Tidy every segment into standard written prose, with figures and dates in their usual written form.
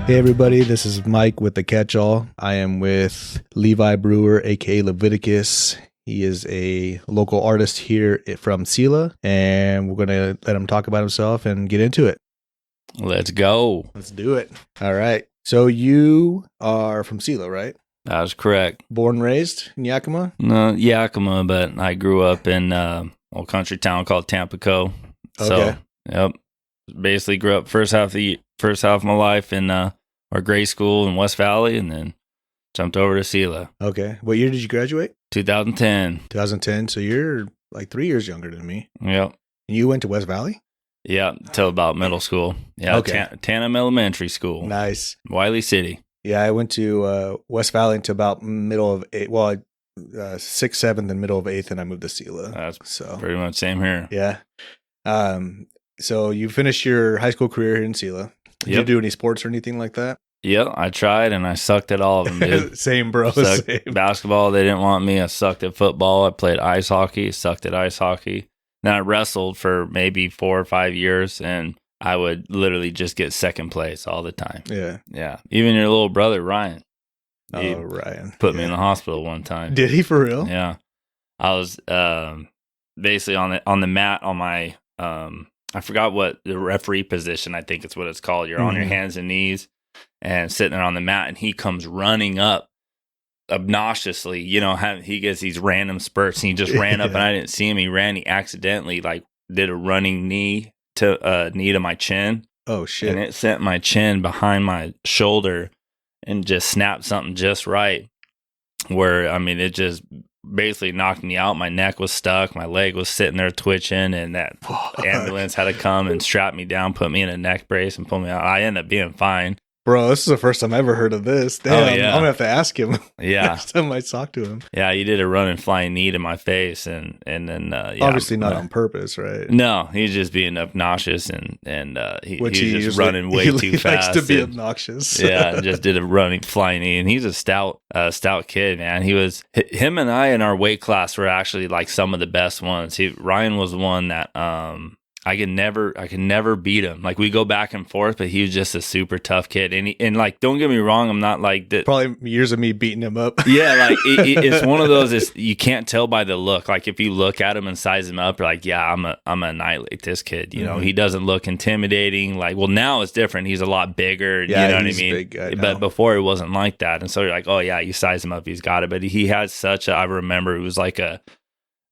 Hey everybody, this is Mike with the Catchall. I am with Levi Brewer, aka Leviticuss. He is a local artist here from Sela, and we're going to let him talk about himself and get into it. Let's go. Let's do it. All right. So you are from Sela, right? That was correct. Born and raised in Yakima? No, Yakima, but I grew up in a little country town called Tampico. Okay. So, yep. Basically grew up first half of my life in our grade school in West Valley, and then jumped over to Sela. Okay. What year did you graduate? 2010. 2010. So you're like 3 years younger than me. Yep. And you went to West Valley? Yeah, till about middle school. Yeah, Okay. Tanham Elementary School. Nice. Wiley City. Yeah, I went to West Valley until about middle of 8th. Well, 6th, 7th, and middle of 8th, and I moved to Sela. That's so pretty much same here. Yeah. So you finished your high school career here in Sela. Did you do any sports or anything like that? Yep, I tried, and I sucked at all of them, dude. Same, bro. Sucked Same. Basketball, they didn't want me. I sucked at football. I played ice hockey, sucked at ice hockey. Then I wrestled for maybe 4 or 5 years, and I would literally just get second place all the time. Yeah. Yeah. Even your little brother, Ryan. Ryan. Put me in the hospital one time. Did he for real? Yeah. I was basically on the mat on my, I forgot what the referee position, I think it's what it's called. You're on your hands and knees and sitting there on the mat, and he comes running up obnoxiously, he gets these random spurts, and he just ran up, and I didn't see him. He accidentally did a running knee to my chin. Oh shit. And it sent my chin behind my shoulder and just snapped something just right where, it just basically knocked me out. My neck was stuck, my leg was sitting there twitching, and that ambulance had to come and strap me down, put me in a neck brace, and pull me out. I ended up being fine. Bro, this is the first time I ever heard of this. Damn, Oh, yeah. I'm gonna have to ask him. Yeah. Next time I talk to him. Yeah, he did a running flying knee to my face, and then obviously not on purpose, right? No, he's just being obnoxious, and he was just running way too he fast. Likes to be obnoxious. Yeah, and just did a running flying knee, and he's a stout kid, man. Him and I in our weight class were actually like some of the best ones. Ryan was one that I could never beat him. Like, we go back and forth, but he was just a super tough kid. And don't get me wrong, I'm not like that. Probably years of me beating him up. Yeah, it's one of those. You can't tell by the look. Like, if you look at him and size him up, you're like, yeah, I'm gonna annihilate this kid. He doesn't look intimidating. Like, well, now it's different. He's a lot bigger. Yeah, you know what I he's a mean? big guy now. But before it wasn't like that. And so you're like, oh yeah, you size him up, he's got it. But he had I remember it was like a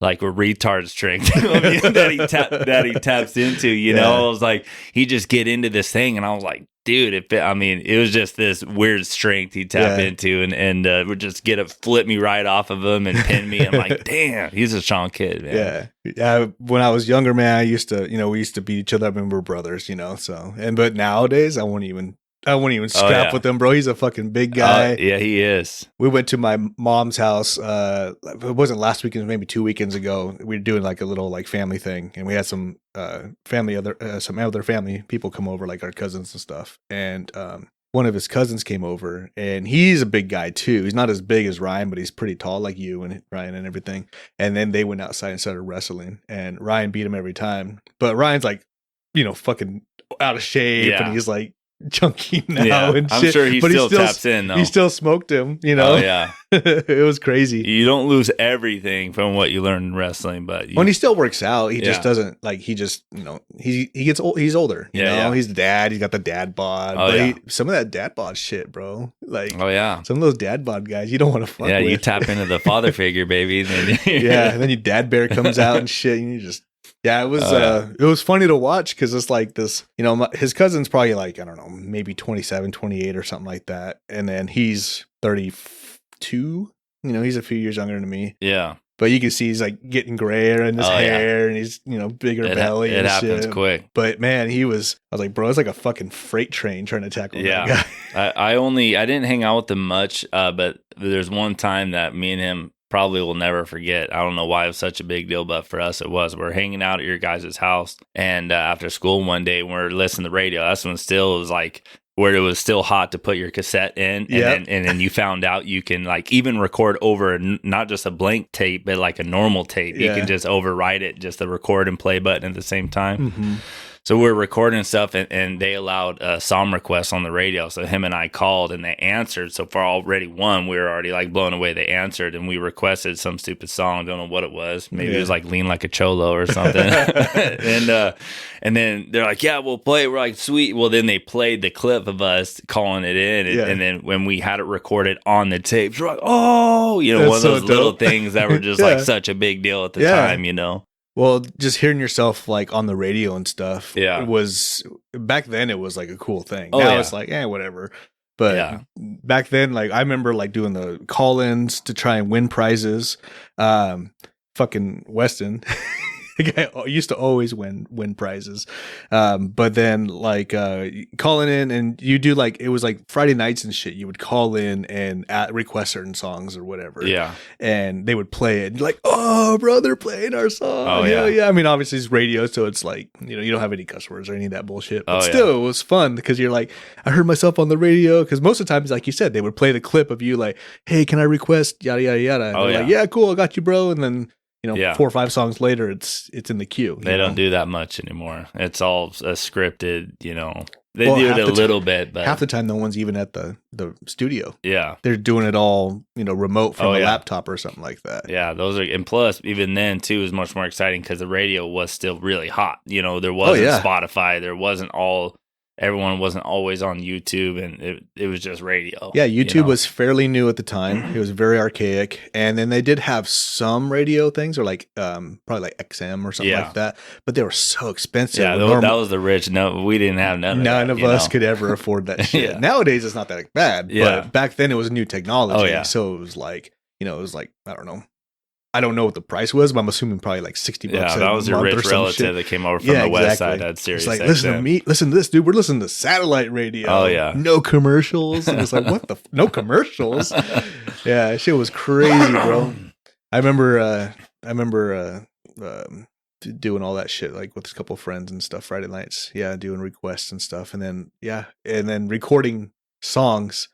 retard strength that he taps into, I was like, he just get into this thing, and I was like, dude, it was just this weird strength he tapped into, and would just flip me right off of him and pin me. I'm like, damn, he's a strong kid, man. Yeah. When I was younger, man, I used to, we used to beat each other up, and we're brothers, but nowadays I won't even scrap with him, bro. He's a fucking big guy. Yeah, he is. We went to my mom's house. It wasn't last weekend, maybe 2 weekends ago. We were doing like a little family thing, and we had some other family people come over, like our cousins and stuff. And one of his cousins came over, and he's a big guy too. He's not as big as Ryan, but he's pretty tall, like you and Ryan and everything. And then they went outside and started wrestling, and Ryan beat him every time. But Ryan's like, fucking out of shape, and he's like chunky now and shit. I'm sure he still taps in, though. He still smoked him, Oh, yeah. It was crazy. You don't lose everything from what you learn in wrestling, but when he still works out, he just doesn't he just, he gets old. He's older, he's the dad. He's got the dad bod. Some of that dad bod shit, bro. Like, some of those dad bod guys, you don't want to fuck with. You tap into the father figure, baby. And then your dad bear comes out and shit, and you just. Yeah, it was funny to watch, because it's like this, his cousin's probably like, I don't know, maybe 27, 28 or something like that. And then he's 32, he's a few years younger than me. Yeah. But you can see he's like getting grayer in his hair, and he's, bigger belly. It happens quick. But man, I was like, bro, it's like a fucking freight train trying to tackle that guy. I didn't hang out with him much, but there's one time that me and him probably will never forget. I don't know why it was such a big deal, but for us it was. We're hanging out at your guys' house, and after school one day, we're listening to the radio. That's when still it was like where it was still hot to put your cassette in, and then you found out you can even record over not just a blank tape, but like a normal tape. You can just overwrite it, just the record and play button at the same time. So we're recording stuff, and they allowed song requests on the radio. So him and I called, and they answered. So for already one, we were already like blown away. They answered, and we requested some stupid song. Don't know what it was. Maybe it was like "Lean Like a Cholo" or something. and then they're like, "Yeah, we'll play it." We're like, "Sweet." Well, then they played the clip of us calling it in, and then when we had it recorded on the tapes, we're like, "Oh, That's one of those so little dope. things that were just like such a big deal at the time, Well, just hearing yourself like on the radio and stuff, Yeah. it was back then. It was like a cool thing. Oh, now yeah. it's like, whatever. But back then, like I remember like doing the call-ins to try and win prizes. Fucking Weston. I used to always win prizes. But then like calling in, and you do like, it was like Friday nights and shit. You would call in and request certain songs or whatever. Yeah. And they would play it. And you're like, oh, bro, they're playing our song. Oh, Hell yeah. yeah. I mean, obviously it's radio, so it's like, you don't have any cuss words or any of that bullshit. But Oh, still, it was fun because you're like, I heard myself on the radio. Because most of the times, like you said, they would play the clip of you like, hey, can I request yada, yada, yada. And they're like, yeah, cool. I got you, bro. And then, 4 or 5 songs later, it's in the queue. They don't do that much anymore. It's all scripted, They Well, do it half a the little bit, but half the time, no one's even at the studio. yeah. They're doing it all, remote from a yeah. laptop or something like that. Yeah, those are, and plus, even then, too, is much more exciting because the radio was still really hot. There wasn't Spotify. There wasn't everyone wasn't always on YouTube, and it was just radio. Yeah, YouTube was fairly new at the time. It was very archaic. And then they did have some radio things, or like probably like XM or something like that. But they were so expensive. Yeah, that was the rich. No, we didn't have none of that. None of us could ever afford that shit. Nowadays, it's not that bad. Yeah. But back then, it was new technology. Oh, yeah. So it was like, I don't know. I don't know what the price was, but I'm assuming probably like $60. Yeah, that was your rich relative that came over from the west side. That Sirius. It's like, listen to me, listen to this, dude. We're listening to satellite radio. Oh yeah, no commercials. And it's like, what the no commercials? Yeah, shit was crazy, bro. I remember doing all that shit like with a couple of friends and stuff Friday nights. Yeah, doing requests and stuff, and then recording songs.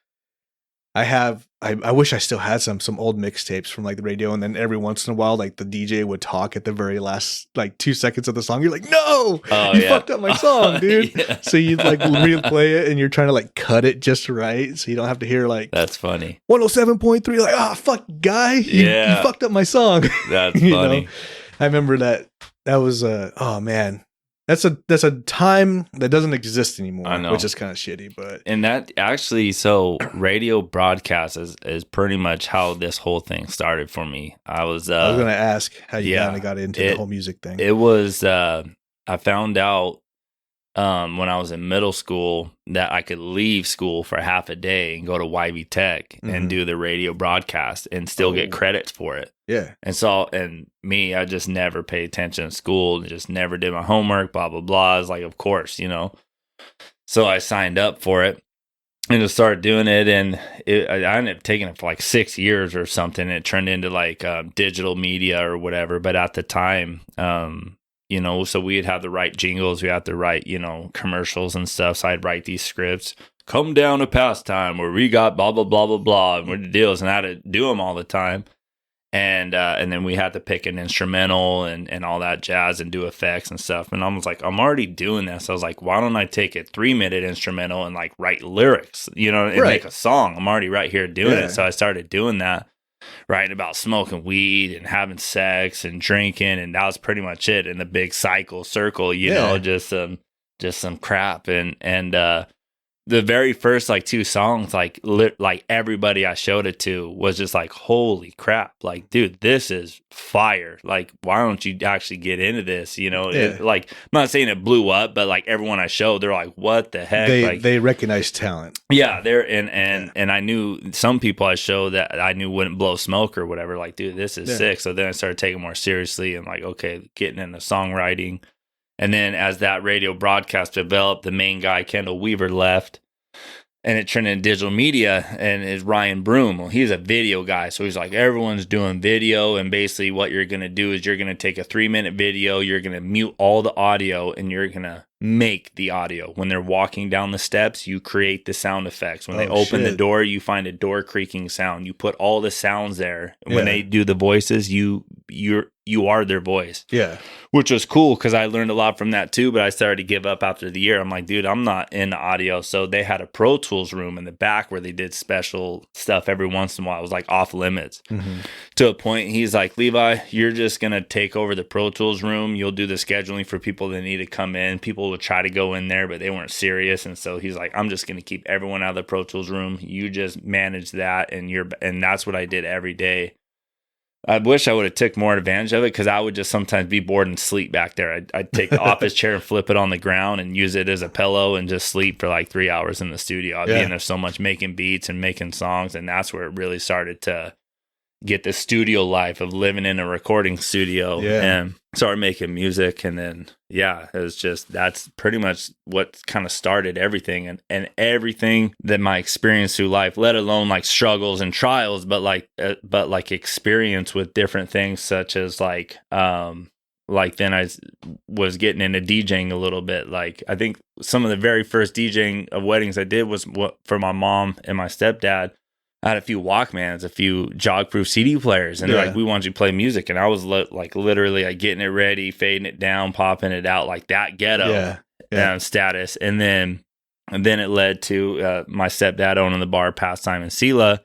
I wish I still had some old mixtapes from like the radio, and then every once in a while, like the DJ would talk at the very last like 2 seconds of the song. You're like, no, you fucked up my song, dude. Yeah. So you'd like replay it, and you're trying to like cut it just right, so you don't have to hear like that's funny 107.3. Like, fuck, guy, you fucked up my song. That's funny. I remember that was oh man. That's a time that doesn't exist anymore, I know. Which is kind of shitty. But and that actually, so radio broadcast is pretty much how this whole thing started for me. I was going to ask how you kind of got into the whole music thing. It was I found out when I was in middle school that I could leave school for half a day and go to YB Tech and do the radio broadcast and still get credits for it. Yeah. And me, I just never paid attention in school, just never did my homework, blah, blah, blah. I was like, of course, So I signed up for it and just started doing it. And I ended up taking it for like 6 years or something. It turned into like digital media or whatever. But at the time, so we'd have the right jingles, we had the right, commercials and stuff. So I'd write these scripts. Come down to pastime where we got blah, blah, blah, blah, blah. And we're the deals. And I had to do them all the time. And then we had to pick an instrumental and all that jazz and do effects and stuff. And I was like, I'm already doing this. I was like, why don't I take a 3-minute instrumental and like write lyrics, and make a song? I'm already right here doing it. So I started doing that, writing about smoking weed and having sex and drinking. And that was pretty much it in the big circle, just some crap. And the very first like 2 songs, like everybody I showed it to was just like, holy crap, like, dude, this is fire. Like, why don't you actually get into this? Like, I'm not saying it blew up, but like everyone I showed, they're like, what the heck? They recognize talent. Yeah, and I knew some people I showed that I knew wouldn't blow smoke or whatever. Like, dude, this is sick. So then I started taking it more seriously and like, okay, getting into songwriting. And then as that radio broadcast developed, the main guy, Kendall Weaver, left. And it turned into digital media, and it's Ryan Broom. Well, he's a video guy. So he's like, everyone's doing video. And basically what you're going to do is you're going to take a 3-minute video. You're going to mute all the audio, and you're going to make the audio. When they're walking down the steps, you create the sound effects. When they open the door, you find a door creaking sound. You put all the sounds there. And when they do the voices, you you are their voice. Yeah. Which was cool because I learned a lot from that too, but I started to give up after the year. I'm like, dude, I'm not in audio. So they had a Pro Tools room in the back where they did special stuff every once in a while. It was like off limits. Mm-hmm. To a point, he's like, Levi, you're just going to take over the Pro Tools room. You'll do the scheduling for people that need to come in. People would try to go in there, but they weren't serious. And so he's like, I'm just going to keep everyone out of the Pro Tools room. You just manage that. And that's what I did every day. I wish I would have took more advantage of it because I would just sometimes be bored and sleep back there. I'd take the office chair and flip it on the ground and use it as a pillow and just sleep for like 3 hours in the studio. I'd be in there so much making beats and making songs, and that's where it really started to get the studio life of living in a recording studio and started making music. And then it was just, that's pretty much what kind of started everything, and everything that my experience through life, let alone like struggles and trials, but like experience with different things, such as like then I was getting into DJing a little bit. Like I think some of the very first DJing of weddings I did was for my mom and my stepdad. I had a few Walkmans, a few jog-proof CD players, and they're like, we want you to play music. And I was literally like getting it ready, fading it down, popping it out, like that ghetto status. And then it led to my stepdad owning the bar, Pastime and Sela,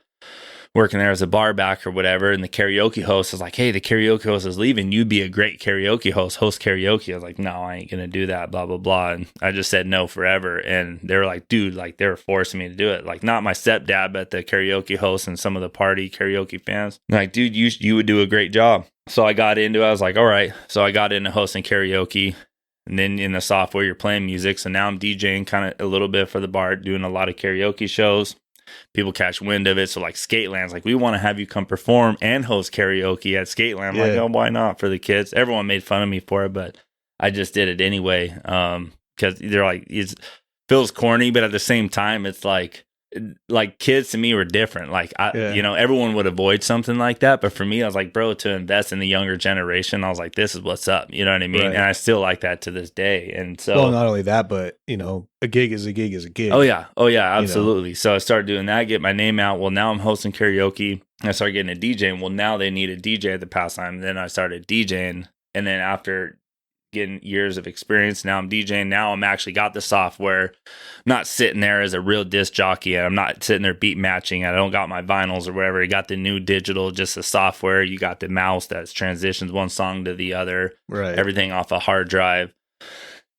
working there as a bar back or whatever. And the karaoke host was like, hey, the karaoke host is leaving. You'd be a great karaoke host karaoke. I was like, no, I ain't going to do that, blah, blah, blah. And I just said no forever. And they were like, dude, like they were forcing me to do it. Like not my stepdad, but the karaoke host and some of the party karaoke fans. Like, dude, you would do a great job. So I got into it. I was like, all right. So I got into hosting karaoke. And then in the software, you're playing music. So now I'm DJing kind of a little bit for the bar, doing a lot of karaoke shows. People catch wind of it. So like Skateland's like, we want to have you come perform and host karaoke at Skateland. I'm like, oh, why not, for the kids? Everyone made fun of me for it, but I just did it anyway. Because they're like, it feels corny, but at the same time, it's like kids to me were different. Like, everyone would avoid something like that. But for me, I was like, bro, to invest in the younger generation, I was like, this is what's up. You know what I mean? Right. And I still like that to this day. And so, well, not only that, but a gig is a gig is a gig. Oh yeah, absolutely. So I started doing that, get my name out. Well, now I'm hosting karaoke. I started getting a DJ. Well, now they need a DJ at the Pastime. Then I started DJing, and then after getting years of experience, now I'm DJing. Now I'm actually got the software. I'm not sitting there as a real disc jockey. I'm not sitting there beat matching. I don't got my vinyls or whatever. You got the new digital, just the software. You got the mouse that transitions one song to the other. Right. Everything off a hard drive.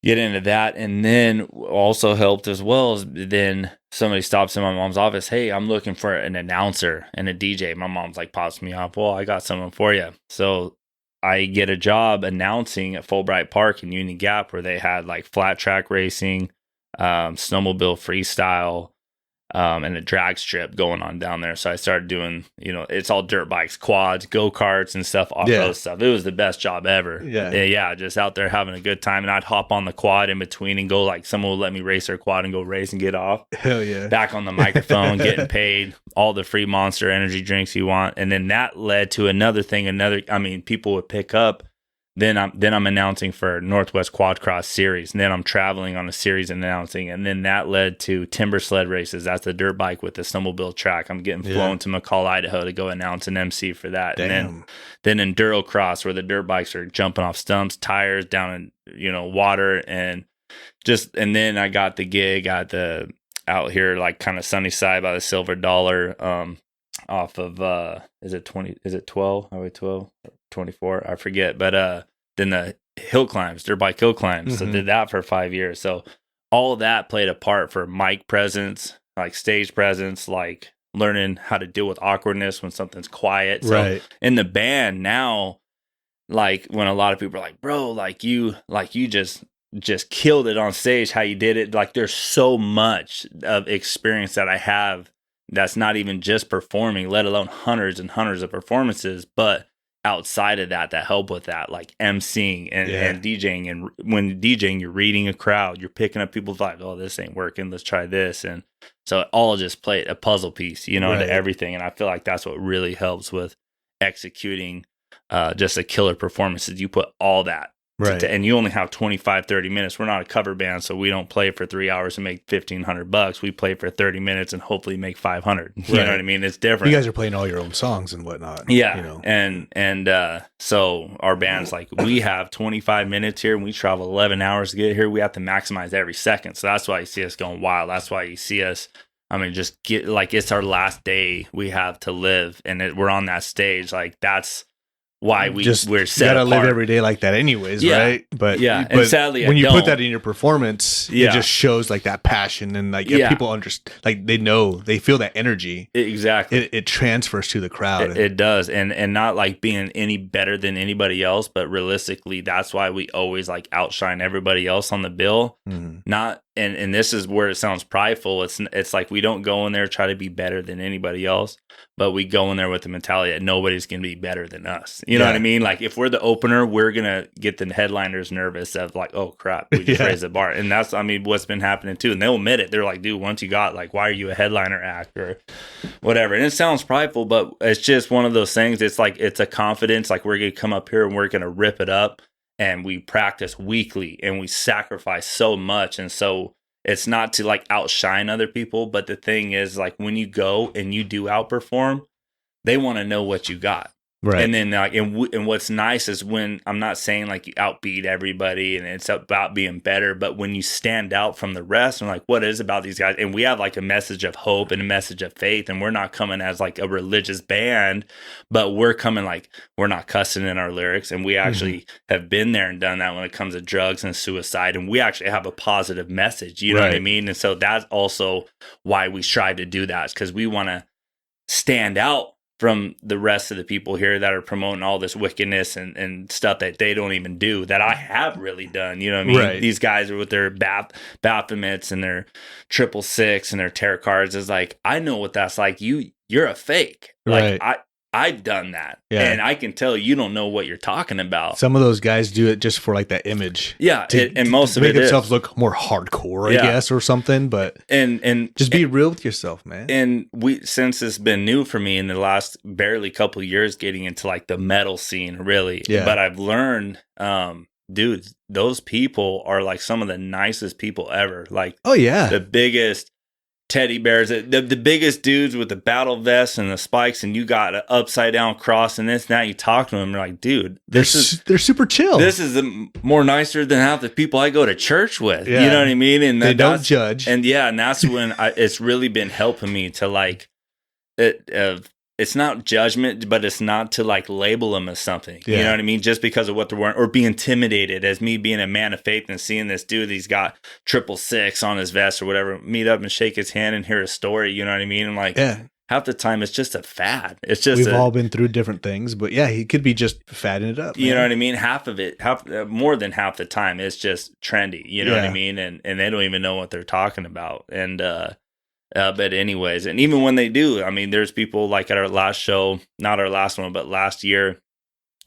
Get into that. And then also helped as well is then somebody stops in my mom's office. Hey, I'm looking for an announcer and a DJ. My mom's like, pops me off. Well, I got someone for you. So I get a job announcing at Fulbright Park in Union Gap, where they had like flat track racing, snowmobile freestyle, and a drag strip going on down there. So I started doing, it's all dirt bikes, quads, go-karts and stuff, off-road stuff. It was the best job ever. Yeah, just out there having a good time. And I'd hop on the quad in between and go, like, someone would let me race their quad and go race and get off. Hell yeah. Back on the microphone, getting paid, all the free Monster energy drinks you want. And then that led to another thing, people would pick up. Then I'm announcing for Northwest Quad Cross Series, and then I'm traveling on a series announcing, and then that led to Timber Sled Races. That's the dirt bike with the snowmobile track. I'm getting flown to McCall, Idaho, to go announce an MC for that. Damn. And then Enduro Cross, where the dirt bikes are jumping off stumps, tires down in water, and then I got the gig out here, like kind of Sunnyside by the Silver Dollar, off of is it 12 Highway 12 or 24, I forget, but then the hill climbs, dirt bike hill climbs. So did that for 5 years. So all of that played a part for mic presence, like stage presence, like learning how to deal with awkwardness when something's quiet. So in the band now, like when a lot of people are like, bro, like you just killed it on stage, how you did it. Like there's so much of experience that I have that's not even just performing, let alone hundreds and hundreds of performances, but outside of that help with that, like emceeing and DJing. And when DJing, you're reading a crowd, you're picking up people's vibes. Oh, this ain't working, let's try this. And so it all just played a puzzle piece, to everything. And I feel like that's what really helps with executing just a killer performance, is you put all that Right. And you only have 25, 30 minutes. We're not a cover band, so we don't play for 3 hours and make $1,500. We play for 30 minutes and hopefully make 500. You know what I mean? It's different. You guys are playing all your own songs and whatnot. Yeah. You know? And so our band's like, we have 25 minutes here and we travel 11 hours to get here. We have to maximize every second. So that's why you see us going wild. That's why you see us, I mean, just get like, it's our last day we have to live and we're on that stage. Like that's why we're set you gotta apart. live every day like that anyways, right? But and sadly when I you don't. put that in your performance, it just shows like that passion and like people understand, like they feel that energy. Exactly. It transfers to the crowd. It does. And not like being any better than anybody else, but realistically, that's why we always like outshine everybody else on the bill. Mm-hmm. Not and this is where it sounds prideful. It's like we don't go in there try to be better than anybody else, but we go in there with the mentality that nobody's going to be better than us. You know what I mean? Like if we're the opener, we're going to get the headliners nervous of like, oh crap, we just raised the bar. And that's, I mean, what's been happening too. And they'll admit it. They're like, dude, once you got like, why are you a headliner act or whatever? And it sounds prideful, but it's just one of those things. It's like, it's a confidence. Like we're going to come up here and we're going to rip it up. And we practice weekly and we sacrifice so much. And so it's not to like outshine other people. But the thing is like when you go and you do outperform, they want to know what you got. Right. And then like, and what's nice is when I'm not saying like you outbeat everybody and it's about being better, but when you stand out from the rest and like, what is about these guys? And we have like a message of hope and a message of faith. And we're not coming as like a religious band, but we're coming like, we're not cussing in our lyrics. And we actually have been there and done that when it comes to drugs and suicide. And we actually have a positive message, you know what I mean? And so that's also why we strive to do that, is because we want to stand out from the rest of the people here that are promoting all this wickedness and stuff that they don't even do, that I have really done. You know what I mean? Right. These guys are with their Baphomets and their 666 and their tarot cards. Is like, I know what that's like. You're a fake. Like I've done that. Yeah. And I can tell you don't know what you're talking about. Some of those guys do it just for like that image. Yeah. And most of it make themselves look more hardcore, I guess, or something. But and just be real with yourself, man. And since it's been new for me in the last barely couple of years getting into like the metal scene, really. Yeah. But I've learned, dude, those people are like some of the nicest people ever. Like, oh yeah, the biggest teddy bears, the biggest dudes with the battle vests and the spikes, and you got an upside down cross and this. Now you talk to them, you're like, dude, they're super chill. This is more nicer than half the people I go to church with. Yeah. You know what I mean? And they don't judge. And and that's when it's really been helping me to like it. It's not judgment, but it's not to like label them as something. Yeah. You know what I mean? Just because of what they're wearing, or be intimidated as me being a man of faith and seeing this dude, he's got 666 on his vest or whatever, meet up and shake his hand and hear a story. You know what I mean? And like, half the time it's just a fad. It's just we've all been through different things, but yeah, he could be just fadding it up. You know what I mean? More than half the time, it's just trendy. You know what I mean? And they don't even know what they're talking about. And but anyways, and even when they do, I mean, there's people like at our last show, not our last one, but last year,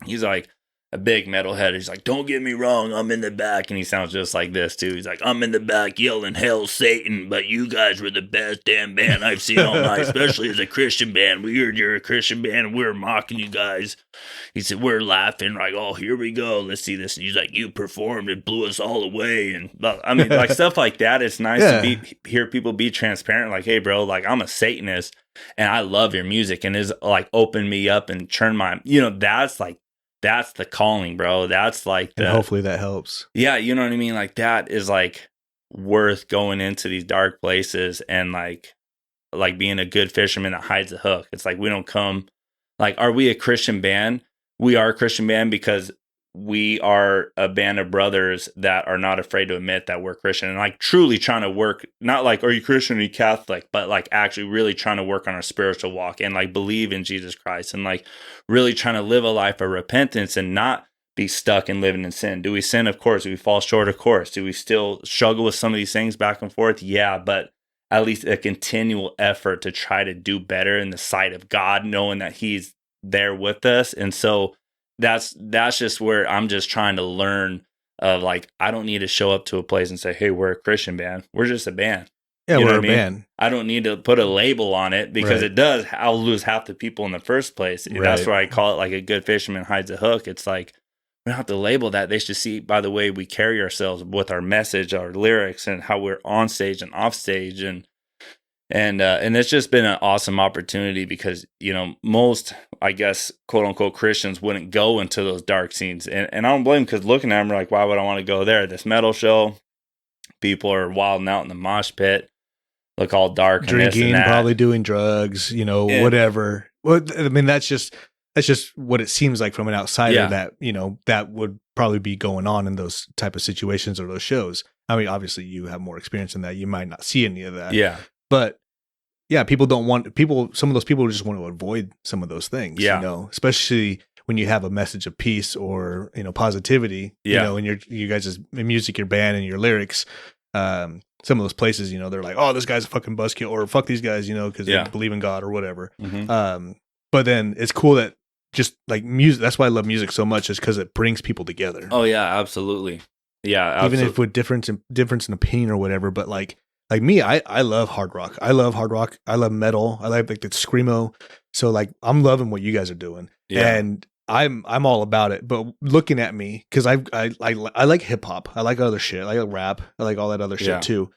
he's like a big metalhead. He's like, don't get me wrong, I'm in the back. And he sounds just like this too. He's like, I'm in the back yelling, "Hail Satan," but you guys were the best damn band I've seen all night, especially as a Christian band. We heard you're a Christian band and we're mocking you guys. He said, we're laughing like, oh, here we go. Let's see this. And he's like, you performed, it blew us all away. And I mean, like stuff like that. It's nice to hear people be transparent. Like, hey, bro, like I'm a Satanist and I love your music, and is like open me up and turn my, that's the calling, bro. That's like and hopefully that helps. Yeah, you know what I mean? Like that is like worth going into these dark places and like being a good fisherman that hides a hook. It's like we don't come like, are we a Christian band? We are a Christian band because we are a band of brothers that are not afraid to admit that we're Christian and like truly trying to work, not like, are you Christian or are you Catholic, but like actually really trying to work on our spiritual walk and like believe in Jesus Christ and like really trying to live a life of repentance and not be stuck in living in sin. Do we sin? Of course. Do we fall short? Of course. Do we still struggle with some of these things back and forth? Yeah, but at least a continual effort to try to do better in the sight of God, knowing that He's there with us. And so that's just where I'm just trying to learn of like, I don't need to show up to a place and say, hey, we're a Christian band. We're just a band. Yeah, we're a band. I don't need to put a label on it because it does. I'll lose half the people in the first place. That's why I call it like a good fisherman hides a hook. It's like we don't have to label that. They should see by the way we carry ourselves with our message, our lyrics, and how we're on stage and off stage. And it's just been an awesome opportunity because, you know, most, I guess, quote unquote Christians wouldn't go into those dark scenes. And I don't blame them, because looking at them, like, why would I want to go there? This metal show, people are wilding out in the mosh pit, look all dark, and drinking, this and that. probably doing drugs, you know, whatever. Well, I mean, that's just what it seems like from an outsider, that, you know, that would probably be going on in those type of situations or those shows. I mean, obviously you have more experience in that. You might not see any of that. Yeah. But yeah, some of those people just want to avoid some of those things, you know, especially when you have a message of peace or, you know, positivity, you know, and you guys' music, your band and your lyrics, some of those places, you know, they're like, oh, this guy's a fucking buzzkill, or fuck these guys, you know, because they believe in God or whatever. Mm-hmm. But then it's cool that just like music, that's why I love music so much, is because it brings people together. Oh yeah, absolutely. Yeah. Absolutely. Even if with difference in opinion or whatever, but like me, I love hard rock. I love hard rock. I love metal. I like the screamo. So like, I'm loving what you guys are doing, and I'm all about it. But looking at me, because I like hip hop. I like other shit. I like rap. I like all that other shit too.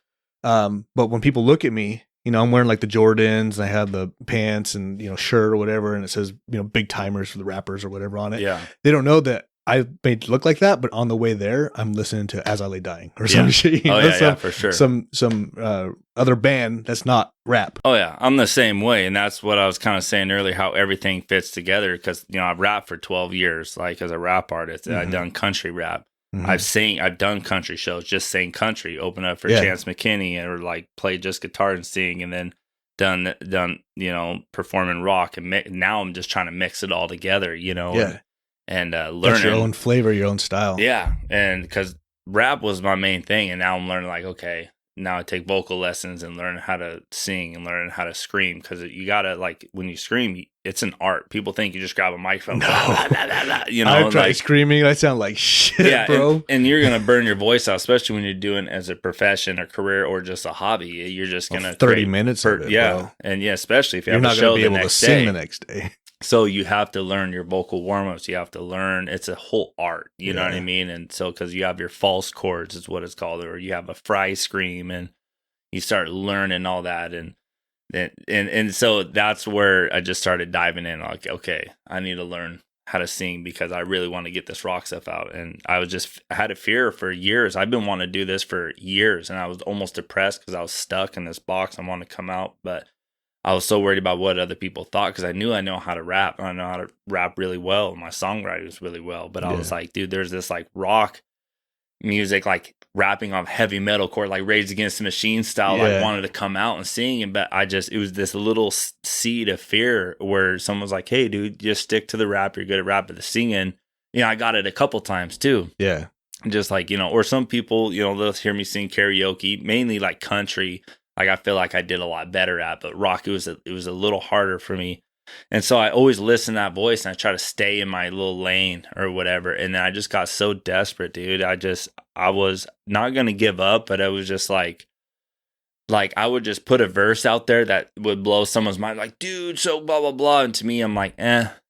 But when people look at me, you know, I'm wearing like the Jordans. I have the pants and, you know, shirt or whatever, and it says, you know, big timers for the rappers or whatever on it. Yeah, they don't know that I made it look like that, but on the way there, I'm listening to As I Lay Dying or some shit. You know, for sure. Some other band that's not rap. Oh yeah, I'm the same way, and that's what I was kind of saying earlier, how everything fits together. Because, you know, I've rapped for 12 years, like as a rap artist. Mm-hmm. I've done country rap. Mm-hmm. I've done country shows, just sang country, open up for Chance McKinney, or like played just guitar and sing, and then done you know, performing rock, and now I'm just trying to mix it all together, you know. And learning your own flavor, your own style. Yeah. And because rap was my main thing. And now I'm learning, like, okay, now I take vocal lessons and learn how to sing and learn how to scream. Because you got to, like, when you scream, it's an art. People think you just grab a microphone. No. Blah, blah, blah, blah, you know, I've tried screaming. I sound like shit, bro. And you're going to burn your voice out, especially when you're doing it as a profession or career or just a hobby. You're just going to 30 minutes of it, bro. And especially if you have a show the next day. You're not going to be able to sing the next day. So you have to learn your vocal warm-ups. You have to learn. It's a whole art. You know what I mean? And so, because you have your false chords is what it's called, or you have a fry scream, and you start learning all that. And so that's where I just started diving in. Like, okay, I need to learn how to sing, because I really want to get this rock stuff out. And I had a fear for years. I've been wanting to do this for years, and I was almost depressed because I was stuck in this box. I wanted to come out, but I was so worried about what other people thought, because I knew I know how to rap. I know how to rap really well. My songwriting is really well. But I was like, dude, there's this like rock music, like rapping on heavy metal chord, like Rage Against the Machine style. Like, wanted to come out and sing. But it was this little seed of fear where someone was like, hey, dude, just stick to the rap. You're good at rap, but the singing, you know, I got it a couple times too. Yeah. Just like, you know, or some people, you know, they'll hear me sing karaoke, mainly like country. Like, I feel like I did a lot better at, but rock, it was a little harder for me. And so I always listen to that voice, and I try to stay in my little lane or whatever. And then I just got so desperate, dude. I was not going to give up, but I was just like I would just put a verse out there that would blow someone's mind. Like, dude, so blah, blah, blah. And to me, I'm like,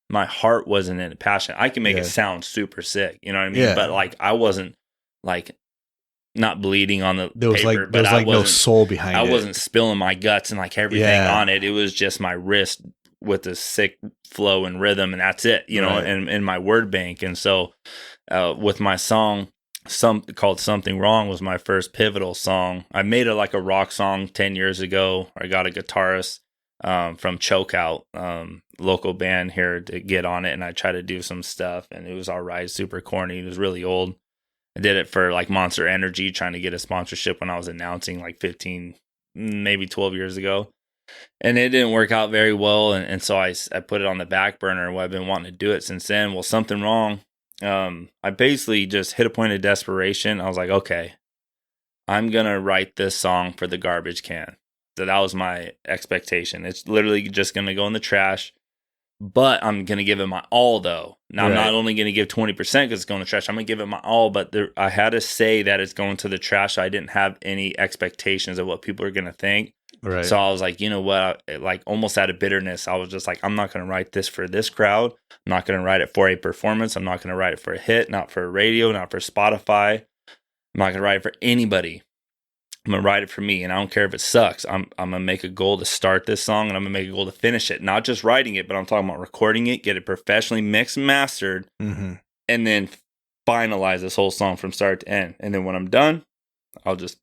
my heart wasn't in it, passion. I can make it sound super sick. You know what I mean? But like, I wasn't like, not bleeding on the paper, but I wasn't, no soul behind it. I wasn't spilling my guts and like everything on it. It was just my wrist with a sick flow and rhythm, and that's it, you know, and in my word bank. And so with my song, called Something Wrong, was my first pivotal song. I made it like a rock song 10 years ago. I got a guitarist from Chokeout, local band here, to get on it, and I tried to do some stuff, and it was all right, super corny. It was really old. I did it for like Monster Energy, trying to get a sponsorship when I was announcing like 15, maybe 12 years ago. And it didn't work out very well. And so I put it on the back burner. Well, I've been wanting to do it since then. Well, Something Wrong. I basically just hit a point of desperation. I was like, okay, I'm going to write this song for the garbage can. So that was my expectation. It's literally just going to go in the trash. But I'm going to give it my all, though. Now, I'm not only going to give 20% because it's going to the trash. I'm going to give it my all, but I had to say that it's going to the trash. So I didn't have any expectations of what people are going to think. Right. So I was like, you know what? Like almost out of bitterness, I was just like, I'm not going to write this for this crowd. I'm not going to write it for a performance. I'm not going to write it for a hit, not for a radio, not for Spotify. I'm not going to write it for anybody. I'm going to write it for me. And I don't care if it sucks. I'm going to make a goal to start this song, and I'm going to make a goal to finish it. Not just writing it, but I'm talking about recording it, get it professionally mixed and mastered, and then finalize this whole song from start to end. And then when I'm done, I just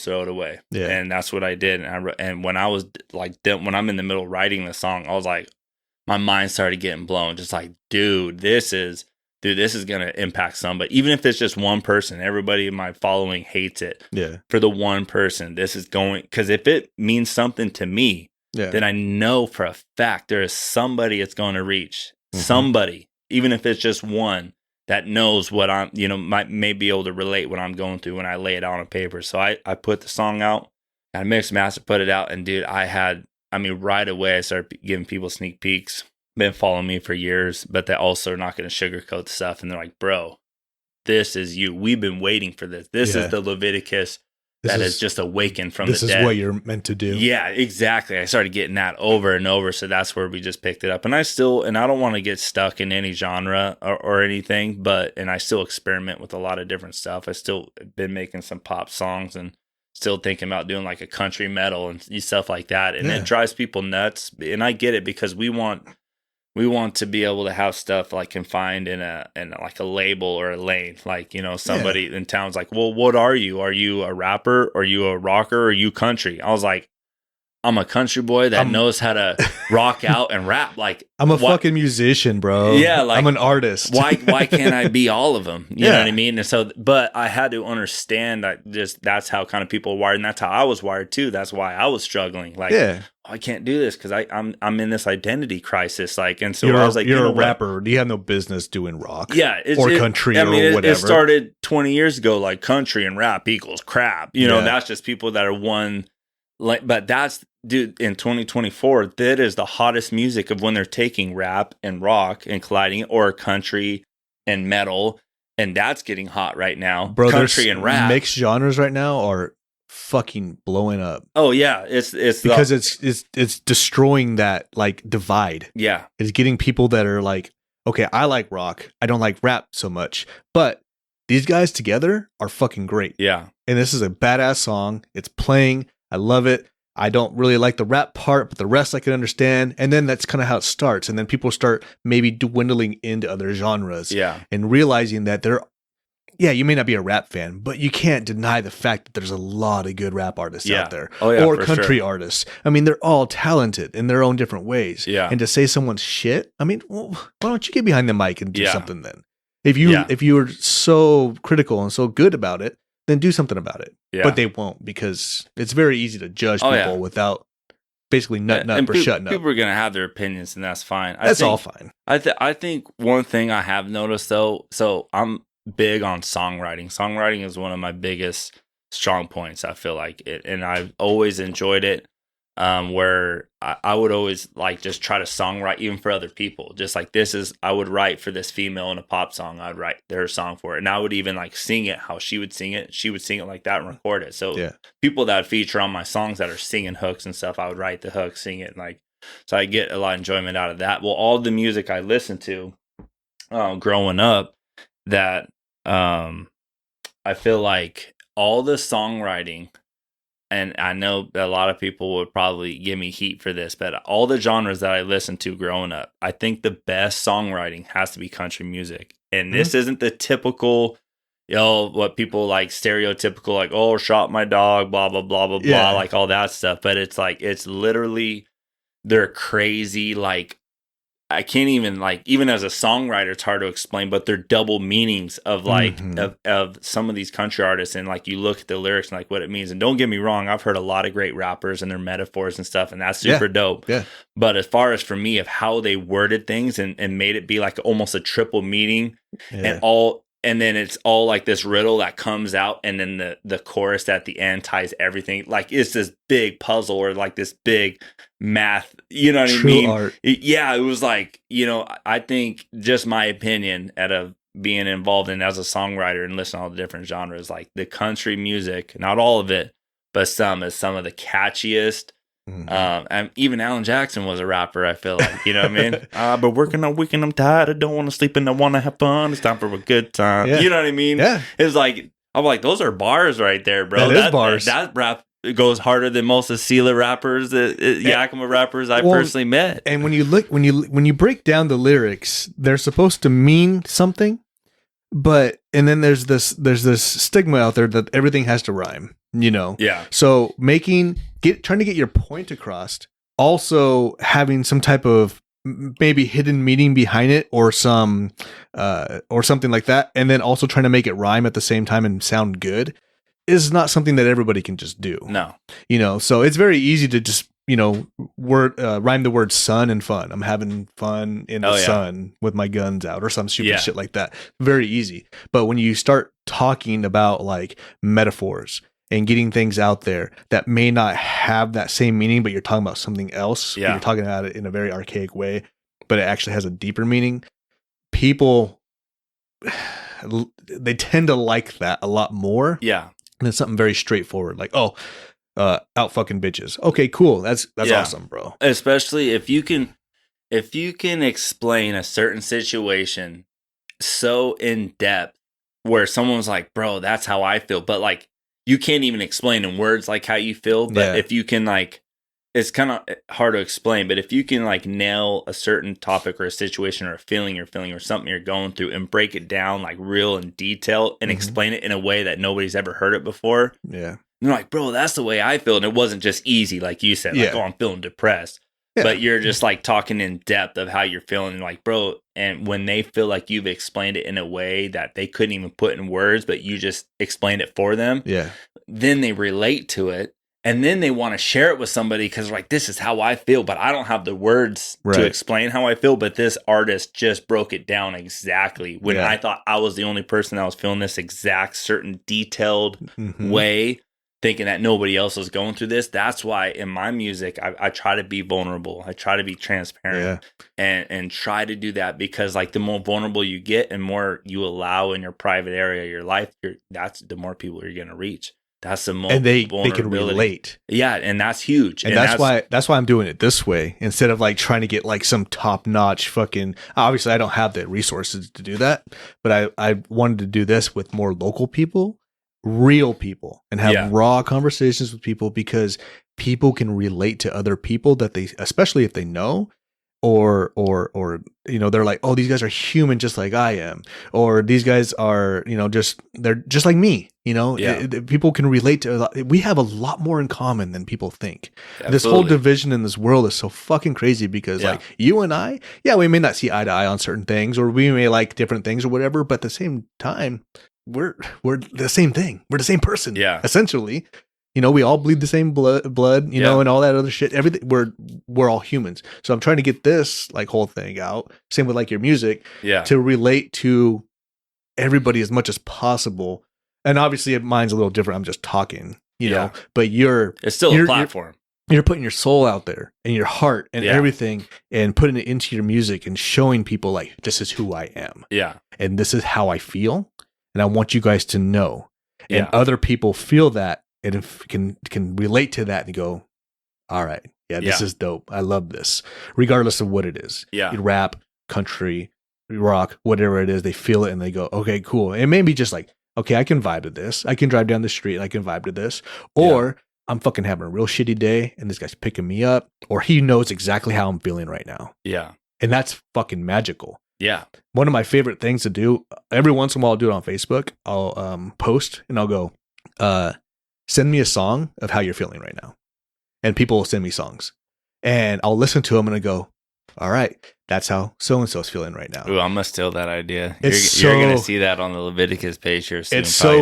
throw it away. Yeah. And that's what I did. And when I was like, when I'm in the middle of writing the song, I was like, my mind started getting blown. Just like, dude, this is going to impact somebody. Even if it's just one person, everybody in my following hates it. Yeah. For the one person, this is going, because if it means something to me, then I know for a fact there is somebody it's going to reach. Somebody, even if it's just one, that knows what I'm, may be able to relate what I'm going through when I lay it out on paper. So I put the song out, I mixed, master, put it out, and dude, right away I started giving people sneak peeks. Been following me for years, but they also are not going to sugarcoat stuff, and they're like, bro, this is you. We've been waiting for this. This is the Leviticus that has just awakened from the dead. This is what you're meant to do. Yeah, exactly. I started getting that over and over, so that's where we just picked it up. And I don't want to get stuck in any genre or anything, and I still experiment with a lot of different stuff. I still been making some pop songs and still thinking about doing like a country metal and stuff like that. And it drives people nuts. And I get it, because we want to be able to have stuff like confined in like a label or a lane. Like, somebody in town's like, well, what are you? Are you a rapper? Are you a rocker? Or are you country? I was like, I'm a country boy that knows how to rock out and rap. Like, I'm a fucking musician, bro. Yeah, like, I'm an artist. why can't I be all of them? You know what I mean? And so, but I had to understand that that's how kind of people are wired, and that's how I was wired too. That's why I was struggling. Like, I can't do this because I'm in this identity crisis. Like, and so I was like, you're a rapper. You have no business doing rock, or country, or whatever. It started 20 years ago. Like, country and rap equals crap. That's just people that are one. Like, but that's, dude, in 2024, that is the hottest music of when they're taking rap and rock and colliding it, or country and metal, and that's getting hot right now. Bro, country and rap mixed genres right now are fucking blowing up. Oh yeah, it's because it's destroying that like divide. Yeah, it's getting people that are like, okay, I like rock, I don't like rap so much, but these guys together are fucking great. Yeah, and this is a badass song. It's playing. I love it. I don't really like the rap part, but the rest I can understand. And then that's kind of how it starts. And then people start maybe dwindling into other genres. Yeah. And realizing that you may not be a rap fan, but you can't deny the fact that there's a lot of good rap artists out there. Oh, yeah, or country artists. I mean, they're all talented in their own different ways. Yeah. And to say someone's shit, I mean, well, why don't you get behind the mic and do something then? If you're so critical and so good about it, then do something about it. Yeah. But they won't, because it's very easy to judge people without basically nutting up or shutting up. People are going to have their opinions, and that's fine. That's all fine. I think one thing I have noticed, though, so I'm big on songwriting. Songwriting is one of my biggest strong points, I feel like it, and I've always enjoyed it. Where I would always like just try to songwrite even for other people. Just like I would write for this female in a pop song. I'd write their song for it. And I would even like sing it how she would sing it. She would sing it like that and record it. So people that feature on my songs that are singing hooks and stuff, I would write the hook, sing it. And like, so I get a lot of enjoyment out of that. Well, all the music I listened to growing up, that I feel like all the songwriting, and I know that a lot of people would probably give me heat for this, but all the genres that I listened to growing up, I think the best songwriting has to be country music. And this isn't the typical, what people like stereotypical, like, oh, shot my dog, blah, blah, blah, blah, blah, like all that stuff. But it's like, it's literally, they're crazy, like, I can't even, like, even as a songwriter, it's hard to explain, but they're double meanings of like of some of these country artists. And like, you look at the lyrics and like what it means. And don't get me wrong, I've heard a lot of great rappers and their metaphors and stuff, and that's super dope. Yeah. But as far as for me, of how they worded things and made it be like almost a triple meaning, and then it's all like this riddle that comes out, and then the chorus at the end ties everything. Like, it's this big puzzle, or like this big math, you know what I mean? Art. It was like, I think, just my opinion out of being involved in as a songwriter and listening to all the different genres, like the country music, not all of it, but some is some of the catchiest, And even Alan Jackson was a rapper, I feel like, you know what I mean? But working on weekend, I'm tired. I don't want to sleep and I want to have fun. It's time for a good time. Yeah. You know what I mean? Yeah. It's like, I'm like, those are bars right there, bro. That is bars. That rap goes harder than most of Sela rappers, Yakima rappers I personally met. And when you break down the lyrics, they're supposed to mean something, and then there's this stigma out there that everything has to rhyme, you know? Yeah. So trying to get your point across, also having some type of maybe hidden meaning behind it or something like that, and then also trying to make it rhyme at the same time and sound good is not something that everybody can just do. No. You know, so it's very easy to just, rhyme the word sun and fun. I'm having fun in the sun with my guns out or some stupid shit like that. Very easy. But when you start talking about like metaphors and getting things out there that may not have that same meaning, but you're talking about something else. Yeah. You're talking about it in a very archaic way, but it actually has a deeper meaning. People, they tend to like that a lot more. Yeah. And it's something very straightforward, like, out fucking bitches. Okay, cool. That's awesome, bro. Especially if you can explain a certain situation so in depth where someone's like, bro, that's how I feel. But like, you can't even explain in words like how you feel. But if you can like, it's kind of hard to explain, but if you can like nail a certain topic or a situation or a feeling you're feeling or something you're going through and break it down like real in detail and explain it in a way that nobody's ever heard it before. Yeah. You're like, bro, that's the way I feel. And it wasn't just easy, like you said, like, oh, I'm feeling depressed. Yeah. But you're just like talking in depth of how you're feeling. And like, bro, and when they feel like you've explained it in a way that they couldn't even put in words, but you just explained it for them. Yeah. Then they relate to it. And then they want to share it with somebody because like, this is how I feel, but I don't have the words to explain how I feel. But this artist just broke it down exactly when I thought I was the only person that was feeling this exact certain detailed way, thinking that nobody else was going through this. That's why in my music, I try to be vulnerable. I try to be transparent and try to do that because like the more vulnerable you get and more you allow in your private area of your life, that's the more people you're going to reach. That's the most, and they can relate. Yeah, and that's huge. And that's why I'm doing it this way instead of like trying to get like some top notch fucking. Obviously, I don't have the resources to do that, but I wanted to do this with more local people, real people, and have raw conversations with people because people can relate to other people that they, especially if they know. Or they're like, oh, these guys are human just like I am, or these guys are they're just like me. People can relate to. We have a lot more in common than people think. Absolutely. This whole division in this world is so fucking crazy because like you and I, we may not see eye to eye on certain things, or we may like different things or whatever, but at the same time, we're the same thing. We're the same person. Yeah, essentially. We all bleed the same blood, and all that other shit. Everything. We're all humans. So I'm trying to get this like whole thing out. Same with like your music. Yeah. To relate to everybody as much as possible. And obviously mine's a little different. I'm just talking, know, but it's still a platform. You're putting your soul out there and your heart and everything and putting it into your music and showing people like, this is who I am. Yeah. And this is how I feel. And I want you guys to know. And other people feel that. And if can relate to that and go, all right, this is dope. I love this, regardless of what it is. Yeah, rap, country, rock, whatever it is, they feel it and they go, okay, cool. It may be just like, okay, I can vibe to this. I can drive down the street and I can vibe to this. Or I'm fucking having a real shitty day and this guy's picking me up, or he knows exactly how I'm feeling right now. Yeah, and that's fucking magical. Yeah, one of my favorite things to do. Every once in a while, I'll do it on Facebook. I'll post and I'll go, send me a song of how you're feeling right now. And people will send me songs. And I'll listen to them and I go, all right, that's how so-and-so is feeling right now. Ooh, I'm going to steal that idea. You're going to see that on the Leviticus page here soon.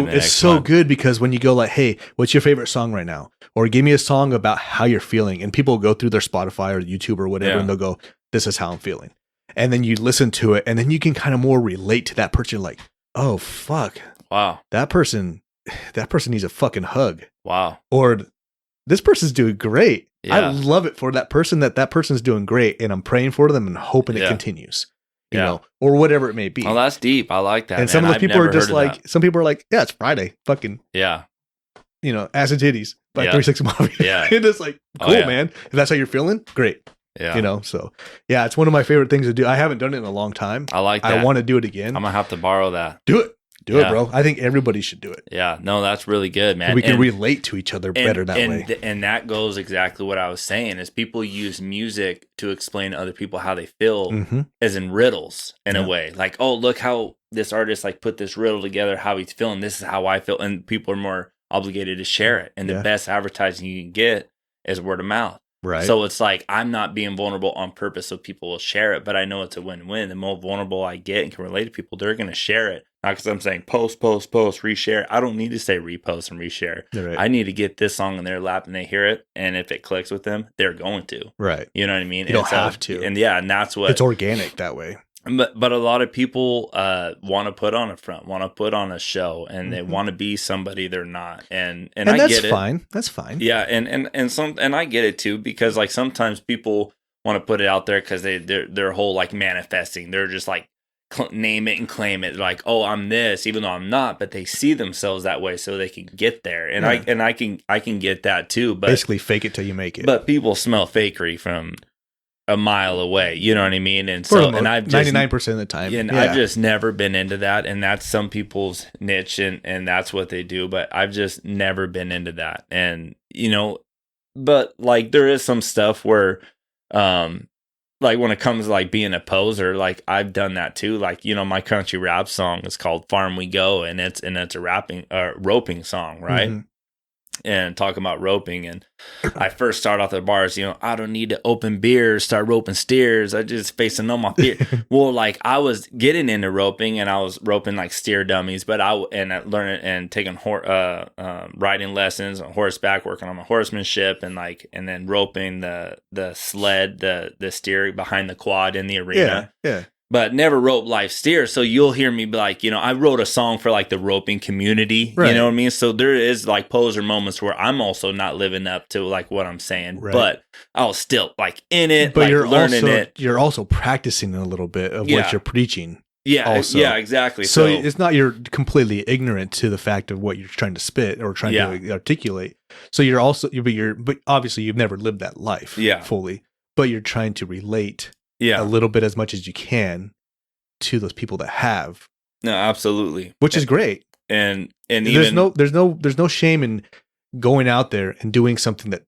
It's so good because when you go like, hey, what's your favorite song right now? Or give me a song about how you're feeling. And people will go through their Spotify or YouTube or whatever and they'll go, this is how I'm feeling. And then you listen to it and then you can kind of more relate to that person. Like, oh, fuck. Wow. That person needs a fucking hug. Wow. Or this person's doing great. Yeah. I love it for that person that person's doing great. And I'm praying for them and hoping it continues, you know, or whatever it may be. Oh, that's deep. I like that. And some of the people are just like, some people are like, yeah, it's Friday. Fucking, ass and titties. by 3 6 Mafia. Yeah. And it's like, Oh, cool, yeah. man. If that's how you're feeling, great. Yeah. You know, so yeah, it's one of my favorite things to do. I haven't done it in a long time. I like that. I want to do it again. I'm going to have to borrow that. Do it. Do Yeah. it, bro. I think everybody should do it. Yeah. No, that's really good, man. We can relate to each other better that way. And that goes exactly what I was saying is people use music to explain to other people how they feel as in riddles in a way. Like, oh, look how this artist like put this riddle together, how he's feeling. This is how I feel. And people are more obligated to share it. And the best advertising you can get is word of mouth. Right. So it's like I'm not being vulnerable on purpose so people will share it, but I know it's a win-win. The more vulnerable I get and can relate to people, they're going to share it. Not because I'm saying post, reshare. I don't need to say repost and reshare. Right. I need to get this song in their lap and they hear it. And if it clicks with them, they're going to. Right. You know what I mean? You don't have to. And yeah, and that's what. It's organic that way. But a lot of people want to put on a front, want to put on a show, and they want to be somebody they're not. And I that's get it. Fine. That's fine. Yeah, and I get it too, because like sometimes people want to put it out there because their whole like manifesting. They're just like name it and claim it, like, oh, I'm this, even though I'm not. But they see themselves that way, so they can get there. And I can get that too. But basically, fake it till you make it. But people smell fakery from a mile away, you know what I mean? And so, and I've just 99% of the time, and I've just never been into that, and that's some people's niche, and that's what they do. But I've just never been into that, and you know, but like there is some stuff where, like when it comes to like being a poser, like I've done that too. Like, you know, my country rap song is called "Farm We Go," and it's a roping song, right? Mm-hmm. And talking about roping, and I first start off the bars, you know, I don't need to open beers, start roping steers. I just facing on my fear. Well, like I was getting into roping, and I was roping like steer dummies, but I learning and taking riding lessons on horseback, working on my horsemanship, and then roping the sled, the steer behind the quad in the arena. Yeah. But never rope live steer. So you'll hear me be like, you know, I wrote a song for like the roping community. Right. You know what I mean? So there is like poser moments where I'm also not living up to like what I'm saying, right. But I was still like in it, but like you're learning it. You're also practicing a little bit of what you're preaching. Yeah. Also. Yeah, exactly. So it's not you're completely ignorant to the fact of what you're trying to spit or trying to articulate. So you're also, but obviously you've never lived that life fully, but you're trying to relate a little bit as much as you can to those people that have. No, absolutely. Which is great. And there's no shame in going out there and doing something that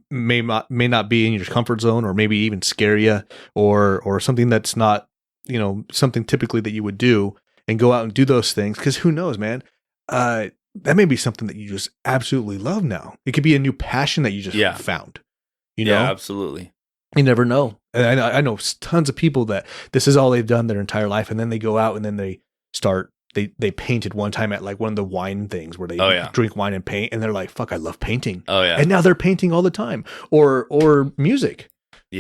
may not be in your comfort zone, or maybe even scare you, or something that's not, you know, something typically that you would do, and go out and do those things. Because who knows, man? That may be something that you just absolutely love now. It could be a new passion that you just found. You know? Yeah, absolutely. You never know. And I know tons of people that this is all they've done their entire life, and then they go out and then they start. They painted one time at like one of the wine things where they drink wine and paint, and they're like, "Fuck, I love painting." Oh yeah. And now they're painting all the time, or music,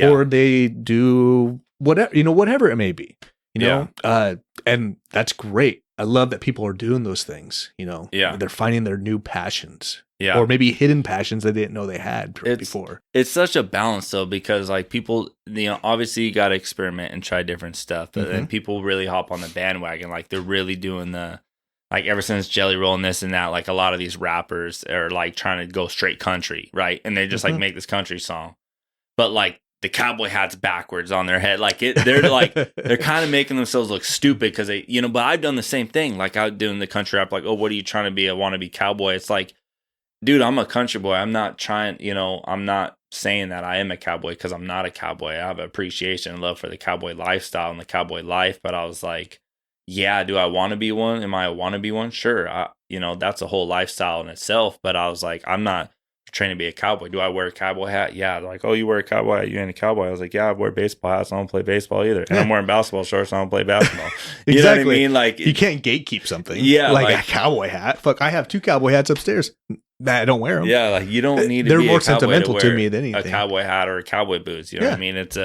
or they do whatever it may be. You know, and that's great. I love that people are doing those things. You know, they're finding their new passions. Yeah. Or maybe hidden passions they didn't know they had before. It's such a balance though, because like people, you know, obviously you got to experiment and try different stuff, but then people really hop on the bandwagon. Like they're really doing like ever since Jelly Roll and this and that, like a lot of these rappers are like trying to go straight country, right? And they just like make this country song, but like the cowboy hat's backwards on their head. Like they're like, they're kind of making themselves look stupid because they, you know, but I've done the same thing. Like I'm doing the country rap, like, oh, what are you trying to be? A wannabe cowboy. It's like, dude, I'm a country boy. I'm not trying, you know, I'm not saying that I am a cowboy because I'm not a cowboy. I have appreciation and love for the cowboy lifestyle and the cowboy life. But I was like, yeah, do I want to be one? Am I a want to be one? Sure. You know, that's a whole lifestyle in itself. But I was like, I'm not trained to be a cowboy. Do I wear a cowboy hat? Yeah. They're like, oh, you wear a cowboy hat? You ain't a cowboy. I was like, yeah, I wear baseball hats. I don't play baseball either. And I'm wearing basketball shorts. I don't play basketball. You know what I mean? Like, you can't gatekeep something. Yeah. Like a cowboy hat. Fuck, I have 2 cowboy hats upstairs. I don't wear them. Yeah, like you don't need to They're be more a cowboy sentimental to, to me than anything. A cowboy hat or a cowboy boots. You know what I mean? It's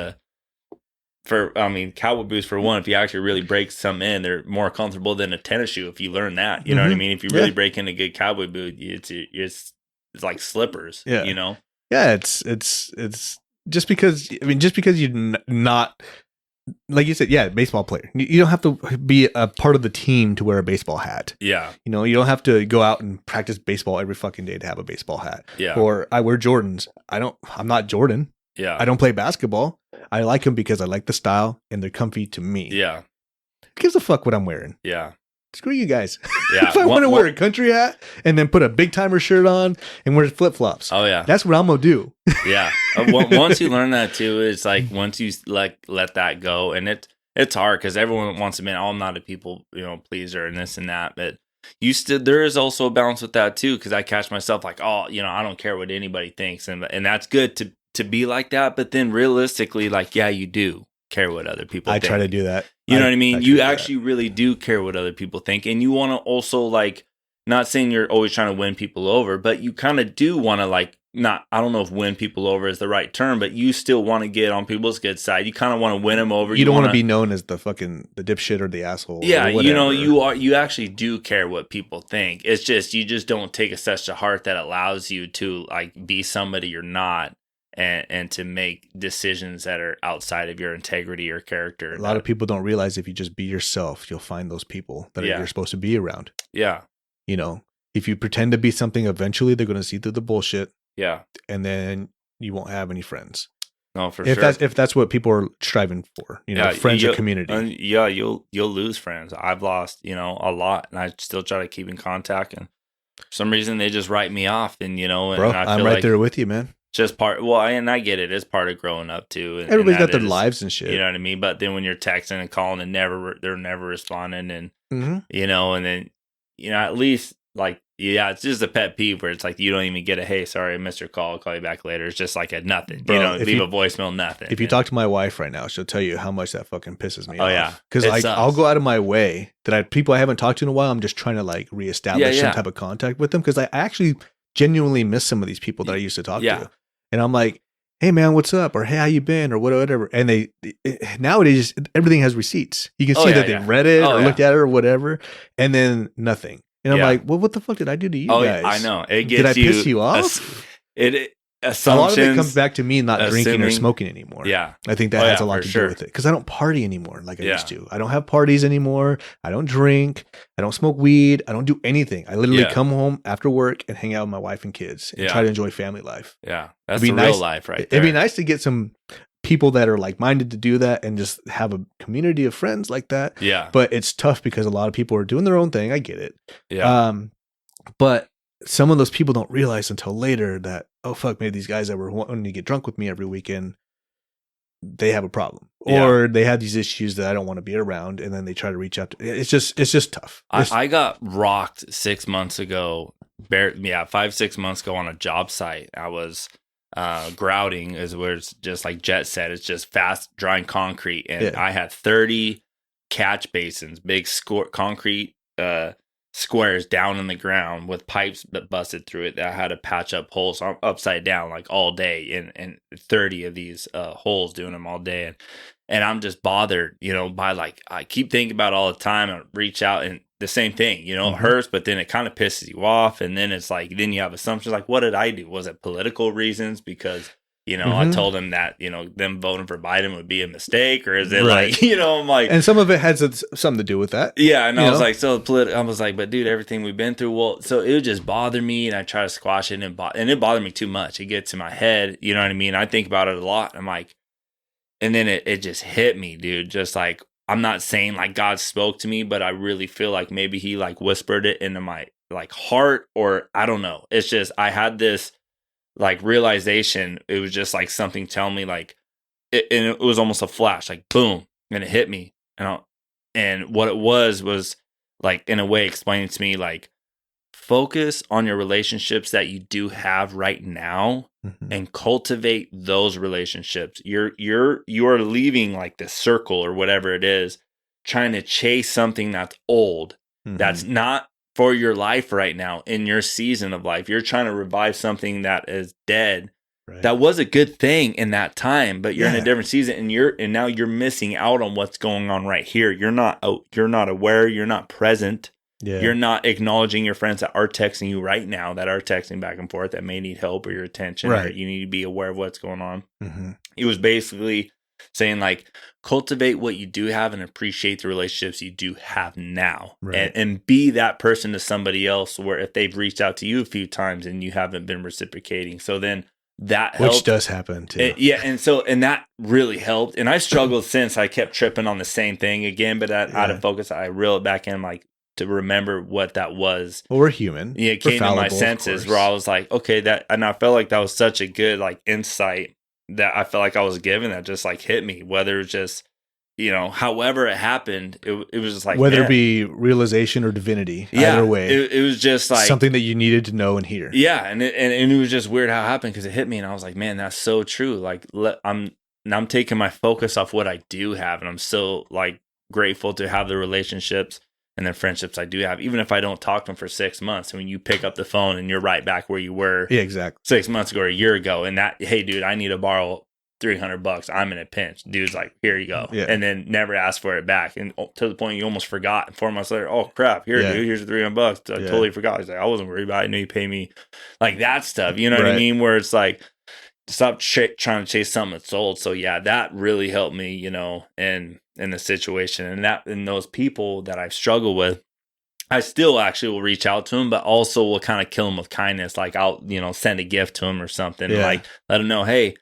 cowboy boots for one, if you actually really break some in, they're more comfortable than a tennis shoe if you learn that. You know what I mean? If you really break in a good cowboy boot, it's like slippers. Yeah. You know? Yeah, it's just because you're not like you said, yeah, baseball player. You don't have to be a part of the team to wear a baseball hat. Yeah. You know, you don't have to go out and practice baseball every fucking day to have a baseball hat. Yeah. Or I wear Jordans. I'm not Jordan. Yeah. I don't play basketball. I like them because I like the style and they're comfy to me. Yeah. Who gives a fuck what I'm wearing? Yeah. Screw you guys. Yeah. If I want to wear a country hat and then put a big timer shirt on and wear flip flops. Oh yeah. That's what I'm gonna do. Yeah. Once you learn that too, it's like once you let that go, and it's hard because everyone wants to admit, oh, I'm not a people pleaser and this and that, but there is also a balance with that too, because I catch myself like, oh, I don't care what anybody thinks, and that's good to be like that, but then realistically, like, yeah, you do care what other people think. I try to do that. You know what I mean? You actually really do care what other people think, and you want to also, like, not saying you're always trying to win people over, but you kind of do want to, like, I don't know if win people over is the right term, but you still want to get on people's good side. You kind of want to win them over. You don't want to be known as the dipshit or the asshole. Yeah, you actually do care what people think. It's just you just don't take it such to heart that allows you to, like, be somebody you're not. And to make decisions that are outside of your integrity or character. A lot of people don't realize if you just be yourself, you'll find those people that you're supposed to be around. Yeah. If you pretend to be something, eventually they're going to see through the bullshit. Yeah. And then you won't have any friends. No, for sure. If that's what people are striving for, friends or community. Yeah, you'll lose friends. I've lost, a lot, and I still try to keep in contact. And for some reason, they just write me off. And Bro, I'm right there with you, man. Just and I get it. It's part of growing up too. And everybody's got their lives and shit. You know what I mean? But then when you're texting and calling and they're never responding, and and then at least, like, it's just a pet peeve where it's like you don't even get a hey, sorry, I missed your call. I'll call you back later. It's just like a nothing. Bro, leave a voicemail, nothing. If you talk to my wife right now, she'll tell you how much that fucking pisses me off. Oh yeah, because I'll go out of my way people I haven't talked to in a while. I'm just trying to, like, reestablish some type of contact with them because I actually genuinely miss some of these people that I used to talk to. And I'm like, hey man, what's up? Or hey, how you been? Or whatever. And nowadays everything has receipts. You can see that they read it or looked at it or whatever, and then nothing. And I'm like, well, what the fuck did I do to you guys? I know. It gets did I piss you off? A lot of it comes back to me not drinking or smoking anymore. Yeah. I think that has a lot to do with it. Because I don't party anymore like I used to. I don't have parties anymore. I don't drink. I don't smoke weed. I don't do anything. I literally come home after work and hang out with my wife and kids and try to enjoy family life. Yeah. That's the real life right there. It'd be nice to get some people that are like-minded to do that and just have a community of friends like that. Yeah. But it's tough because a lot of people are doing their own thing. I get it. Yeah. But some of those people don't realize until later that, oh fuck, maybe these guys that were wanting to get drunk with me every weekend, they have a problem, or they have these issues that I don't want to be around, and then they try to reach out to. It's just tough. I got rocked 6 months ago. 5-6 months ago on a job site. I was grouting, is where it's just like Jet said. It's just fast drying concrete, and I had 30 catch basins, big concrete squares down in the ground with pipes that busted through it that I had to patch up holes. So I'm upside down like all day, and 30 of these holes, doing them all day, and I'm just bothered, by, like, I keep thinking about it all the time. I reach out, and the same thing, it hurts, but then it kind of pisses you off, and then it's like, then you have assumptions like, what did I do? Was it political reasons because I told him that, them voting for Biden would be a mistake, or is it like, I'm like, and some of it has something to do with that. Yeah. And I was like, I was like, but dude, everything we've been through. Well, so it would just bother me, and I try to squash it, and it bothered me too much. It gets in my head. You know what I mean? I think about it a lot. I'm like, and then it just hit me, dude. Just like, I'm not saying like God spoke to me, but I really feel like maybe he, like, whispered it into my, like, heart, or I don't know. It's just, I had this, like, realization. It was just like something telling me, like, and it was almost a flash, like, boom, and it hit me. And what it was like, in a way, explaining to me, like, focus on your relationships that you do have right now, and cultivate those relationships. You are leaving, like, this circle or whatever it is, trying to chase something that's old, that's not for your life right now, in your season of life. You're trying to revive something that is dead. Right. That was a good thing in that time, but you're in a different season, and now you're missing out on what's going on right here. You're not aware. You're not present. Yeah. You're not acknowledging your friends that are texting you right now, that are texting back and forth, that may need help or your attention. Right. Or you need to be aware of what's going on. It was basically saying like cultivate what you do have and appreciate the relationships you do have now, Right. and be that person to somebody else where if they've reached out to you a few times and you haven't been reciprocating. So then that Which helped. does happen too. Yeah, and that really helped. And I struggled since. I kept tripping on the same thing again, but out of focus, I reel it back in, like, to remember what that was. Well, we're human. Yeah, it came to my senses where I was like, okay, that, and I felt like that was such a good like insight that I felt like I was given that just like hit me. Whether it's just, however it happened, it was just like, whether it be realization or divinity, either way, it was just like something that you needed to know and hear. Yeah, and it was just weird how it happened because it hit me, and I was like, man, that's so true. Like, I'm taking my focus off what I do have, and I'm so like grateful to have the relationships and the friendships I do have, even if I don't talk to them for 6 months. I mean, you pick up the phone and you're right back where you were, Yeah, exactly, 6 months ago or a year ago, and that, hey, dude, I need to borrow $300. I'm in a pinch. Dude's like, here you go. Yeah. And then never ask for it back. And to the point you almost forgot. And 4 months later, oh crap, dude, here's the $300. I totally forgot. He's like, I wasn't worried about it. I knew you pay me, like that stuff. You know what I mean? Where it's like, stop trying to chase something that's old. So yeah, that really helped me, in the situation. And those people that I've struggled with, I still actually will reach out to them, but also will kind of kill them with kindness. Like I'll, send a gift to them or something. Yeah. Like let them know, hey,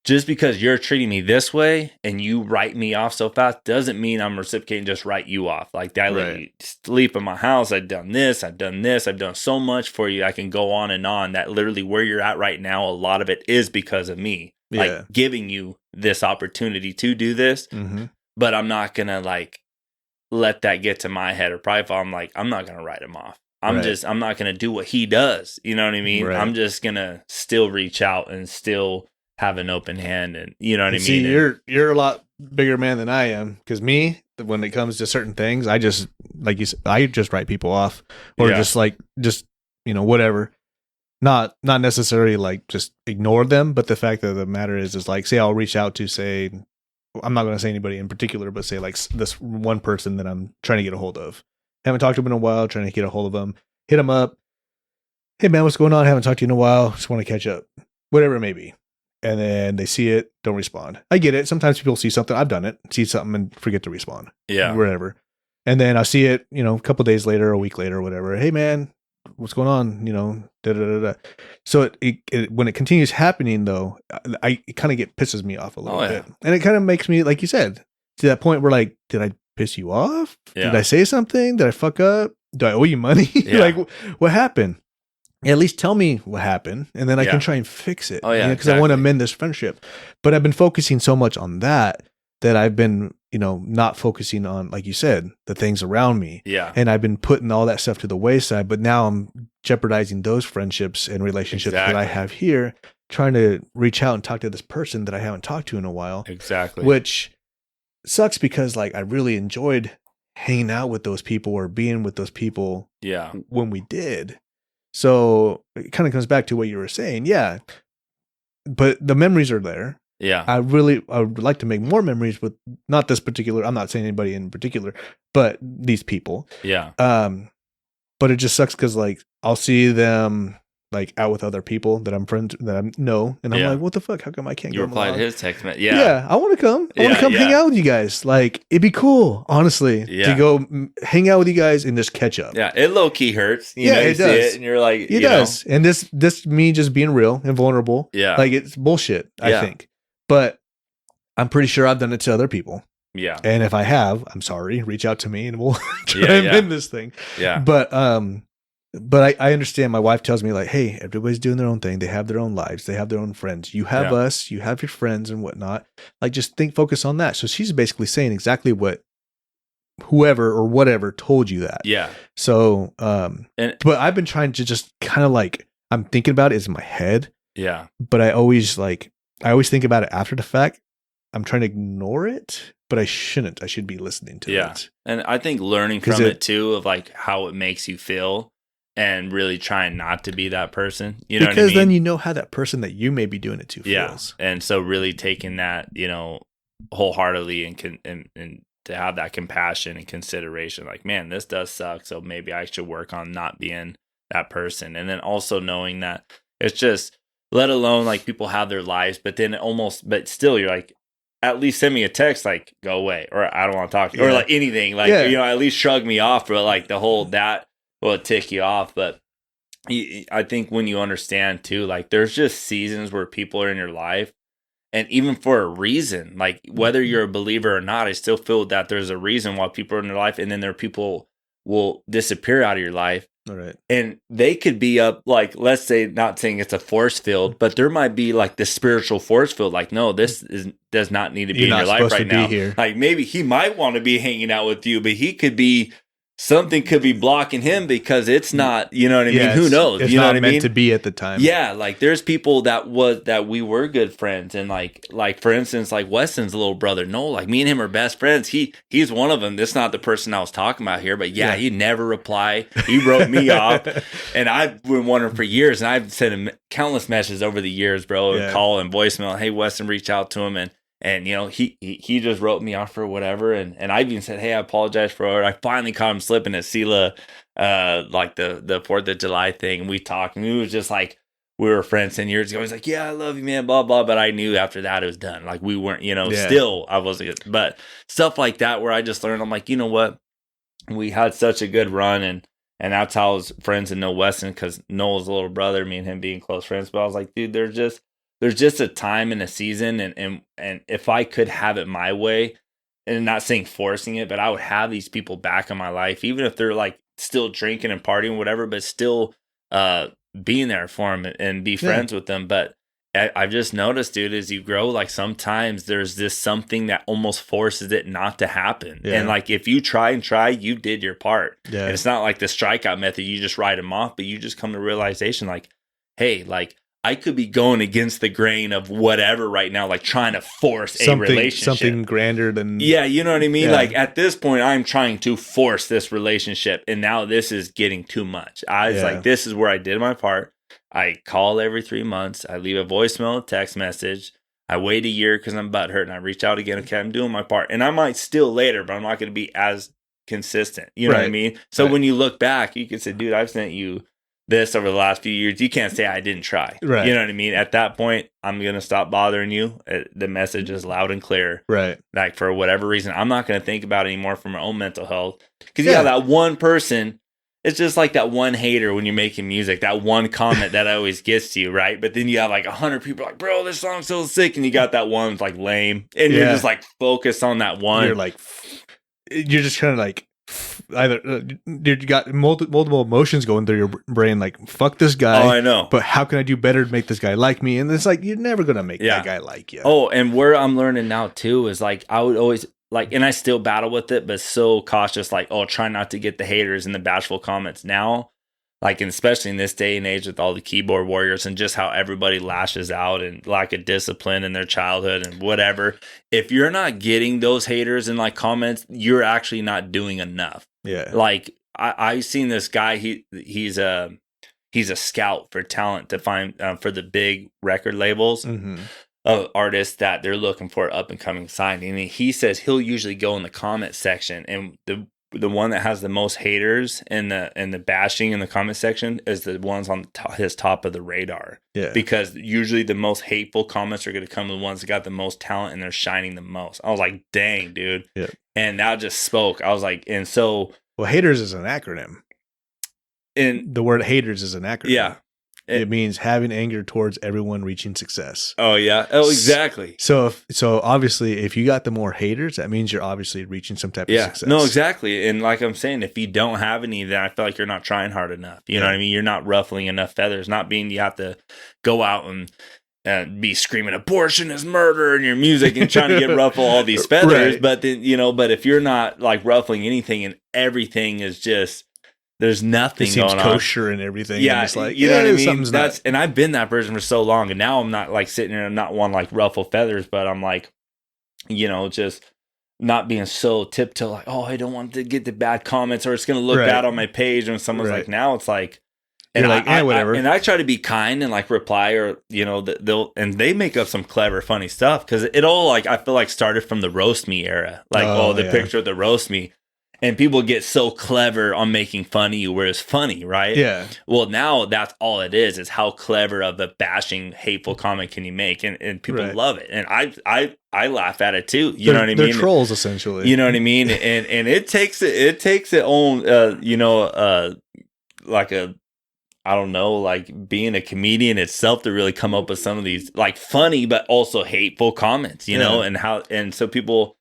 just because you're treating me this way and you write me off so fast doesn't mean I'm reciprocating, just write you off. Like I let you sleep in my house. I've done this. I've done so much for you. I can go on and on. That literally where you're at right now, a lot of it is because of me. Like giving you this opportunity to do this. Mm-hmm. But I'm not going to like let that get to my head or pride. I'm like, I'm not going to write him off. I'm not going to do what he does. You know what I mean? Right. I'm just going to still reach out and still have an open hand, and you know what I mean? See, you're a lot bigger man than I am, because me, when it comes to certain things, I just, like you said, I just write people off, or just whatever. Not necessarily like just ignore them, but the fact of the matter is like, say I'll reach out to, say, I'm not going to say anybody in particular, but say like this one person that I'm trying to get a hold of. Haven't talked to him in a while, trying to get a hold of them. Hit him up. Hey man, what's going on? Haven't talked to you in a while. Just want to catch up. Whatever it may be. And then they see it, don't respond. I get it. Sometimes people see something. I've done it. See something and forget to respond. Yeah. Whatever. And then I'll see it, a couple days later, a week later, or whatever. Hey, man, what's going on? Da-da-da-da. So it when it continues happening, though, it kind of pisses me off a little bit. And it kind of makes me, like you said, to that point where, like, did I piss you off? Yeah. Did I say something? Did I fuck up? Do I owe you money? Yeah. Like, what happened? At least tell me what happened, and then I can try and fix it. Oh, yeah, because I want to mend this friendship. But I've been focusing so much on that I've been, not focusing on, like you said, the things around me. Yeah. And I've been putting all that stuff to the wayside. But now I'm jeopardizing those friendships and relationships that I have here, trying to reach out and talk to this person that I haven't talked to in a while. Exactly. Which sucks, because like I really enjoyed hanging out with those people or being with those people. Yeah. When we did. So it kind of comes back to what you were saying. Yeah. But the memories are there. Yeah. I would like to make more memories with not this particular, I'm not saying anybody in particular, but these people. Yeah. But it just sucks because like I'll see them like out with other people that I'm friends that I know, and I'm like, what the fuck? How come I can't you go? Replied to his text message. Yeah, I want to come. I want to come hang out with you guys. Like it'd be cool, honestly, to go hang out with you guys and just catch up. Yeah, it low key hurts. You know, it does. See and you're like, it does. And this me just being real and vulnerable. Yeah, like it's bullshit. I think, but I'm pretty sure I've done it to other people. Yeah, and if I have, I'm sorry. Reach out to me and we'll try and mend this thing. Yeah, but I understand. My wife tells me like, hey, everybody's doing their own thing. They have their own lives. They have their own friends. You have us. You have your friends and whatnot. Like, just focus on that. So she's basically saying exactly what whoever or whatever told you that. Yeah. So, but I've been trying to just kind of like, I'm thinking about it in my head. Yeah. But I always think about it after the fact. I'm trying to ignore it, but I shouldn't. I should be listening to it. And I think learning from it too, of like how it makes you feel. And really trying not to be that person, you know what I mean? Because then you know how that person that you may be doing it to feels. And so really taking that, wholeheartedly and to have that compassion and consideration, like, man, this does suck. So maybe I should work on not being that person. And then also knowing that it's just, let alone like people have their lives, but then but still you're like, at least send me a text like, go away, or I don't want to talk to you, or like anything, like, at least shrug me off, but like the whole that will tick you off. But I think when you understand too, like there's just seasons where people are in your life, and even for a reason, like whether you're a believer or not, I still feel that there's a reason why people are in your life, and then there are people will disappear out of your life. All right. And they could be up, like, let's say, not saying it's a force field, but there might be like the spiritual force field. Like, no, does not need to be in your life right now. Like maybe he might want to be hanging out with you, but he could be, something could be blocking him because it's not, you know what I mean? Who knows? It's you know not what meant I mean? to be at the time. Yeah, like there's people that we were good friends, and like for instance, like Weston's little brother Noel, like me and him are best friends. He's one of them. That's not the person I was talking about here, but he never replied. He wrote me off, and I've been wondering for years, and I've sent him countless messages over the years, bro, and call and voicemail. Hey, Weston, reach out to him, and you know, he just wrote me off for whatever. And I even said, hey, I apologize for it. I finally caught him slipping at Sela, like the 4th of July thing. And we talked, and it was just like, we were friends 10 years ago. He's like, yeah, I love you, man, blah, blah. But I knew after that it was done. Like we weren't, still I wasn't good. But stuff like that where I just learned, I'm like, you know what? We had such a good run, and that's how I was friends with Noel Weston, because Noel's little brother, me and him being close friends. But I was like, dude, there's just a time and a season, and if I could have it my way, and not saying forcing it, but I would have these people back in my life, even if they're like still drinking and partying, whatever, but still being there for them and be friends with them. But I've just noticed, dude, as you grow, like sometimes there's this something that almost forces it not to happen. Yeah. And like if you try, you did your part. Yeah. And it's not like the strikeout method, you just write them off, but you just come to realization like, hey, like I could be going against the grain of whatever right now, like trying to force a relationship. Something grander than... Yeah, you know what I mean? Yeah. Like at this point, I'm trying to force this relationship, and now this is getting too much. I was like, this is where I did my part. I call every 3 months. I leave a voicemail, a text message. I wait a year because I'm butthurt, and I reach out again. Okay, I'm doing my part. And I might still later, but I'm not going to be as consistent. You know what I mean? So when you look back, you can say, dude, I've sent you this over the last few years. You can't say I didn't try. Right. You know what I mean? At that point, I'm going to stop bothering you. The message is loud and clear. Right. Like for whatever reason, I'm not going to think about it anymore for my own mental health. Because that one person, it's just like that one hater when you're making music, that one comment that always gets to you, right? But then you have like 100 people like, bro, this song's so sick. And you got that one like lame. And you're just like focused on that one. You're just kind of like, either you got multiple emotions going through your brain, like fuck this guy. Oh, I know, but how can I do better to make this guy like me? And it's like you're never gonna make that guy like you. Oh, and where I'm learning now too is like I would always like, and I still battle with it, but so cautious. Like, oh, try not to get the haters and the bashful comments now. Like, and especially in this day and age with all the keyboard warriors and just how everybody lashes out and lack of discipline in their childhood and whatever. If you're not getting those haters and like comments, you're actually not doing enough. Yeah. Like I've seen this guy. He's a scout for talent to find for the big record labels of artists that they're looking for up and coming signing. And he says he'll usually go in the comment section, and the one that has the most haters and the bashing in the comment section is the ones on his top of the radar. Yeah. Because usually the most hateful comments are going to come to the ones that got the most talent and they're shining the most. I was like, dang, dude. Yeah. And that just spoke. I was like, and so. Well, haters is an acronym. And the word haters is an acronym. Yeah. It means having anger towards everyone reaching success. Oh, yeah. Oh, exactly. So obviously, if you got the more haters, that means you're obviously reaching some type of success. No, exactly. And like I'm saying, if you don't have any, then I feel like you're not trying hard enough. You know what I mean? You're not ruffling enough feathers. Not being you have to go out and be screaming abortion is murder in your music and trying to get ruffle all these feathers. Right. But then, but if you're not like ruffling anything and everything is just. There's nothing going on. Kosher and everything. Yeah, and it's like, you know what I mean? And I've been that person for so long, and now I'm not like sitting there and not want to like ruffle feathers, but I'm like, just not being so tiptoe like, oh, I don't want to get the bad comments or it's going to look bad on my page. And someone's like, now it's like, and whatever. And I try to be kind and like reply or, they make up some clever, funny stuff because it all like, I feel like started from the roast me era. Like, the picture of the roast me. And people get so clever on making fun of you where it's funny, right? Yeah. Well, now that's all it is how clever of a bashing, hateful comment can you make? And people love it. And I laugh at it too. You know what I mean? They're trolls, essentially. You know what I mean? And it takes its own, like a, I don't know, like being a comedian itself to really come up with some of these like funny, but also hateful comments, you know, and so people,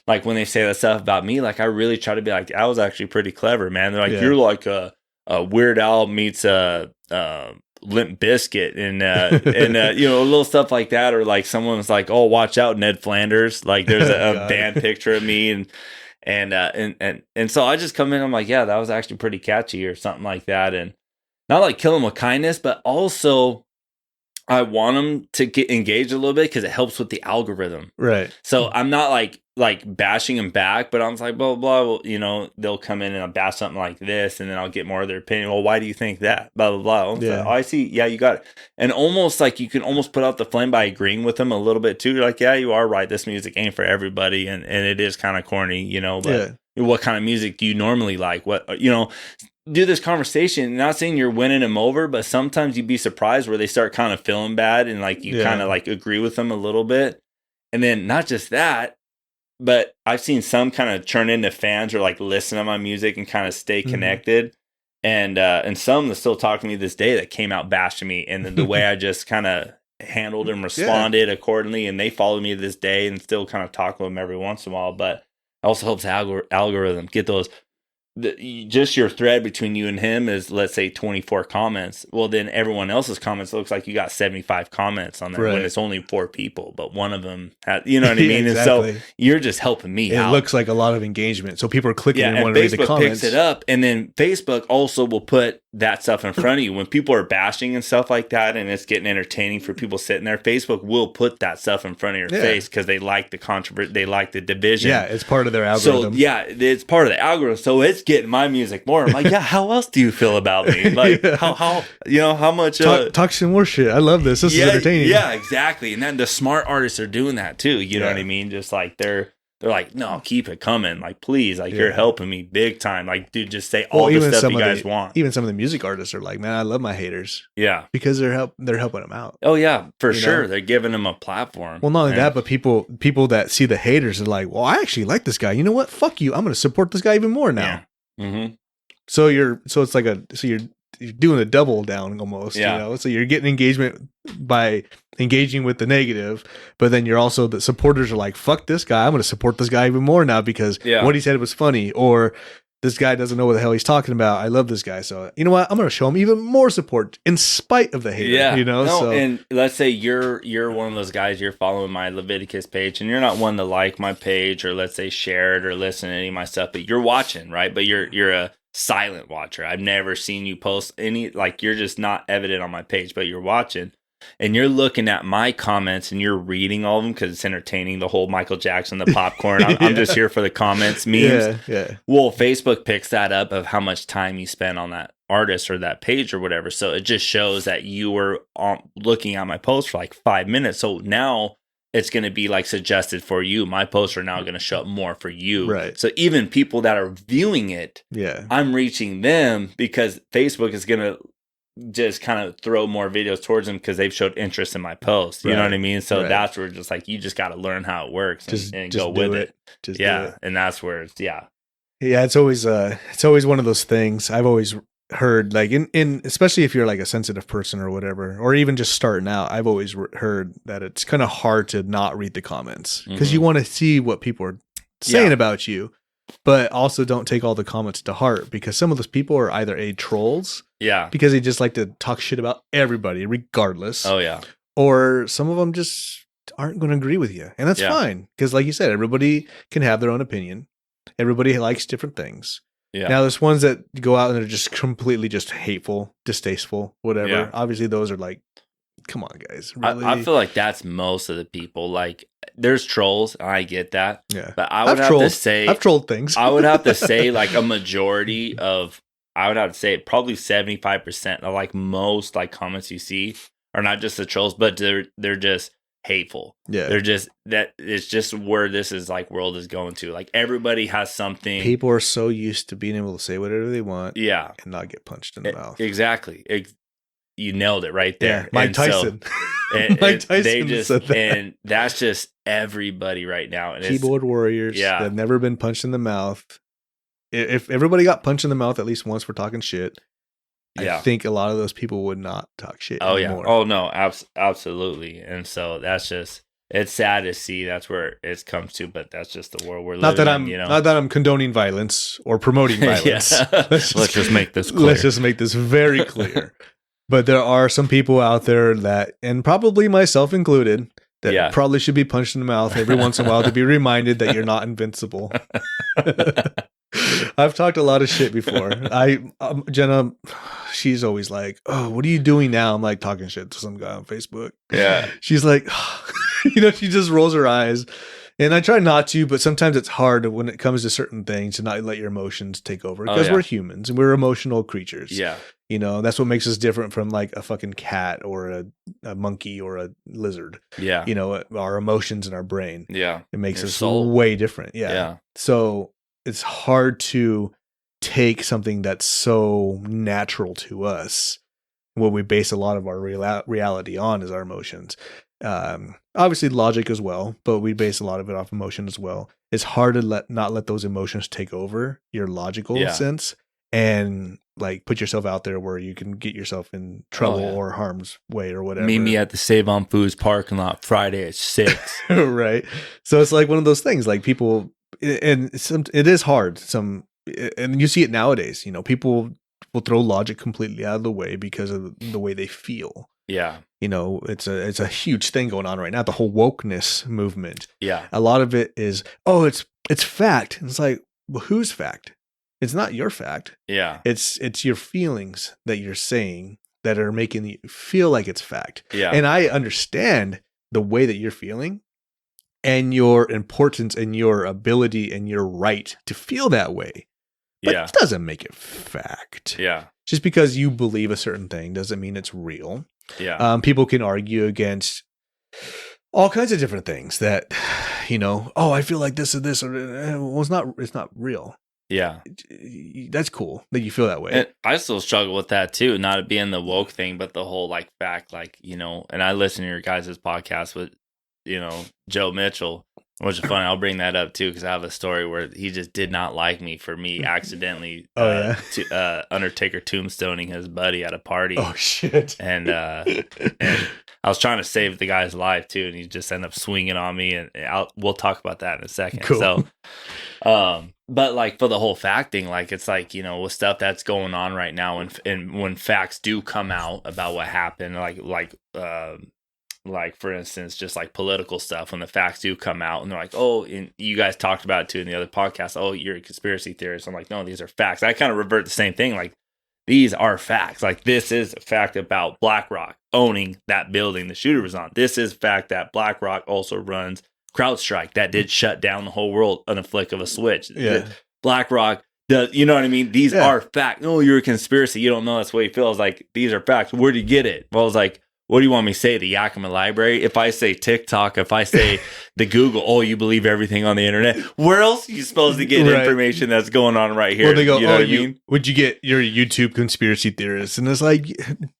like when they say that stuff about me, like I really try to be like, I was actually pretty clever, man. They're like, you're like a Weird Al meets a Limp Biscuit and little stuff like that. Or like someone's like, oh, watch out, Ned Flanders. Like there's a band picture of me and so I just come in, I'm like, yeah, that was actually pretty catchy or something like that. And not like kill them with kindness, but also I want them to get engaged a little bit because it helps with the algorithm. Right. So I'm not like bashing them back, but I'm like, blah, blah, blah. You know, they'll come in and I'll bash something like this and then I'll get more of their opinion. Well, why do you think that? Blah, blah, blah. Yeah. Like, oh, I see. Yeah, you got it. And almost like you can almost put out the flame by agreeing with them a little bit too. You're like, yeah, you are right. This music ain't for everybody. And it is kind of corny, you know, but what kind of music do you normally like? What, you know, do this conversation, not saying you're winning them over, but sometimes you'd be surprised where they start kind of feeling bad and like you kind of like agree with them a little bit. And then not just that, but I've seen some kind of turn into fans or like listen to my music and kind of stay connected. And some that still talk to me this day that came out bashing me. And then the way I just kind of handled and responded accordingly. And they follow me to this day and still kind of talk with them every once in a while. But it also helps the algorithm get those. Just your thread between you and him is, let's say, 24 comments. Well, then everyone else's comments looks like you got 75 comments on there when it's only 4 people, but one of them had, you know what I mean? Exactly. And so you're just helping me out. It looks like a lot of engagement. So people are clicking and want and to read the Facebook comments. picks it up, and then Facebook also will put that stuff in front of you. When people are bashing and stuff like that, and it's getting entertaining for people sitting there, Facebook will put that stuff in front of your face because they like the controversy, they like the division. Yeah, it's part of their algorithm. So yeah, it's part of the algorithm. So it's getting my music more. I'm like, yeah, how else do you feel about me? Like how you know how much talk some more shit. I love this. This is entertaining. Yeah, exactly. And then the smart artists are doing that too. You know what I mean? Just like they're like, no, keep it coming. Like, please, like you're helping me big time. Like, dude, just say all the stuff you guys want. Even some of the music artists are like, man, I love my haters. Yeah, because they're helping them out. Oh yeah, for sure. Know? They're giving them a platform. Well, not only that, but people that see the haters are like, well, I actually like this guy. You know what? Fuck you. I'm going to support this guy even more now. Yeah. Mm-hmm. So you're doing a double down almost. Yeah. You know? So you're getting engagement by engaging with the negative, but then you're also, the supporters are like, fuck this guy, I'm going to support this guy even more now because what he said was funny, or this guy doesn't know what the hell he's talking about. I love this guy, so you know what, I'm going to show him even more support in spite of the hater. Yeah, you know. No, so, and let's say you're one of those guys, you're following my Leviticuss page, and you're not one to like my page or let's say share it or listen to any of my stuff, but you're watching, right? But you're a silent watcher. I've never seen you post any, like you're just not evident on my page, but you're watching. And you're looking at my comments and you're reading all of them because it's entertaining. The whole Michael Jackson, the popcorn. I'm just here for the comments, memes. Yeah. Well, Facebook picks that up of how much time you spend on that artist or that page or whatever. So it just shows that you were looking at my post for like 5 minutes. So now it's going to be like suggested for you. My posts are now going to show up more for you. Right. So even people that are viewing it, I'm reaching them because Facebook is going to just kind of throw more videos towards them because they've showed interest in my post. You know what I mean? So that's where just like, you just got to learn how it works and go with it. Just do it. And that's where it's, Yeah. It's always one of those things I've always heard, like in especially if you're like a sensitive person or whatever, or even just starting out, I've always heard that it's kind of hard to not read the comments because you want to see what people are saying about you, but also don't take all the comments to heart because some of those people are either trolls. Yeah. Because they just like to talk shit about everybody regardless. Oh, yeah. Or some of them just aren't going to agree with you. And that's fine. Because like you said, everybody can have their own opinion. Everybody likes different things. Yeah. Now, there's ones that go out and they're just completely just hateful, distasteful, whatever. Yeah. Obviously, those are like, come on, guys. Really? I feel like that's most of the people. Like, there's trolls. I get that. Yeah. But I've trolled things. I would have to say like a majority of, I would have to say probably 75% of like most like comments you see are not just the trolls, but they're just hateful. Yeah. They're just that it's just where this is like world is going to. Like everybody has something. People are so used to being able to say whatever they want, yeah, and not get punched in the mouth. Exactly. You nailed it right there. Yeah, Mike Tyson. Mike Tyson said that. And that's just everybody right now. And keyboard warriors that have never been punched in the mouth. If everybody got punched in the mouth at least once for talking shit, I think a lot of those people would not talk shit anymore. Yeah. Oh, no, absolutely. And so that's just, it's sad to see that's where it comes to, but that's just the world we're living in. Not that I'm condoning violence or promoting violence. Let's just make this clear. Let's just make this very clear. But there are some people out there that, and probably myself included, that probably should be punched in the mouth every once in a while to be reminded that you're not invincible. I've talked a lot of shit before. Jenna, she's always like, "Oh, what are you doing now?" I'm like talking shit to some guy on Facebook. Yeah. She's like, she just rolls her eyes. And I try not to, but sometimes it's hard when it comes to certain things to not let your emotions take over because we're humans and we're emotional creatures. Yeah. That's what makes us different from like a fucking cat or a monkey or a lizard. Yeah. Our emotions in our brain. Yeah. It makes us way different. Yeah. Yeah. So it's hard to take something that's so natural to us. What we base a lot of our reality on is our emotions. Obviously logic as well, but we base a lot of it off emotion as well. It's hard to not let those emotions take over your logical sense and like put yourself out there where you can get yourself in trouble or harm's way or whatever. Meet me at the Save on Foods parking lot Friday at 6. Right. So it's like one of those things like people, and it is hard. And you see it nowadays, people will throw logic completely out of the way because of the way they feel. Yeah. It's a huge thing going on right now. The whole wokeness movement. Yeah. A lot of it is, it's fact. And it's like, well, whose fact? It's not your fact. Yeah. It's your feelings that you're saying that are making you feel like it's fact. Yeah. And I understand the way that you're feeling and your importance and your ability and your right to feel that way. But it doesn't make it fact. Yeah. Just because you believe a certain thing doesn't mean it's real. Yeah. People can argue against all kinds of different things that, I feel like this or this, or well, it's not real. Yeah. That's cool that you feel that way. And I still struggle with that too, not it being the woke thing, but the whole like fact, like, and I listen to your guys' podcast with, Joe Mitchell, which is funny. I'll bring that up too, because I have a story where he just did not like me for me accidentally Undertaker tombstoning his buddy at a party. Oh shit. And I was trying to save the guy's life too, and he just ended up swinging on me, and we'll talk about that in a second. Cool. So, but like for the whole fact thing, like it's like, with stuff that's going on right now, and when facts do come out about what happened, like for instance, just like political stuff, when the facts do come out and they're like, oh, and you guys talked about it too in the other podcast, oh, you're a conspiracy theorist. I'm like, no, these are facts. I kind of revert the same thing. Like, these are facts. Like, this is a fact about BlackRock owning that building the shooter was on. This is a fact that BlackRock also runs CrowdStrike that did shut down the whole world on a flick of a switch. Yeah. BlackRock does, you know what I mean? These are facts. No, you're a conspiracy. You don't know that's what you feel. I was like, these are facts. Where do you get it? Well, I was like, what do you want me to say? The Yakima Library? If I say TikTok, if I say the Google, oh, you believe everything on the internet. Where else are you supposed to get information that's going on right here? Well, they go, you know what I mean? Would you get your YouTube conspiracy theorists? And it's like,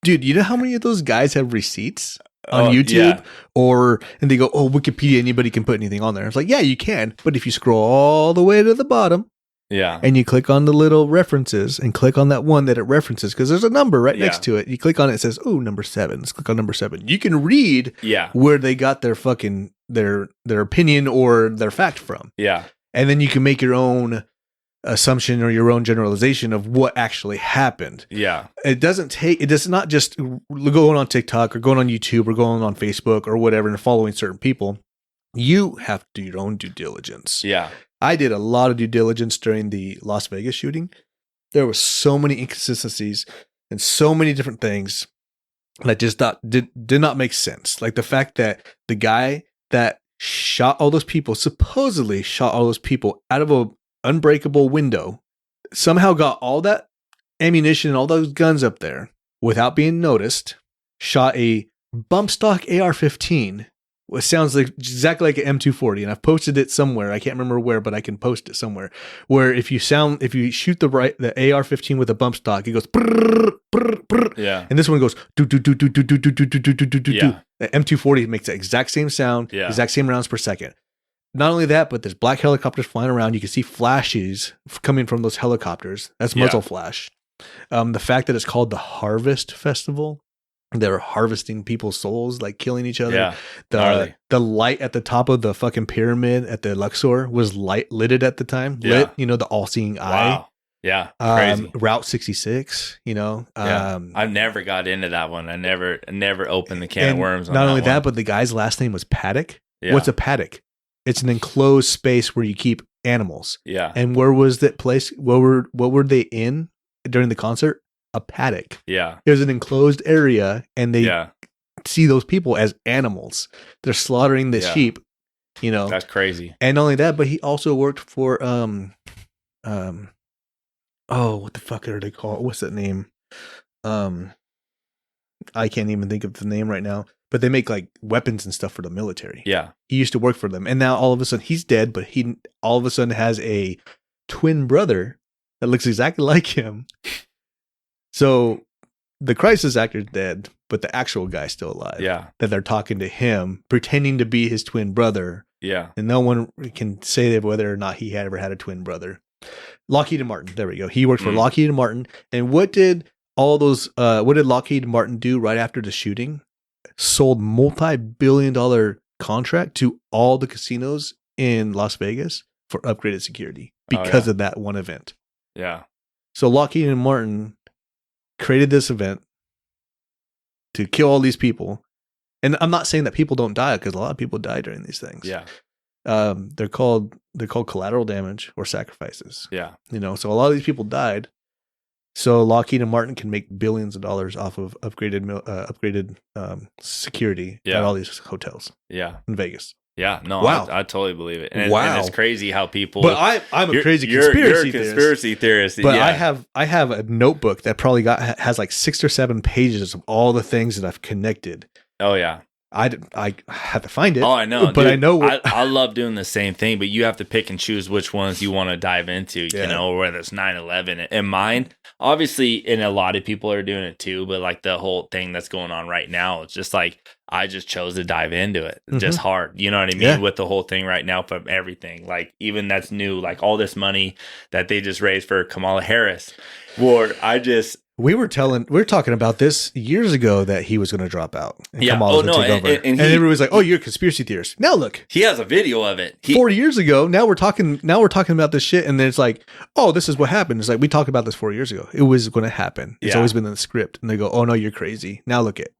dude, you know how many of those guys have receipts on YouTube? Yeah. And they go, oh, Wikipedia, anybody can put anything on there. It's like, yeah, you can. But if you scroll all the way to the bottom, and you click on the little references and click on that one that it references, because there's a number right next to it. You click on it, it says, oh, number 7. Let's click on number 7. You can read where they got their fucking their opinion or their fact from. Yeah. And then you can make your own assumption or your own generalization of what actually happened. Yeah. It does not just going on TikTok or going on YouTube or going on Facebook or whatever and following certain people. You have to do your own due diligence. Yeah. I did a lot of due diligence during the Las Vegas shooting. There were so many inconsistencies and so many different things that just did not make sense. Like the fact that the guy that supposedly shot all those people out of a unbreakable window, somehow got all that ammunition and all those guns up there without being noticed, shot a bump stock AR-15 It sounds like exactly like an M240, and I've posted it somewhere. I can't remember where, but I can post it somewhere. Where if you shoot the AR-15 with a bump stock, it goes brrr, brrr, brrr, Yeah. and this one goes do do do do do do do do do do do do do. Yeah. The M240 makes the exact same sound, Yeah. exact same rounds per second. Not only that, but there's black helicopters flying around. You can see flashes coming from those helicopters. That's muzzle flash. The fact that it's called the Harvest Festival, they're harvesting people's souls, like killing each other. Yeah. The light at the top of the fucking pyramid at the Luxor was lighted at the time. Yeah. Lit, you know, the all-seeing eye. Wow. Yeah. Crazy. Route 66, you know. Yeah. I've never got into that one. I never opened the can of worms on not only that, one. but the guy's last name was Paddock. Yeah. What's a paddock? It's an enclosed space where you keep animals. Yeah. And where was that place? What were they in during the concert? A paddock. Yeah. It was an enclosed area, and they see those people as animals. They're slaughtering the sheep, you know. That's crazy. And not only that, but he also worked for what the fuck are they called? What's that name? I can't even think of the name right now. But they make like weapons and stuff for the military. Yeah. He used to work for them. And now all of a sudden he's dead, but he all of a sudden has a twin brother that looks exactly like him. So the crisis actor's dead, but the actual guy's still alive. Yeah. That they're talking to him, pretending to be his twin brother. Yeah. And no one can say whether or not he ever had a twin brother. Lockheed and Martin. There we go. He worked for Lockheed and Martin. And what did Lockheed Martin do right after the shooting? Sold multi-billion-dollar contract to all the casinos in Las Vegas for upgraded security because of that one event. Yeah. So Lockheed and Martin created this event to kill all these people. And I'm not saying that people don't die, because a lot of people die during these things. Yeah. They're called collateral damage or sacrifices. Yeah. You know, so a lot of these people died. So Lockheed and Martin can make billions of dollars off of upgraded security at all these hotels. Yeah. In Vegas. Yeah. No, wow. I totally believe it. And, wow. and it's crazy how people. But I'm a crazy you're conspiracy a conspiracy theorist. But I have a notebook that probably has like 6 or 7 pages of all the things that I've connected. Oh yeah. I have to find it. Oh, I know. But dude, I know. I love doing the same thing, but you have to pick and choose which ones you want to dive into, you know, whether it's 9/11. And mine, obviously, and a lot of people are doing it too, but like the whole thing that's going on right now, it's just like, I just chose to dive into it just hard. You know what I mean? Yeah. With the whole thing right now from everything, like even that's new, like all this money that they just raised for Kamala Harris. We were talking about this years ago that he was going to drop out. And Kamala was going to take over. And everybody was like, "Oh, you're a conspiracy theorist." Now look, he has a video of it. 4 years ago. Now we're talking about this shit, and then it's like, "Oh, this is what happened." It's like we talked about this 4 years ago. It was going to happen. It's always been in the script. And they go, "Oh no, you're crazy." Now look it.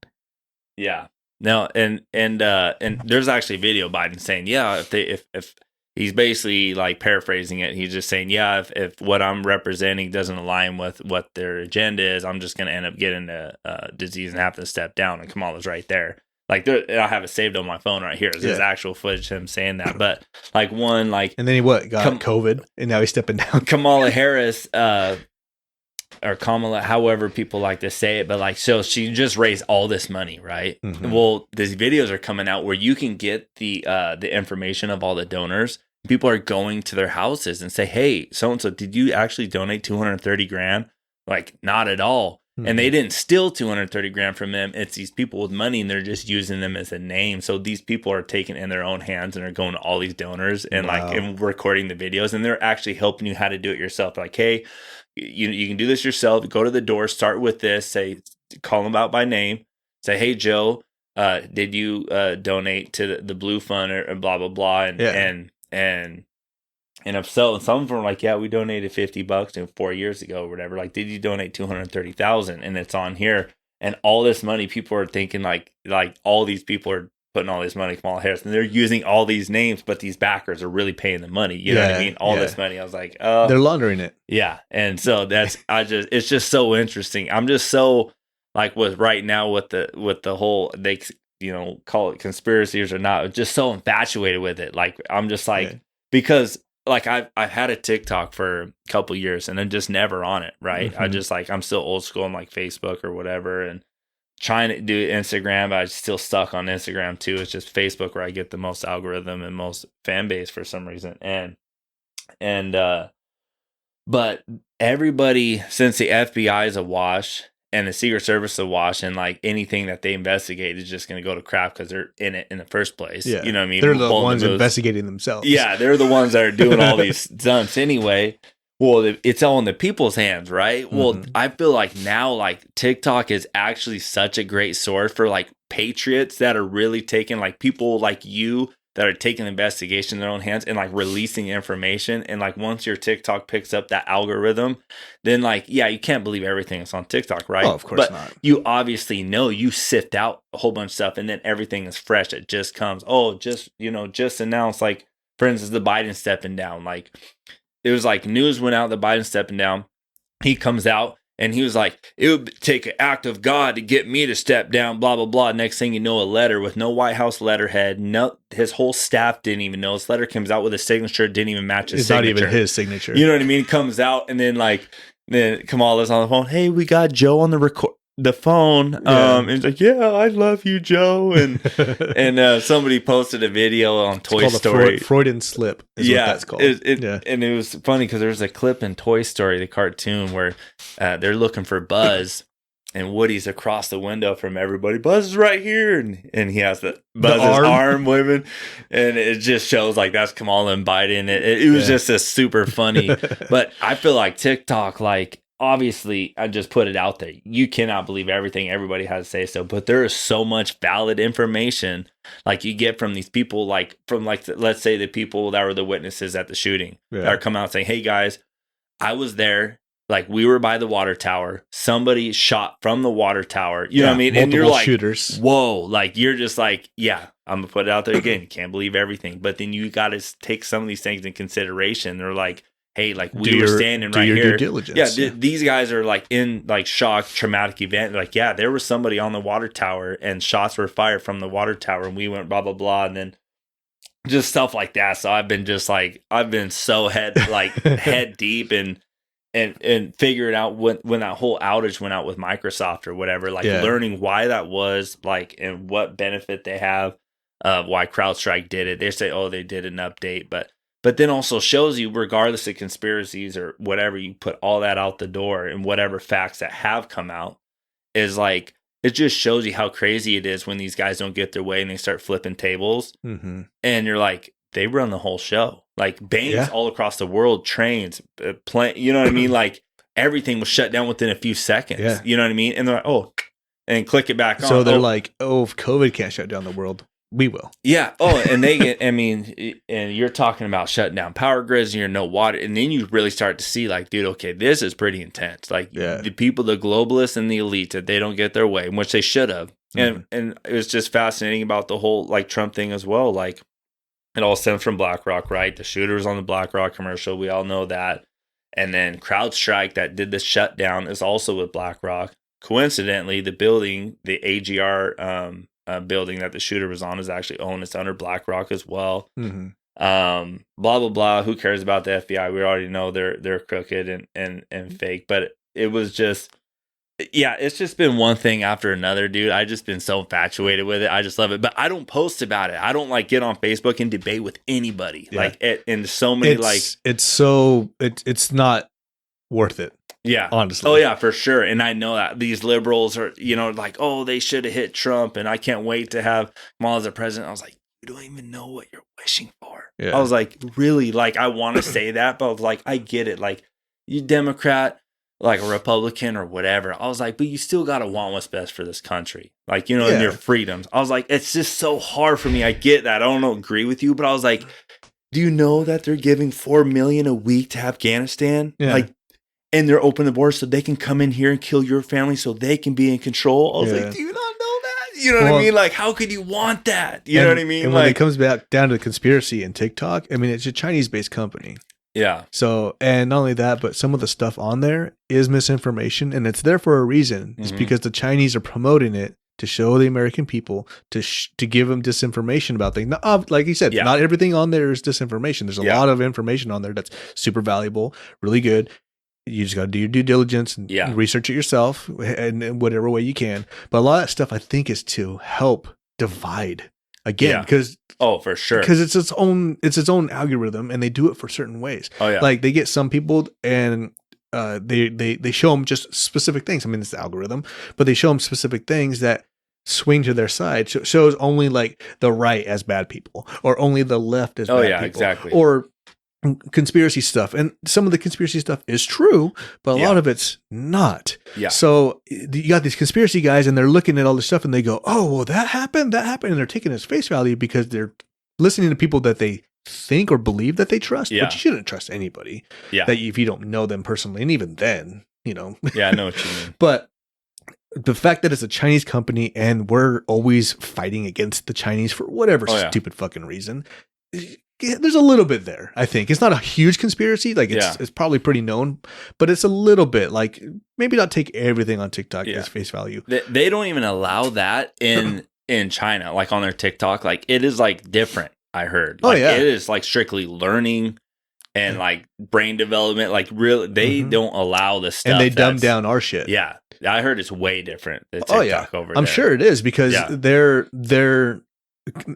Yeah. No, and there's actually a video of Biden saying, "Yeah, if he's basically like paraphrasing it. He's just saying, yeah, if what I'm representing doesn't align with what their agenda is, I'm just going to end up getting a disease and have to step down." And Kamala's right there. Like, I have it saved on my phone right here. There's actual footage of him saying that. But like and then he got COVID, and now he's stepping down. Kamala Harris, or Kamala, however people like to say it, but like, so she just raised all this money, right? Mm-hmm. Well, these videos are coming out where you can get the information of all the donors. People are going to their houses and say, "Hey, so-and-so, did you actually donate 230 grand? Like, not at all. Mm-hmm. And they didn't steal 230 grand from them. It's these people with money, and they're just using them as a name. So these people are taking it in their own hands and are going to all these donors and and recording the videos, and they're actually helping you how to do it yourself. Like, hey, you can do this yourself. Go to the door, start with this, call them out by name. Say, "Hey, Joe, did you donate to the Blue Fund or blah, blah, blah." And if so, and some of them are like, "Yeah, we donated $50 4 years ago or whatever." Like, "Did you donate 230,000?" And it's on here. And all this money, people are thinking like all these people are putting all this money, Kamala Harris, and they're using all these names, but these backers are really paying the money. You know what I mean? All this money. I was like, oh, they're laundering it. Yeah. And so it's just so interesting. I'm just so like with right now with the whole, they, you know, call it conspiracies or not, just so infatuated with it. Like, I'm just like, because like I've had a TikTok for a couple years and I'm just never on it. Right. Mm-hmm. I just like, I'm still old school on like Facebook or whatever. And trying to do Instagram, but I'm still stuck on Instagram too. It's just Facebook where I get the most algorithm and most fan base for some reason. But everybody, since the FBI is awash and the Secret Service is awash, and like anything that they investigate is just going to go to crap because they're in it in the first place. Yeah. You know what I mean? They're the ones investigating themselves. Yeah, they're the ones that are doing all these stunts anyway. Well, it's all in the people's hands, right? Well, I feel like now, like TikTok is actually such a great source for like patriots that are really taking, like people like you that are taking the investigation in their own hands and like releasing information. And like once your TikTok picks up that algorithm, then like, yeah, you can't believe everything that's on TikTok, right? Oh, of course not. You obviously know, you sift out a whole bunch of stuff, and then everything is fresh. It just comes, just announced, like, for instance, the Biden stepping down. Like, it was like news went out that Biden's stepping down. He comes out and he was like, it would take an act of God to get me to step down, blah, blah, blah. Next thing you know, a letter with no White House letterhead. No, his whole staff didn't even know. His letter comes out with a signature, didn't even match his signature. It's not even his signature. You know what I mean? It comes out, and then Kamala's on the phone. Hey, we got Joe on the phone. And he's like, yeah, I love you, Joe. And somebody posted a video on Toy Story. Freudian slip is what that's called. And it was funny because there's a clip in Toy Story, the cartoon, where they're looking for Buzz, and Woody's across the window from everybody. Buzz is right here. And he has Buzz's arm waving. And it just shows like that's Kamala and Biden. It was just a super funny. But I feel like TikTok, like, obviously, I just put it out there. You cannot believe everything everybody has to say so, but there is so much valid information like you get from these people, like from let's say the people that were the witnesses at the shooting that are coming out saying, hey guys, I was there. Like, we were by the water tower. Somebody shot from the water tower. You know what I mean? And you're like, shooters. Whoa, like, you're just like, yeah, I'm going to put it out there again. You can't believe everything. But then you got to take some of these things in consideration. They're like, hey, like, we were standing right here. Due diligence. Yeah, these guys are like in like shock, traumatic event. Like, yeah, there was somebody on the water tower and shots were fired from the water tower, and we went blah blah blah, and then just stuff like that. So I've been so head deep and figuring out when that whole outage went out with Microsoft or whatever, like learning why that was, like, and what benefit they have, why CrowdStrike did it. They say, oh, they did an update, but then also shows you, regardless of conspiracies or whatever, you put all that out the door, and whatever facts that have come out is like, it just shows you how crazy it is when these guys don't get their way and they start flipping tables. Mm-hmm. And you're like, they run the whole show. Like, banks all across the world, trains, you know what I mean? Like, everything was shut down within a few seconds. Yeah. You know what I mean? And they're like, oh, and click it back on. So they're like, oh, if COVID can't shut down the world, we will. Yeah. Oh, and they get, I mean, and you're talking about shutting down power grids and you're no water. And then you really start to see, like, dude, okay, this is pretty intense. Like, the people, the globalists and the elites, that they don't get their way, which they should have. Mm-hmm. And it was just fascinating about the whole, like, Trump thing as well. Like, it all stems from BlackRock, right? The shooters on the BlackRock commercial, we all know that. And then CrowdStrike that did the shutdown is also with BlackRock. Coincidentally, the building, the AGR building that the shooter was on, is actually owned. It's under BlackRock as well. Mm-hmm. Blah blah blah. Who cares about the FBI? We already know they're crooked and fake. But it was just, it's just been one thing after another, dude. I just been so infatuated with it. I just love it. But I don't post about it. I don't like get on Facebook and debate with anybody. Yeah. Like, and so many it's not worth it. Yeah. Honestly. Oh, yeah, for sure. And I know that these liberals are, like, oh, they should have hit Trump, and I can't wait to have Kamala as a president. I was like, you don't even know what you're wishing for. Yeah. I was like, really? Like, I want to say that, but I was like, I get it. Like, you Democrat, like a Republican or whatever. I was like, but you still got to want what's best for this country. Like, and your freedoms. I was like, it's just so hard for me. I get that. I don't agree with you, but I was like, do you know that they're giving $4 million a week to Afghanistan? Yeah. Like, and they're opening the borders so they can come in here and kill your family so they can be in control. I was like, do you not know that? You know what I mean? Like, how could you want that? You know what I mean? And when it comes back down to the conspiracy and TikTok, I mean, it's a Chinese-based company. Yeah. So, and not only that, but some of the stuff on there is misinformation, and it's there for a reason. Mm-hmm. It's because the Chinese are promoting it to show the American people, to give them disinformation about things. Like you said, not everything on there is disinformation. There's a lot of information on there that's super valuable, really good. You just got to do your due diligence and research it yourself in whatever way you can. But a lot of that stuff, I think, is to help divide again, because for sure, because it's its own algorithm, and they do it for certain ways. Like they get some people and they show them just specific things. I mean, it's the algorithm, but they show them specific things that swing to their side. Shows only like the right as bad people, or only the left as bad people. Exactly. Or conspiracy stuff, and some of the conspiracy stuff is true, but a lot of it's not. So you got these conspiracy guys, and they're looking at all this stuff, and they go, "Oh, well, that happened," and they're taking it as face value because they're listening to people that they think or believe that they trust. But you shouldn't trust anybody that if you don't know them personally, and even then, you know. I know what you mean. But the fact that it's a Chinese company and we're always fighting against the Chinese for whatever stupid fucking reason. There's a little bit there, I think. It's not a huge conspiracy. Like it's probably pretty known, but it's a little bit like maybe not take everything on TikTok as face value. They don't even allow that in China, like on their TikTok. Like it is like different, I heard. Like, it is like strictly learning and like brain development. Like really, they don't allow the stuff. And they dumb down our shit. Yeah. I heard it's way different than TikTok over there. I'm sure it is because they're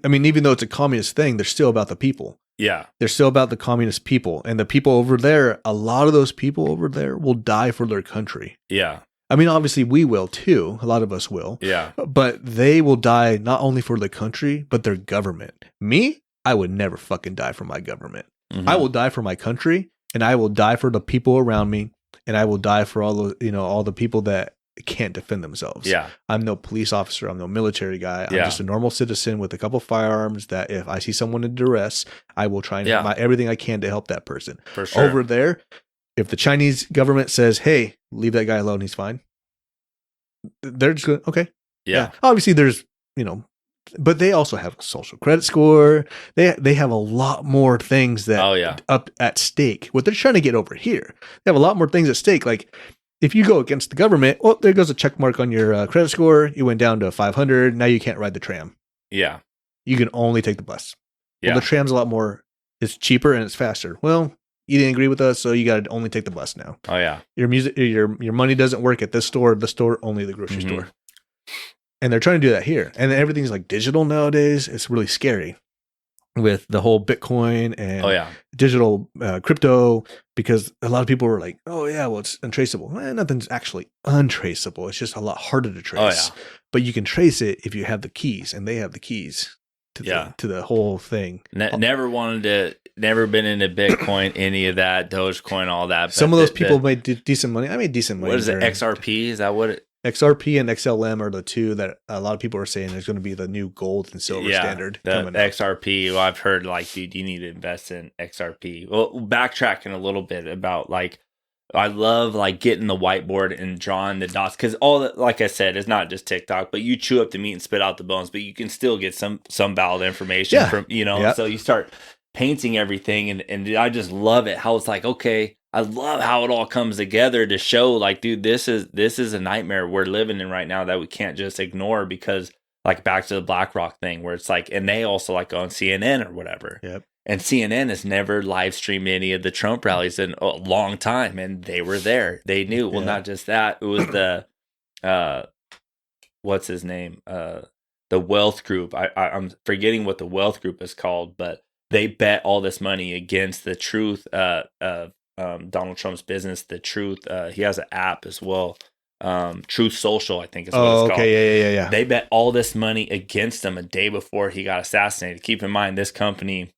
I mean, even though it's a communist thing, they're still about the people. Yeah. They're still about the communist people. And the people over there, a lot of those people over there will die for their country. Yeah. I mean, obviously we will too. A lot of us will. Yeah. But they will die not only for the country, but their government. Me, I would never fucking die for my government. Mm-hmm. I will die for my country, and I will die for the people around me, and I will die for all the people that can't defend themselves. Yeah. I'm no police officer. I'm no military guy. I'm just a normal citizen with a couple firearms that if I see someone in duress, I will try and do everything I can to help that person. For sure. Over there, if the Chinese government says, hey, leave that guy alone, he's fine. They're just going, okay. Yeah. Obviously there's, but they also have a social credit score. They have a lot more things that up at stake. What they're trying to get over here. They have a lot more things at stake. Like, if you go against the government, well, there goes a check mark on your credit score. You went down to 500. Now you can't ride the tram. Yeah. You can only take the bus. Well, the tram's a lot more, it's cheaper and it's faster. Well, you didn't agree with us, so you got to only take the bus now. Oh, yeah. Your money doesn't work at this store, only the grocery store. And they're trying to do that here. And everything's like digital nowadays. It's really scary with the whole Bitcoin and digital crypto, because a lot of people were like, oh yeah, well, it's untraceable. Nothing's actually untraceable. It's just a lot harder to trace. But you can trace it if you have the keys, and they have the keys to the whole thing. Never been into Bitcoin, any of that, Dogecoin, all that. Some of those people made decent money. I made decent money. What is it? XRP? Is that what it? XRP and XLM are the two that a lot of people are saying is going to be the new gold and silver standard. The XRP, well, I've heard like, dude, you need to invest in XRP. Well, backtracking a little bit about like, I love like getting the whiteboard and drawing the dots, because all that, like I said, it's not just TikTok, but you chew up the meat and spit out the bones, but you can still get some valid information from, so you start painting everything, and I just love it how it's like, okay, I love how it all comes together to show like, dude, this is a nightmare we're living in right now that we can't just ignore, because like back to the BlackRock thing where it's like, and they also like on CNN or whatever. Yep. And CNN has never live streamed any of the Trump rallies in a long time, and they were there. They knew. Well, not just that. It was the what's his name? The Wealth Group. I'm forgetting what the Wealth Group is called, but they bet all this money against the truth of Donald Trump's business, The Truth. He has an app as well. Truth Social, I think is what it's called. Okay, yeah. They bet all this money against him a day before he got assassinated. Keep in mind, this company,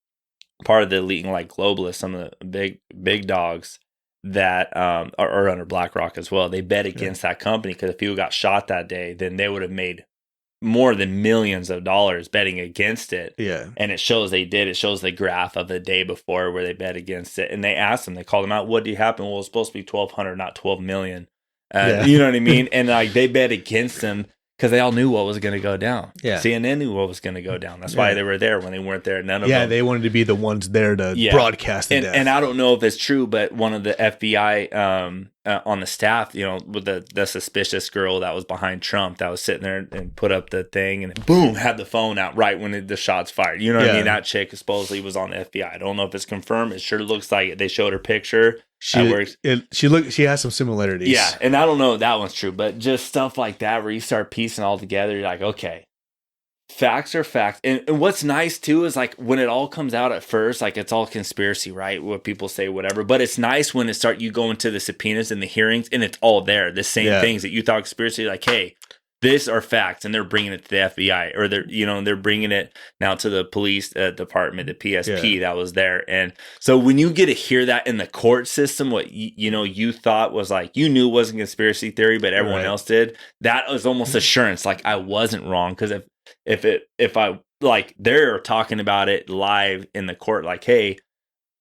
part of the elite and like globalists, some of the big dogs that are under BlackRock as well. They bet against that company, because if people got shot that day, then they would have made more than millions of dollars betting against it. Yeah. And it shows they did. It shows the graph of the day before where they bet against it. And they asked them, they called them out, what did happen? Well, it's supposed to be 1,200, not 12 million. You know what I mean? And like they bet against them because they all knew what was going to go down. Yeah. CNN knew what was going to go down. That's why they were there. When they weren't there, none of them. Yeah, they wanted to be the ones there to broadcast the death. And I don't know if it's true, but one of the FBI on the staff, with the suspicious girl that was behind Trump, that was sitting there and put up the thing, and boom, had the phone out right when the shots fired. You know what I mean? That chick supposedly was on the FBI. I don't know if it's confirmed. It sure looks like it. They showed her picture. She has some similarities. Yeah, and I don't know if that one's true, but just stuff like that where you start piecing all together, you're like, okay, facts are facts. And what's nice too is like when it all comes out at first, like it's all conspiracy, right? What people say, whatever. But it's nice when you go into the subpoenas and the hearings and it's all there. The same things that you thought conspiracy, like, hey, this are facts, and they're bringing it to the FBI, or they're bringing it now to the police department, the PSP that was there. And so when you get to hear that in the court system, what you thought was like, you knew it wasn't conspiracy theory, but everyone else did. That was almost assurance, like I wasn't wrong, because if I like they're talking about it live in the court, like, hey,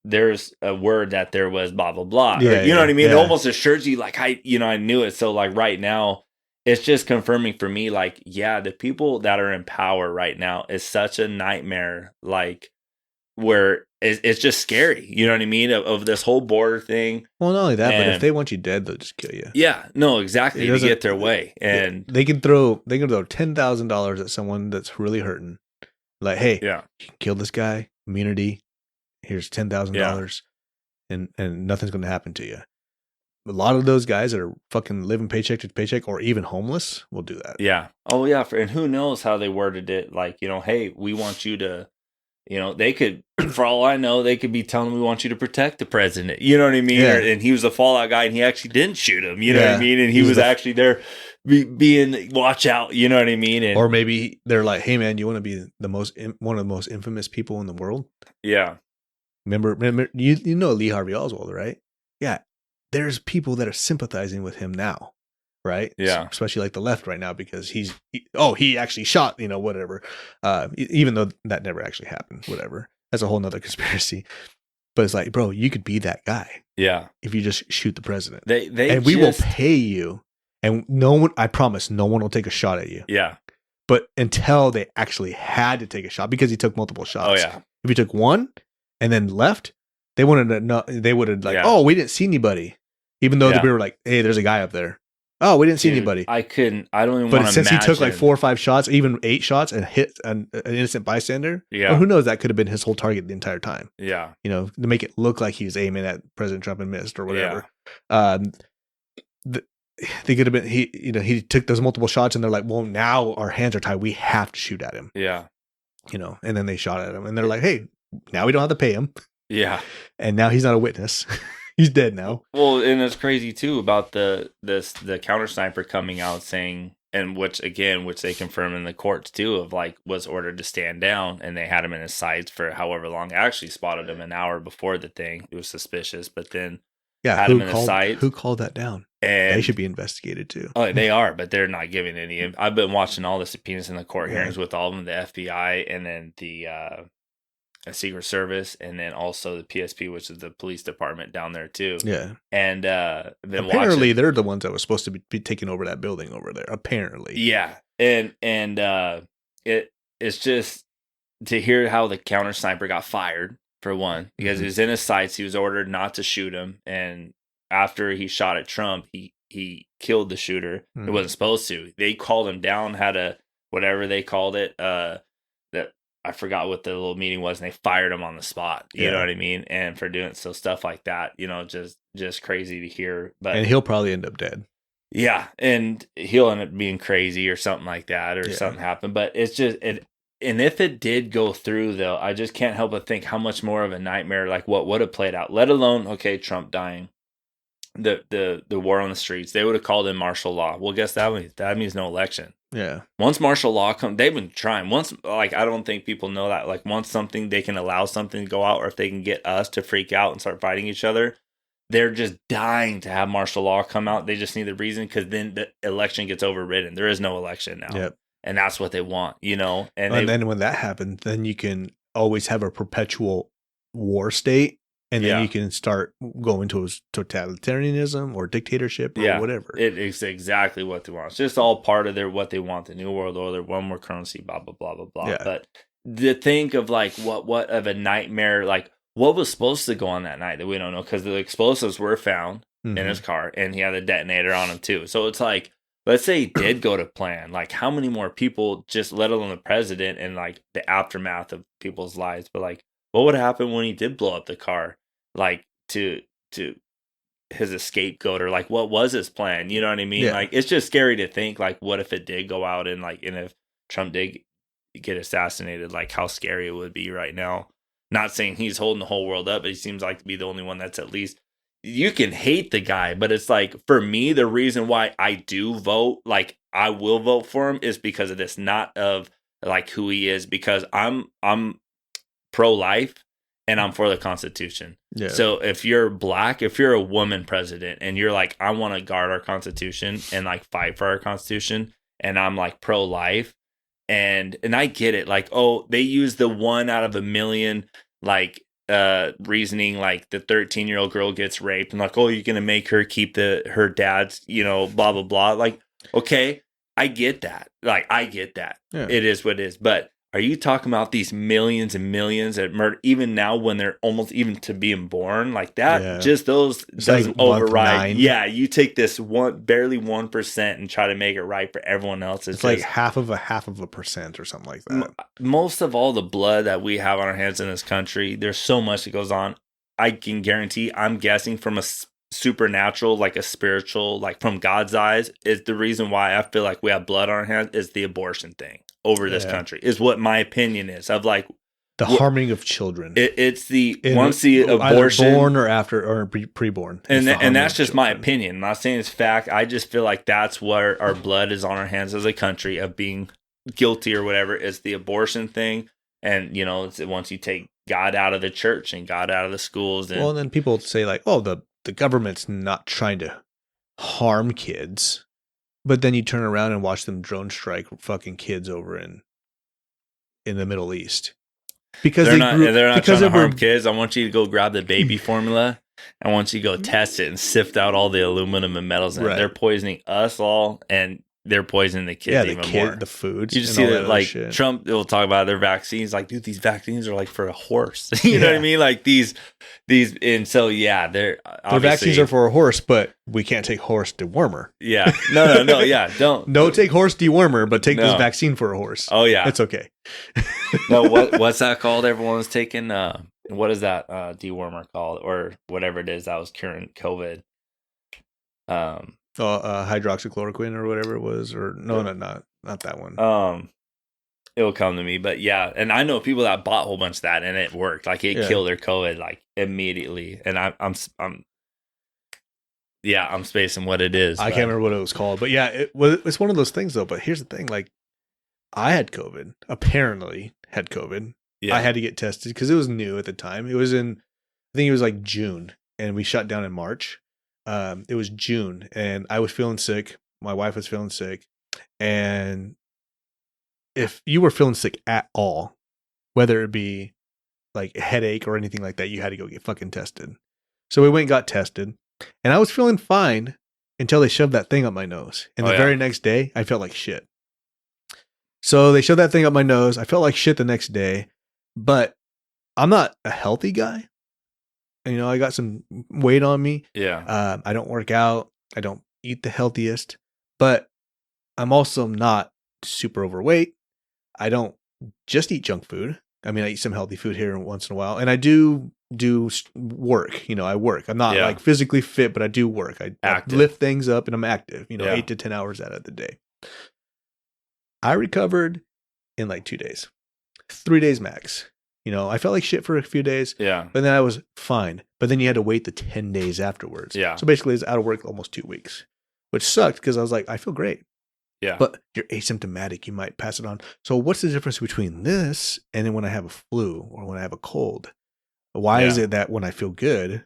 there's a word that there was blah blah blah. Yeah, you know what I mean? It almost assures you, like I knew it. So like right now, it's just confirming for me, like, yeah, the people that are in power right now is such a nightmare, like where it's just scary. You know what I mean? Of this whole border thing. Well, not only that, but if they want you dead, they'll just kill you. Yeah, no, exactly. To get their way, and they can throw $10,000 at someone that's really hurting. Like, hey, you can kill this guy. Immunity. Here's $10,000, and nothing's going to happen to you. A lot of those guys that are fucking living paycheck to paycheck or even homeless will do that. Yeah. Oh, yeah. And who knows how they worded it? Like, hey, we want you to, they could, for all I know, they could be telling, we want you to protect the president. You know what I mean? Yeah. And he was a Fallout guy and he actually didn't shoot him. You know what I mean? And he was actually there being, watch out. You know what I mean? And, or maybe they're like, hey, man, you want to be one of the most infamous people in the world? Yeah. Remember you know Lee Harvey Oswald, right? Yeah. There's people that are sympathizing with him now, right? Yeah. Especially like the left right now, because he actually shot, whatever. Even though that never actually happened, whatever. That's a whole nother conspiracy. But it's like, bro, you could be that guy. Yeah. If you just shoot the president. We will pay you. And I promise, no one will take a shot at you. Yeah. But until they actually had to take a shot, because he took multiple shots. Oh, yeah. If he took one and then left, they would have like, oh, we didn't see anybody. Even though we were like, hey, there's a guy up there. Oh, we didn't see anybody. I don't even want to imagine. But since he took like 4 or 5 shots, even 8 shots, and hit an innocent bystander, well, who knows? That could have been his whole target the entire time. Yeah. To make it look like he was aiming at President Trump and missed or whatever. They could have been, he took those multiple shots and they're like, well, now our hands are tied. We have to shoot at him. Yeah. And then they shot at him and they're like, hey, now we don't have to pay him. Yeah. And now he's not a witness. He's dead now. Well, and it's crazy too about the counter sniper coming out saying, and which they confirmed in the courts too, of like was ordered to stand down, and they had him in his sights for however long. I actually spotted him an hour before the thing. It was suspicious, but then had him in his sights. Who called that down? And they should be investigated too. Oh, they are, but they're not giving any. I've been watching all the subpoenas in the court hearings with all of them, the FBI, and then the Secret Service, and then also the PSP, which is the police department down there too. Yeah, and apparently they're the ones that were supposed to be taking over that building over there. Apparently, yeah, and it's just to hear how the counter sniper got fired for one, because he was in his sights. He was ordered not to shoot him, and after he shot at Trump, he killed the shooter. It wasn't supposed to. They called him down, had a whatever they called it. That I forgot what the little meeting was, and they fired him on the spot. You know what I mean? And for doing so stuff like that, just crazy to hear. But and he'll probably end up dead. Yeah, and he'll end up being crazy or something like that, or something happened. But it's just it. And if it did go through, though, I just can't help but think how much more of a nightmare, like what would have played out. Let alone, okay, Trump dying, the war on the streets. They would have called in martial law. Well, guess that means no election. Yeah. Once martial law comes, they've been trying. Once, like, I don't think people know that. Like, once they can allow something to go out, or if they can get us to freak out and start fighting each other, they're just dying to have martial law come out. They just need the reason, because then the election gets overridden. There is no election now. Yep. And that's what they want, And then when that happens, then you can always have a perpetual war state, and then you can start going to totalitarianism or dictatorship or whatever. It is exactly what they want. It's just all part of what they want, the New World Order, one more currency, blah, blah, blah, blah, blah. Yeah. But to think of like what of a nightmare, like what was supposed to go on that night that we don't know, because the explosives were found in his car, and he had a detonator on him too. So it's like, let's say he did go to plan. Like, how many more people, just let alone the president and like the aftermath of people's lives, but like, what would happen when he did blow up the car? Like to his scapegoat, or like what was his plan? You know what I mean? Yeah. Like it's just scary to think like what if it did go out and if Trump did get assassinated, like how scary it would be right now. Not saying he's holding the whole world up, but he seems like to be the only one that's at least, you can hate the guy, but it's like, for me, the reason why I do vote, like I will vote for him, is because of this, not of like who he is, because I'm pro-life and I'm for the Constitution. Yeah. So if you're black, if you're a woman president and you're like, I want to guard our Constitution and like fight for our Constitution, and I'm like pro-life, and I get it, like, oh, they use the 1 out of a million like reasoning, like the 13-year-old girl gets raped and like, oh, you're gonna make her keep her dad's, blah blah blah. Like, okay, I get that. Like, I get that. Yeah. It is what it is. But are you talking about these millions and millions that murder, even now when they're almost even to being born? Like that, just those doesn't override. Yeah, you take this barely 1% and try to make it right for everyone else. It's like half of a percent or something like that. Most of all the blood that we have on our hands in this country, there's so much that goes on. I can guarantee, I'm guessing from a supernatural, like a spiritual, like from God's eyes, is the reason why I feel like we have blood on our hands is the abortion thing over this country, is what my opinion is, of like the harming of children. It's once the abortion, either born or after or preborn, and that's just my opinion. I'm not saying it's fact. I just feel like that's where our blood is on our hands as a country of being guilty or whatever, is the abortion thing. And it's once you take God out of the church and God out of the schools, and then people say like, oh, the government's not trying to harm kids. But then you turn around and watch them drone strike fucking kids over in the Middle East, because they're not trying to harm kids. I want you to go grab the baby formula. I want you to go test it and sift out all the aluminum and metals in it. They're poisoning us all, and they're poisoning the kids even more. The foods. You just see that, like shit. Trump will talk about their vaccines. Like, dude, these vaccines are like for a horse. You know what I mean? Like these, and so their vaccines are for a horse, but we can't take horse dewormer. Yeah, no, yeah, don't take horse dewormer, but take this vaccine for a horse. Oh yeah, it's okay. No, what's that called? Everyone's taking what is that dewormer called, or whatever it is that was curing COVID? Hydroxychloroquine or whatever it was, or no, not that one. It'll come to me, but yeah, and I know people that bought a whole bunch of that and it worked. Like it killed their COVID like immediately. And I'm spacing what it is. I can't remember what it was called, but yeah, it's one of those things though. But here's the thing: like, I had COVID. Apparently, had COVID. Yeah. I had to get tested because it was new at the time. It was I think it was like June, and we shut down in March. It was June, and I was feeling sick. My wife was feeling sick, and if you were feeling sick at all, whether it be like a headache or anything like that, you had to go get fucking tested. So we went and got tested, and I was feeling fine until they shoved that thing up my nose. And the very next day, I felt like shit. So they shoved that thing up my nose. I felt like shit the next day, but I'm not a healthy guy. And, I got some weight on me. Yeah. I don't work out. I don't eat the healthiest, but I'm also not super overweight. I don't just eat junk food. I mean, I eat some healthy food here once in a while, and I do work. I work. I'm not like physically fit, but I do work. I lift things up, and I'm active. 8 to 10 hours out of the day. I recovered in like 2 days, 3 days max. I felt like shit for a few days. Yeah. But then I was fine. But then you had to wait the 10 days afterwards. Yeah. So basically, I was out of work almost 2 weeks, which sucked because I was like, I feel great. Yeah. But you're asymptomatic. You might pass it on. So what's the difference between this and then when I have a flu or when I have a cold? Why is it that when I feel good,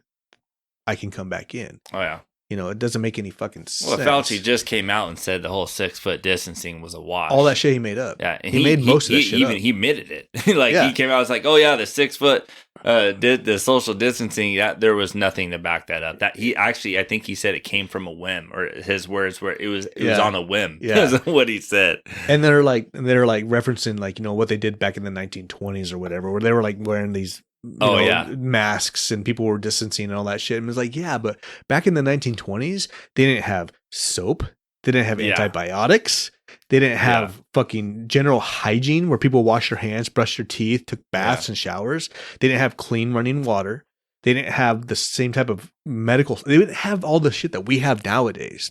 I can come back in? Oh, yeah. It doesn't make any fucking sense. Well, Fauci just came out and said the whole 6 foot distancing was a wash. All that shit he made up. Yeah, and he made most of that shit up. He admitted it. He came out and was like, "Oh yeah, the 6 foot, the social distancing. There was nothing to back that up. That he actually, I think he said it came from a whim, or his words were it was on a whim. Yeah, is what he said. And they're like referencing like what they did back in the 1920s or whatever, where they were like wearing these. Masks and people were distancing and all that shit. And it was like, yeah, but back in the 1920s, they didn't have soap. They didn't have antibiotics. They didn't have fucking general hygiene where people washed their hands, brushed their teeth, took baths and showers. They didn't have clean running water. They didn't have the same type of medical. They didn't have all the shit that we have nowadays.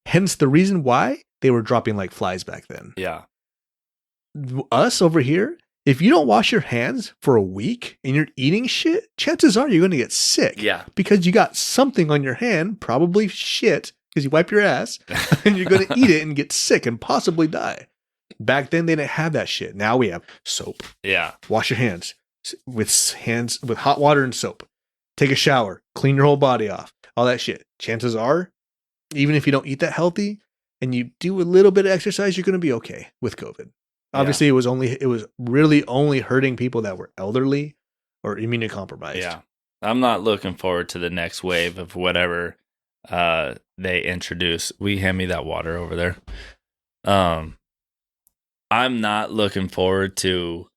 Hence the reason why they were dropping like flies back then. Yeah. Us over here, if you don't wash your hands for a week and you're eating shit, chances are you're going to get sick. Yeah. Because you got something on your hand, probably shit, because you wipe your ass, and you're going to eat it and get sick and possibly die. Back then, they didn't have that shit. Now we have soap. Yeah. Wash your hands with hot water and soap. Take a shower. Clean your whole body off. All that shit. Chances are, even if you don't eat that healthy and you do a little bit of exercise, you're going to be okay with COVID. Obviously, it was really only hurting people that were elderly or immunocompromised. Yeah. I'm not looking forward to the next wave of whatever they introduce. Will you hand me that water over there? I'm not looking forward to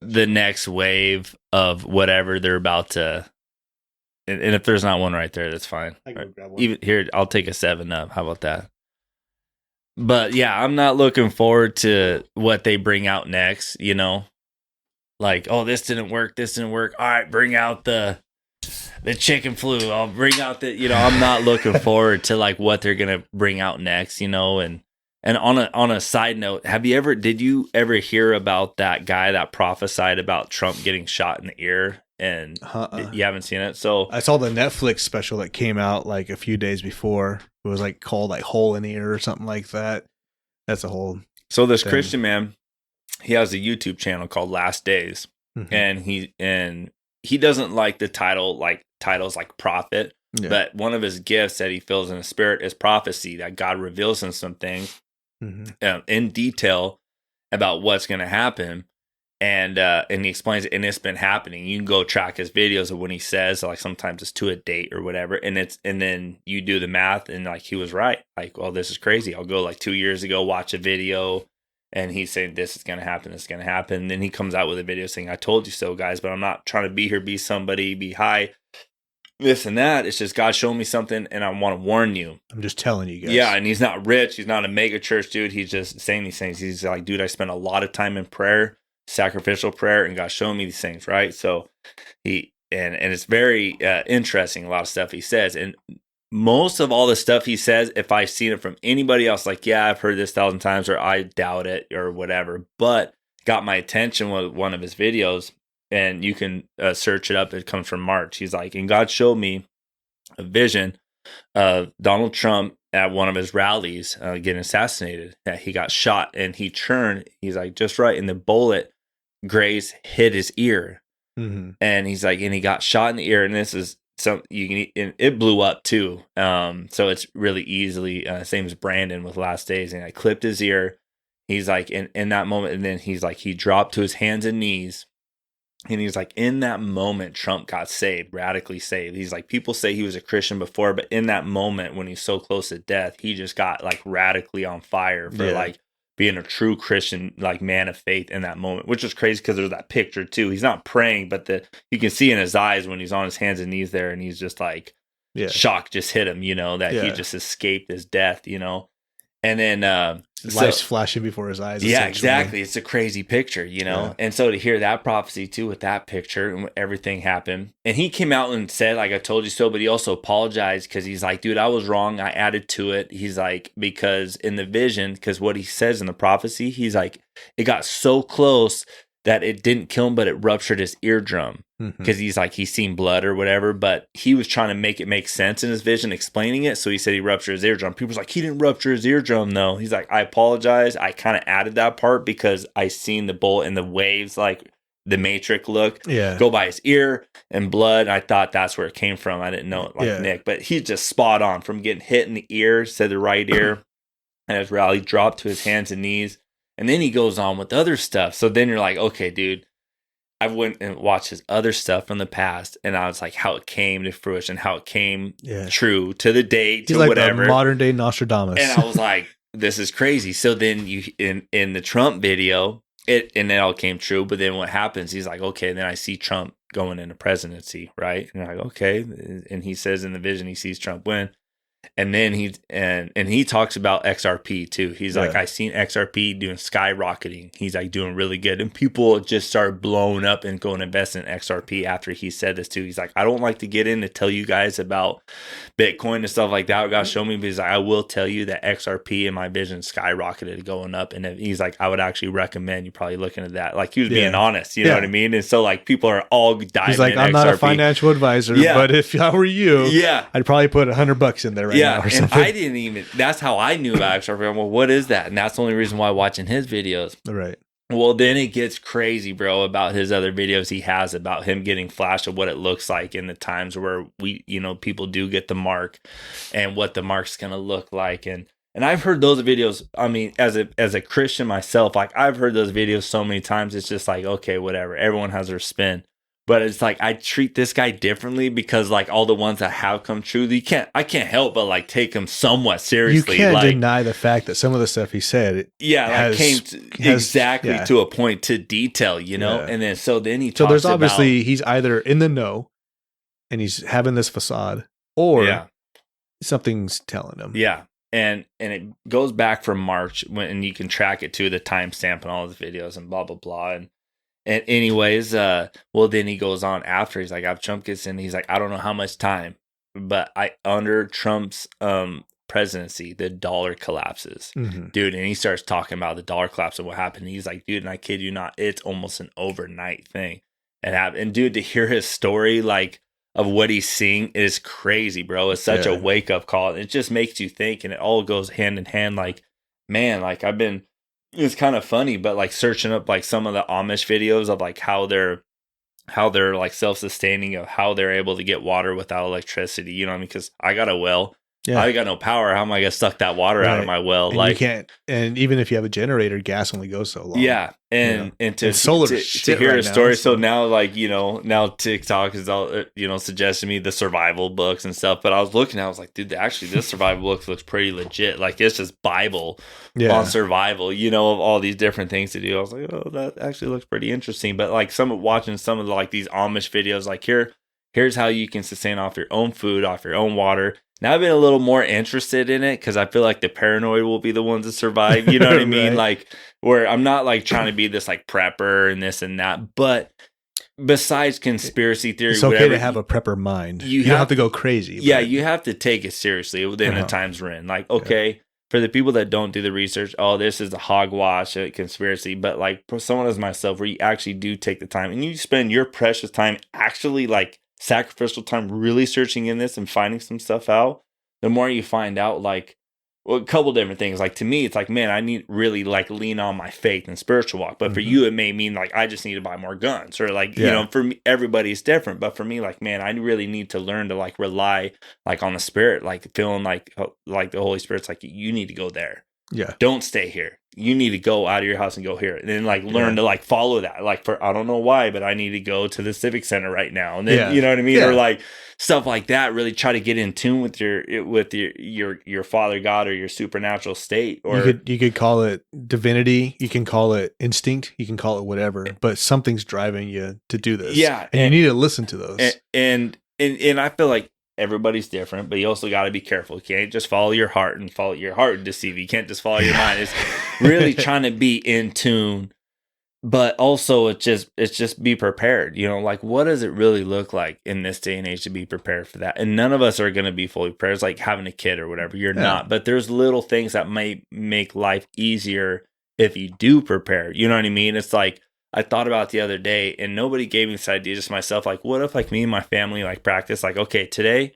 the next wave of whatever they're about to. And if there's not one right there, that's fine. I can go grab one. Even here, I'll take a 7-Up. How about that? But yeah, I'm not looking forward to what they bring out next, you know? Like, oh, this didn't work. All right, bring out the chicken flu. I'll bring out I'm not looking forward to like what they're going to bring out next, you know? And on a side note, did you ever hear about that guy that prophesied about Trump getting shot in the ear? And you haven't seen it? So I saw the Netflix special that came out like a few days before. It was like called like Hole in the Ear or something like that. That's a whole. So this Christian man, he has a YouTube channel called Last Days, and he doesn't like the titles like prophet, but one of his gifts that he feels in the spirit is prophecy, that God reveals him some things in detail about what's going to happen. And he explains it, and it's been happening. You can go track his videos of when he says, like, sometimes it's to a date or whatever, and then you do the math, and like he was right. Like, well, this is crazy. I'll go like 2 years ago, watch a video, and he's saying this is going to happen, this is going to happen. And then he comes out with a video saying, "I told you so, guys, but I'm not trying to be here, be somebody, be high, this and that. It's just God showed me something, and I want to warn you. I'm just telling you guys." Yeah, and he's not rich. He's not a mega church dude. He's just saying these things. He's like, dude, I spent a lot of time in prayer, sacrificial prayer, and God showed me these things, right? So and it's very interesting, a lot of stuff he says. And most of all the stuff he says, if I've seen it from anybody else, like, yeah, I've heard this 1,000 times, or I doubt it, or whatever, but got my attention with one of his videos, and you can search it up. It comes from March. He's like, and God showed me a vision of Donald Trump at one of his rallies getting assassinated, that he got shot, and he turned, he's like, just right, and the bullet grazed, hit his ear. And he's like, and he got shot in the ear, and this is and it blew up too. So it's really easily same as Brandon with Last Days, and I clipped his ear. He's like, in that moment, and then he's like, he dropped to his hands and knees, and he's like, in that moment, Trump got saved, radically saved. He's like, people say he was a Christian before, but in that moment when he's so close to death, he just got like radically on fire for like being a true Christian, like man of faith in that moment, which is crazy because there's that picture too. He's not praying, but you can see in his eyes when he's on his hands and knees there, and he's just like, shock just hit him, that he just escaped his death, And then life's flashing before his eyes. Yeah, exactly. It's a crazy picture, And so to hear that prophecy too with that picture and everything happened. And he came out and said, like, I told you so, but he also apologized because he's like, dude, I was wrong. I added to it. He's like, because in the vision, because what he says in the prophecy, he's like, it got so close that it didn't kill him, but it ruptured his eardrum. Because he's like, he's seen blood or whatever, but he was trying to make it make sense in his vision, explaining it. So he said he ruptured his eardrum. People's like, he didn't rupture his eardrum, though. He's like, I apologize. I kind of added that part because I seen the bullet and the waves, like the Matrix look, go by his ear and blood. I thought that's where it came from. I didn't know it like Nick, but he's just spot on from getting hit in the ear, said the right ear, and his rally dropped to his hands and knees. And then he goes on with other stuff. So then you're like, okay, dude. I went and watched his other stuff from the past, and I was like, how it came to fruition, how it came true to the date, to like whatever. A modern day Nostradamus. And I was like, this is crazy. So then you in the Trump video, it all came true. But then what happens? He's like, okay, then I see Trump going into presidency, right? And I'm like, okay. And he says in the vision he sees Trump win. And then he talks about XRP too. He's like, I seen XRP doing skyrocketing. He's like doing really good. And people just start blowing up and going to invest in XRP after he said this too. He's like, I don't like to get in to tell you guys about Bitcoin and stuff like that. You gotta show me, because I will tell you that XRP in my vision skyrocketed going up. And he's like, I would actually recommend you probably looking at that. Like, he was being honest, you know what I mean? And so like people are all diving. He's like, I'm not a financial advisor, but if I were you, I'd probably put $100 in there right now or something. And I didn't even, that's how I knew about XRP. Well, what is that? And that's the only reason why I'm watching his videos. Right. Well, then it gets crazy, bro, about his other videos he has about him getting flash of what it looks like in the times where people do get the mark and what the mark's going to look like. And I've heard those videos. I mean, as a Christian myself, like, I've heard those videos so many times. It's just like, okay, whatever. Everyone has their spin. But it's like, I treat this guy differently because like all the ones that have come true, I can't help but like take him somewhat seriously. You can't like, deny the fact that some of the stuff he said, came exactly to a point, to detail, you know. And then he talks there's obviously he's either in the know and he's having this facade, or something's telling him. Yeah. And it goes back from March and you can track it to the timestamp and all the videos and blah blah blah. And anyways, well, then he goes on after. He's like, if Trump gets in, he's like, I don't know how much time, but under Trump's presidency, the dollar collapses, dude. And he starts talking about the dollar collapse and what happened. He's like, dude, and I kid you not, it's almost an overnight thing. And dude, to hear his story, like, of what he's seeing is crazy, bro. It's such a wake up call. It just makes you think, and it all goes hand in hand. Like, man, like it's kind of funny, but like searching up like some of the Amish videos of like how they're like self-sustaining, of how they're able to get water without electricity. You know what I mean? Because I got a well. I got no power. How am I gonna suck that water out of my well? And like, you can't. And even if you have a generator, gas only goes so long. Yeah, and to solar to hear a story. So now, like, now TikTok is all suggesting me the survival books and stuff. But I was looking, I was like, dude, actually, this survival book looks pretty legit. Like, it's just Bible on survival. Of all these different things to do. I was like, oh, that actually looks pretty interesting. But like watching some of the, like, these Amish videos, like here's how you can sustain off your own food, off your own water. Now I've been a little more interested in it because I feel like the paranoid will be the ones that survive. You know what I mean? Like, where I'm not like trying to be this like prepper and this and that. But besides conspiracy theory, it's okay to have a prepper mind. You don't have to go crazy. Yeah, you have to take it seriously within the times we're in. Like, okay, for the people that don't do the research, this is a hogwash, a conspiracy. But like for someone as myself, where you actually do take the time and you spend your precious time actually like sacrificial time really searching in this and finding some stuff out, the more you find out, like, well, a couple different things. Like, to me, it's like, man, I need really like lean on my faith and spiritual walk. But for you, it may mean like I just need to buy more guns, or like, for me, everybody's different. But for me, like, man, I really need to learn to like rely like on the Spirit, like feeling like the Holy Spirit's like, you need to go there. Yeah. Don't stay here. You need to go out of your house and go here. And then like learn to like follow that. Like, I don't know why, but I need to go to the Civic Center right now. And then you know what I mean? Or like stuff like that. Really try to get in tune with your Father God or your supernatural state. Or you could call it divinity, you can call it instinct, you can call it whatever, but something's driving you to do this. Yeah. And you need to listen to those. And I feel like everybody's different, but you also got to be careful. You can't just follow your heart and deceive you. You can't just follow your mind. It's really trying to be in tune, but also it's just be prepared. Like, what does it really look like in this day and age to be prepared for that? And none of us are going to be fully prepared. It's like having a kid or whatever. You're not, but there's little things that might make life easier if you do prepare. You know what I mean? It's like, I thought about it the other day, and nobody gave me this idea, just myself. Like, what if like me and my family like practice, like, okay, today,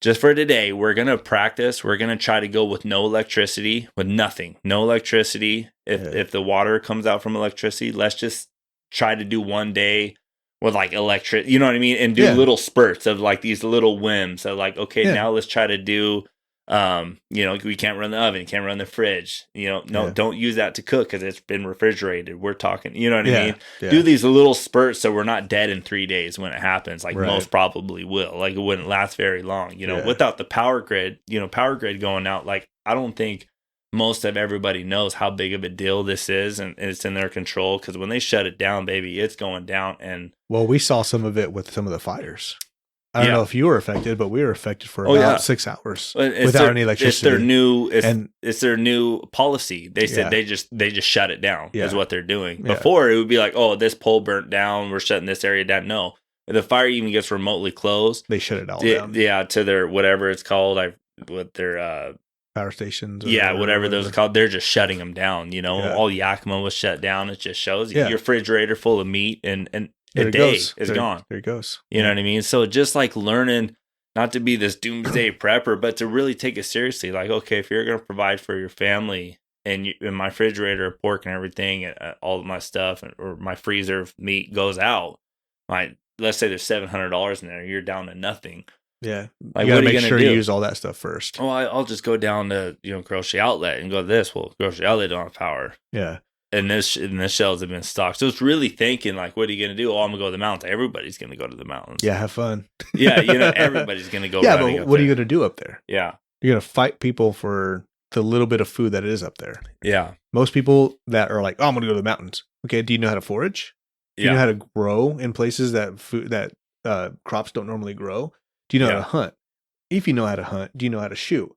just for today, we're going to practice. We're going to try to go with no electricity, with nothing, no electricity. If the water comes out from electricity, let's just try to do one day with like electric, you know what I mean? And do little spurts of like these little whims of like, okay, now let's try to do, we can't run the oven, can't run the fridge, don't use that to cook because it's been refrigerated. We're talking, you know what I mean? Yeah. Do these little spurts so we're not dead in 3 days when it happens, like most probably will. Like, it wouldn't last very long, without the power grid going out. Like, I don't think most of everybody knows how big of a deal this is, and it's in their control, because when they shut it down, baby, it's going down. And well, we saw some of it with some of the fires. I don't know if you were affected, but we were affected for Oh, about yeah. 6 hours It's without their, any electricity. It's their new policy. They said Yeah. they just shut it down is Yeah. what they're doing. Yeah. Before it would be like, oh, this pole burnt down, we're shutting this area down. No. If the fire even gets remotely closed, They shut it all down. yeah, to their whatever it's called, what their Power stations. yeah, whatever those are called, they're just shutting them down. You know, Yeah. all Yakima was shut down. It just shows Yeah. your refrigerator full of meat and There a it day goes. is There- gone. There it goes. You know what I mean? So just like learning not to be this doomsday prepper, but to really take it seriously. Like, okay, if you're going to provide for your family and my refrigerator, pork and everything, all of my stuff, or my freezer of meat goes out, let's say there's $700 in there, you're down to nothing. Yeah. Like, you what gotta are you make gonna sure do? you use all that stuff first. Oh, I'll just go down to grocery outlet and go to this. Well, grocery outlet don't have power. Yeah. And this shelves have been stocked. So it's really thinking like, what are you going to do? Oh, I'm going to go to the mountains. Everybody's going to go to the mountains. Yeah, have fun. Yeah, everybody's going to go. Yeah, running but up what are there. you going to do up there? Yeah, You're going to fight people for the little bit of food that is up there. yeah, Most people that are like, oh, I'm going to go to the mountains. Okay, do you know how to forage? Do you know how to grow in places that crops don't normally grow? Do you know how to hunt? If you know how to hunt, do you know how to shoot?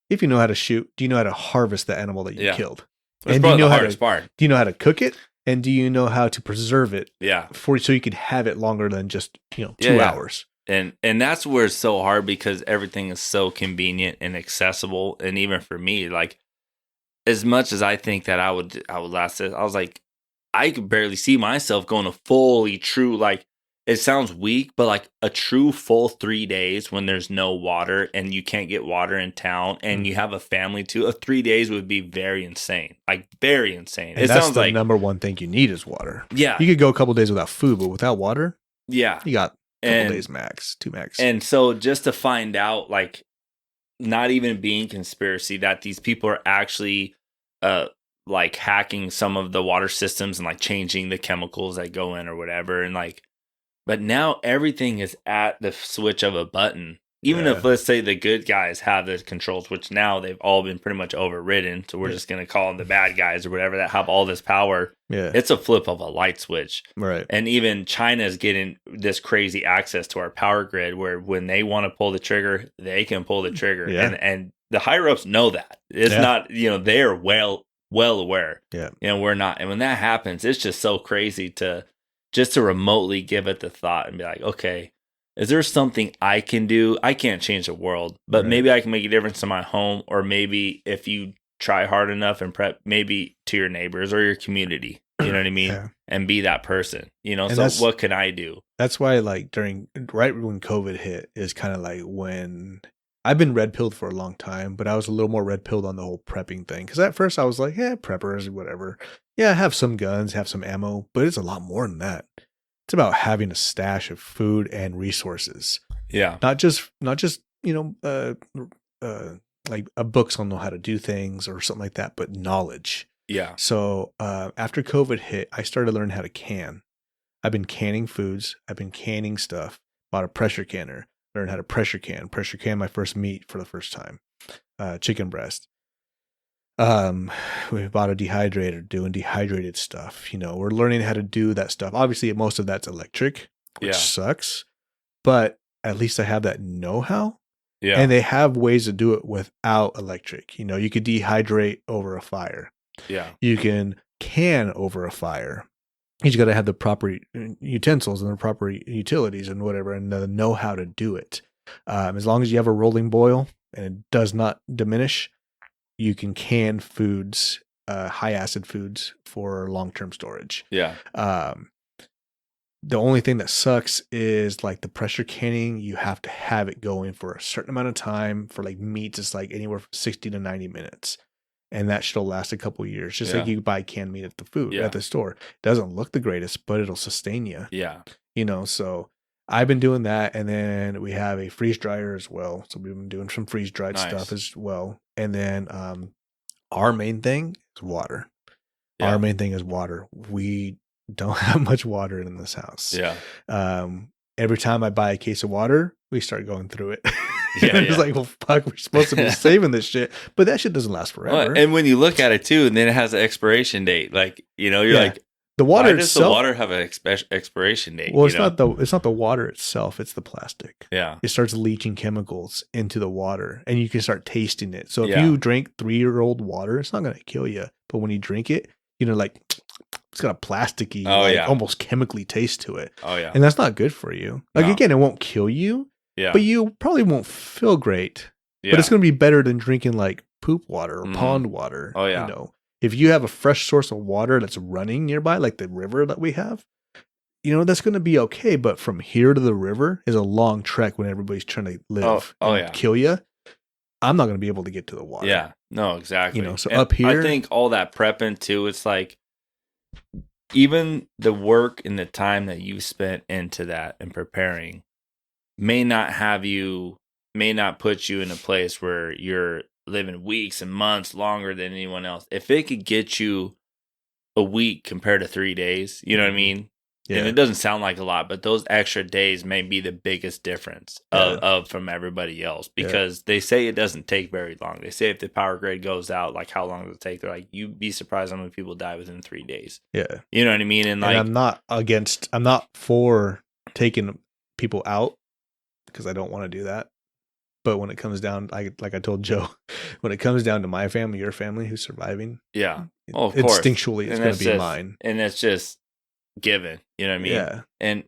If you know how to shoot, do you know how to harvest the animal that you killed? That's And probably do you know the how hardest part. Do you know how to cook it? And do you know how to preserve it? Yeah, So you could have it longer than just 2 Yeah. hours. and that's where it's so hard because everything is so convenient and accessible. And even for me, like as much as I think that I would last this, I was like, I could barely see myself going to fully true. Like it sounds weak, but like a true full 3 days when there's no water and you can't get water in town and you have a family too, 3 days would be very insane. Like very insane. And it that's sounds the like number one thing you need is water. Yeah. You could go a couple days without food, but without water, Yeah. you got a couple And- days max, 2 max. And so just to find out, like, not even being conspiracy, that these people are actually like hacking some of the water systems and like changing the chemicals that go in or whatever. And like, but now everything is at the switch of a button. Even if, let's say, the good guys have the controls, which now they've all been pretty much overridden. So we're just going to call them the bad guys or whatever that have all this power. Yeah. It's a flip of a light switch. Right. And even China is getting this crazy access to our power grid where when they want to pull the trigger, they can pull the trigger. Yeah. And the higher ups know that. It's not, they are well aware. Yeah. We're not. And when that happens, it's just so crazy to remotely give it the thought and be like, okay, is there something I can do? I can't change the world, but maybe I can make a difference in my home, or maybe if you try hard enough and prep, maybe to your neighbors or your community, you know what I mean? Yeah. And be that person, And so what can I do? That's why, like, right when COVID hit is kind of like when I've been red pilled for a long time, but I was a little more red pilled on the whole prepping thing. Because at first I was like, yeah, preppers, whatever. Yeah, have some guns, have some ammo, but it's a lot more than that. It's about having a stash of food and resources. Yeah. Not just like books on how to do things or something like that, but knowledge. Yeah. So after COVID hit, I started learning how to can. I've been canning foods. I've been canning stuff. Bought a pressure canner. Learned how to pressure can. Pressure can my first meat for the first time. Chicken breast. We bought a dehydrator, doing dehydrated stuff. We're learning how to do that stuff. Obviously, most of that's electric, which sucks. But at least I have that know-how. Yeah. And they have ways to do it without electric. You could dehydrate over a fire. Yeah. You can over a fire. You just got to have the proper utensils and the proper utilities and whatever, and the know-how to do it. As long as you have a rolling boil and it does not diminish, you can foods, high acid foods for long-term storage. Yeah. The only thing that sucks is like the pressure canning. You have to have it going for a certain amount of time. For like meats, it's like anywhere from 60 to 90 minutes. And that should last a couple of years. Just like you buy canned meat at the store. It doesn't look the greatest, but it'll sustain you. Yeah. So I've been doing that. And then we have a freeze dryer as well. So we've been doing some freeze dried stuff as well. And then our main thing is water. Yeah. Our main thing is water. We don't have much water in this house. Yeah. Every time I buy a case of water, we start going through it. It's like, well, fuck, we're supposed to be saving this shit, but that shit doesn't last forever. Well, and when you look at it too, and then it has an expiration date, like, you're like, The water Why does itself, the water have an expiration date? well, it's not the water itself, it's the plastic. Yeah. It starts leaching chemicals into the water, and you can start tasting it. So if Yeah. you drink 3-year-old water, it's not going to kill you. But when you drink it, like it's got a plasticky, almost chemically taste to it. Oh yeah. And that's not good for you. Like again, it won't kill you. Yeah. But you probably won't feel great. Yeah. But it's going to be better than drinking like poop water or pond water. Oh yeah. If you have a fresh source of water that's running nearby, like the river that we have, that's going to be okay. But from here to the river is a long trek when everybody's trying to live and kill you. I'm not going to be able to get to the water. Yeah, no, exactly. So and up here, I think all that prepping too, it's like even the work and the time that you spent into that and preparing may not put you in a place where you're living weeks and months longer than anyone else. If it could get you a week compared to 3 days, you know what I mean? Yeah. And it doesn't sound like a lot, but those extra days may be the biggest difference of from everybody else, because they say it doesn't take very long. They say if the power grid goes out, like how long does it take? They're like, you'd be surprised how many people die within 3 days. Yeah. You know what I mean? And like, I'm not for taking people out because I don't want to do that. But when it comes down, like I told Joe, when it comes down to my family, your family who's surviving, of course, instinctually it's going to be mine, and it's just given. You know what I mean? Yeah. And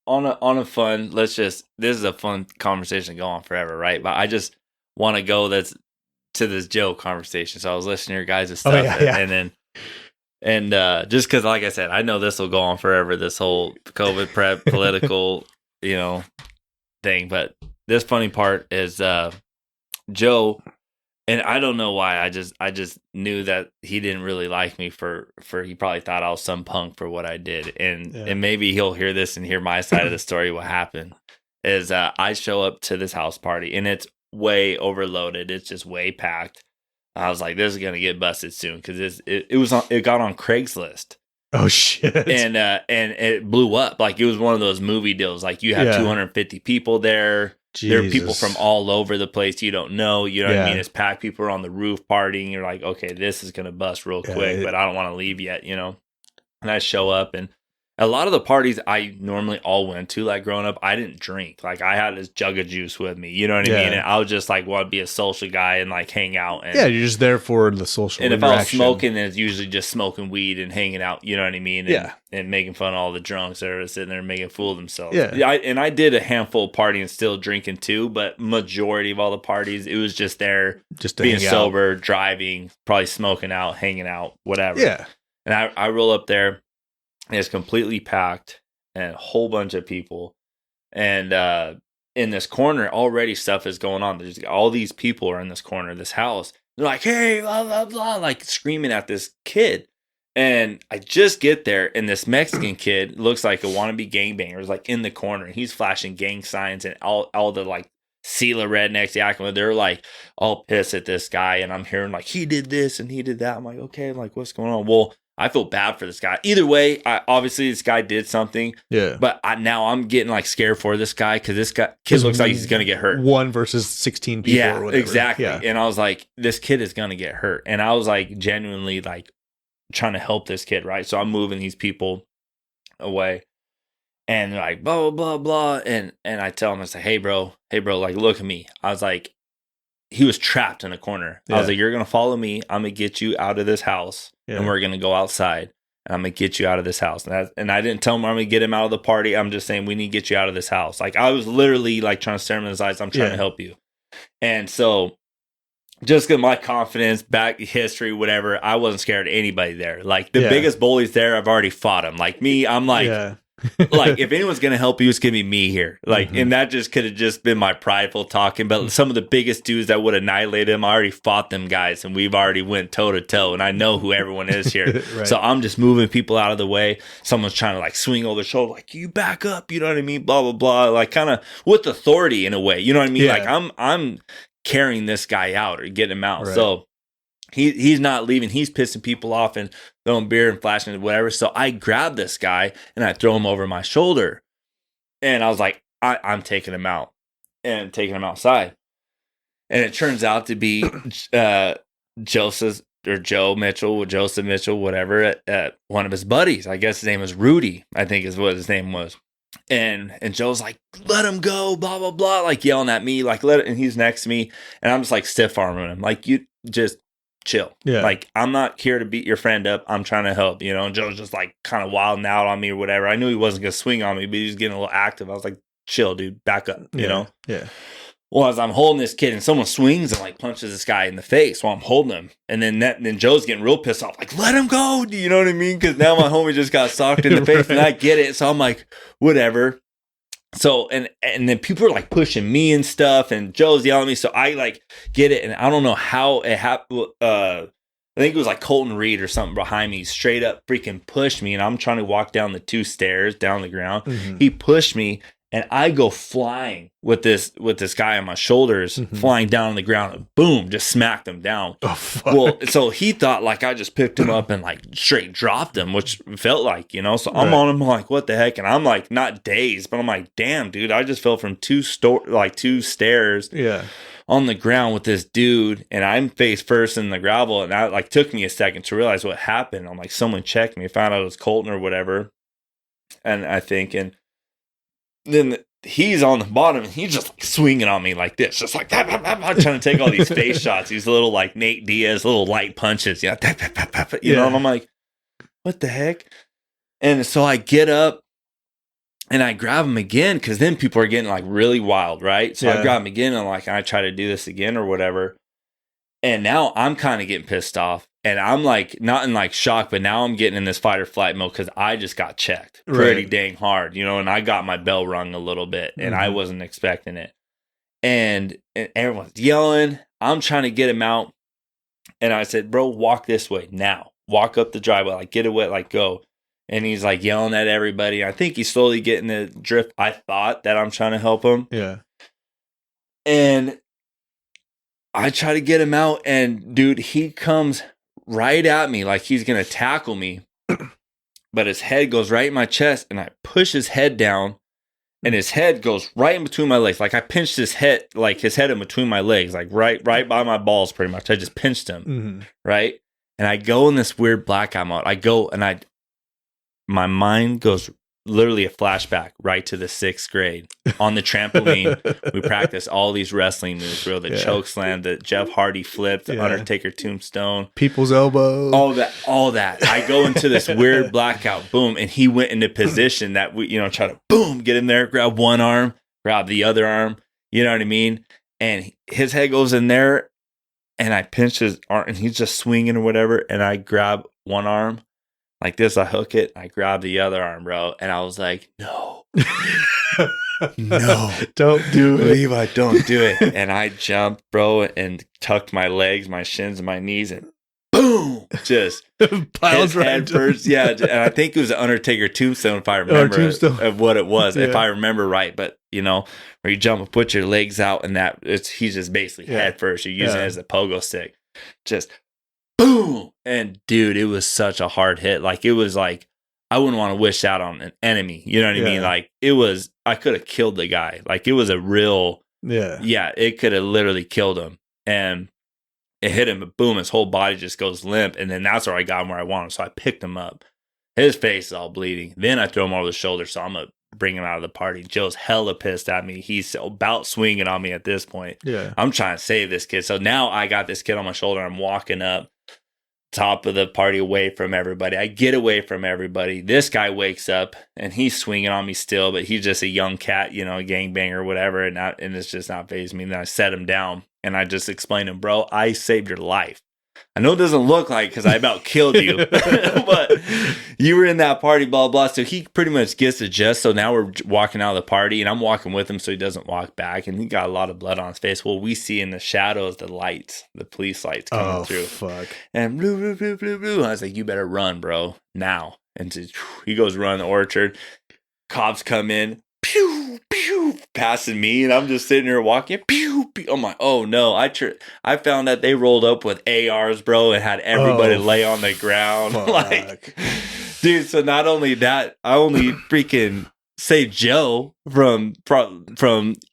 on a fun, this is a fun conversation to go on forever, right? But I just want to go to this Joe conversation. So I was listening to your guys' stuff, and just because, like I said, I know this will go on forever. This whole COVID prep political, thing, but. This funny part is Joe, and I don't know why. I just knew that he didn't really like me for he probably thought I was some punk for what I did, and maybe he'll hear this and hear my side of the story. What happened is I show up to this house party and it's way overloaded. It's just way packed. I was like, this is gonna get busted soon because it got on Craigslist. Oh shit! And it blew up. Like it was one of those movie deals. Like you have 250 people there. Jesus. There are people from all over the place you don't know. You know what I mean? It's packed. People are on the roof partying. You're like, okay, this is gonna bust real quick, but I don't want to leave yet. And I show up, and a lot of the parties I normally all went to, like growing up, I didn't drink. Like I had this jug of juice with me. You know what I mean? And I was just like want to be a social guy and like hang out. And, you're just there for the social. And if I was smoking, then it's usually just smoking weed and hanging out. You know what I mean? And making fun of all the drunks that are sitting there making a fool of themselves. I did a handful of partying, still drinking too, but majority of all the parties, it was just there, just being sober, driving, probably smoking out, hanging out, whatever. Yeah. And I roll up there. And it's completely packed and a whole bunch of people. And in this corner, already stuff is going on. There's all these people are in this corner of this house. They're like, hey, blah, blah, blah, like screaming at this kid. And I just get there, and this Mexican kid looks like a wannabe gangbanger is like in the corner. He's flashing gang signs, and all the like Sela rednecks, Yakima, they're like all pissed at this guy. And I'm hearing like, he did this and he did that. I'm like, okay, I'm like, what's going on? Well, I feel bad for this guy. Either way, obviously this guy did something. Yeah. But now I'm getting like scared for this guy because this kid looks like he's gonna get hurt. 1 versus 16 people. Yeah, or whatever. Exactly. Yeah. And I was like, this kid is gonna get hurt. And I was like genuinely like trying to help this kid, right? So I'm moving these people away, and they're like blah blah blah blah. And I tell him, I say, hey bro, like look at me. I was like, he was trapped in a corner. I was like, you're going to follow me. I'm going to get you out of this house, and we're going to go outside, and I'm going to get you out of this house. And I didn't tell him I'm going to get him out of the party. I'm just saying we need to get you out of this house. Like I was literally like trying to stare him in his eyes. I'm trying to help you. And so just because my confidence, back history, whatever, I wasn't scared of anybody there. Like the biggest bullies there, I've already fought them. Like me, I'm like... like if anyone's gonna help you, it's gonna be me here. Like, and that just could have just been my prideful talking. But some of the biggest dudes that would annihilate him, I already fought them guys, and we've already went toe to toe. And I know who everyone is here, right. So I'm just moving people out of the way. Someone's trying to like swing over the shoulder, like you back up, you know what I mean? Blah blah blah, like kind of with authority in a way, you know what I mean? Like I'm carrying this guy out or getting him out, right. So. He's not leaving. He's pissing people off and throwing beer and flashing and whatever. So I grab this guy and I throw him over my shoulder. And I was like, I'm taking him out and taking him outside. And it turns out to be Joseph's Joseph Mitchell, whatever, at one of his buddies. I guess his name was Rudy, I think is what his name was. And Joe's like, let him go, blah, blah, blah, like yelling at me, like, and he's next to me. And I'm just like stiff arming him, like, you just chill. Yeah. Like, I'm not here to beat your friend up. I'm trying to help, you know. And Joe's just like kind of wilding out on me or whatever. I knew he wasn't going to swing on me, but he was getting a little active. I was like, chill, dude, back up, you know? Yeah. Well, as I'm holding this kid and someone swings and like punches this guy in the face while I'm holding him. And then Joe's getting real pissed off, like, let him go. Do you know what I mean? Because now my homie just got socked in the face and I get it. So I'm like, whatever. So, and then people are like pushing me and stuff and Joe's yelling at me. So I like get it. And I don't know how it happened. I think it was like Colton Reed or something behind me, straight up freaking pushed me. And I'm trying to walk down the 2 stairs down the ground. Mm-hmm. He pushed me. And I go flying with this guy on my shoulders, flying down on the ground, and boom, just smacked him down. Oh, fuck. Well, so he thought like I just picked him up and like straight dropped him, which felt like, you know. So I'm on him like, what the heck? And I'm like not dazed, but I'm like, damn, dude, I just fell from 2 stairs on the ground with this dude, and I'm face first in the gravel, and that like took me a second to realize what happened. I'm like, someone checked me, found out it was Colton or whatever, and I think and. Then he's on the bottom and he's just like swinging on me like this, just like that, trying to take all these face shots, these little like Nate Diaz, little light punches, you know, and I'm like, what the heck? And so I get up and I grab him again because then people are getting like really wild, right? So I grab him again and like I try to do this again or whatever. And now I'm kind of getting pissed off. And I'm like, not in like shock, but now I'm getting in this fight or flight mode because I just got checked pretty dang hard, you know, and I got my bell rung a little bit and I wasn't expecting it. And everyone's yelling. I'm trying to get him out. And I said, bro, walk this way now. Walk up the driveway, like get away, like go. And he's like yelling at everybody. I think he's slowly getting the drift. I thought that I'm trying to help him. Yeah. And I try to get him out. And dude, he comes right at me like he's gonna tackle me, but his head goes right in my chest and I push his head down and his head goes right in between my legs. Like I pinched his head in between my legs, like right by my balls pretty much. I just pinched him, right? And I go in this weird blackout mode. I go and my mind goes literally a flashback right to the 6th grade on the trampoline. We practice all these wrestling moves, bro. The choke slam, the Jeff Hardy flip, the Undertaker tombstone, people's elbow, all that. I go into this weird blackout, boom, and he went into position that we, you know, try to boom, get in there, grab one arm, grab the other arm, you know what I mean? And his head goes in there, and I pinch his arm, and he's just swinging or whatever, and I grab one arm. Like this, I hook it, I grab the other arm, bro. And I was like, no, don't do it. Levi, don't do it. And I jumped, bro, and tucked my legs, my shins, and my knees, and boom, just piles right head first. Yeah. And I think it was an Undertaker tombstone, if I remember of what it was, if I remember right. But, you know, where you jump and put your legs out and he's just basically head first. You're using it as a pogo stick. Just boom. And dude, it was such a hard hit. Like it was like I wouldn't want to wish that on an enemy. You know what I mean? Like I could have killed the guy. Like it was a real it could have literally killed him. And it hit him, but boom, his whole body just goes limp. And then that's where I got him where I want him. So I picked him up. His face is all bleeding. Then I throw him over the shoulder. So I'm gonna bring him out of the party. Joe's hella pissed at me. He's about swinging on me at this point. Yeah. I'm trying to save this kid. So now I got this kid on my shoulder. I'm walking up top of the party away from everybody. I get away from everybody. This guy wakes up and he's swinging on me still, but he's just a young cat, you know, a gangbanger or whatever. And it's just not fazing me. And then I set him down and I just explained to him, bro, I saved your life. I know it doesn't look like because I about killed you, but you were in that party, blah, blah. So he pretty much gets the gist. So now we're walking out of the party and I'm walking with him so he doesn't walk back. And he got a lot of blood on his face. Well, we see in the shadows the lights, the police lights coming through. Fuck. And blue, blue, blue, blue, blue. And I was like, you better run, bro, now. And he goes run the orchard. Cops come in. Pew, pew, passing me, and I'm just sitting here walking. Pew, pew. I'm like, oh no! I found that they rolled up with ARs, bro, and had everybody lay on the ground. Fuck. Like, dude. So not only that, I only freaking Joe from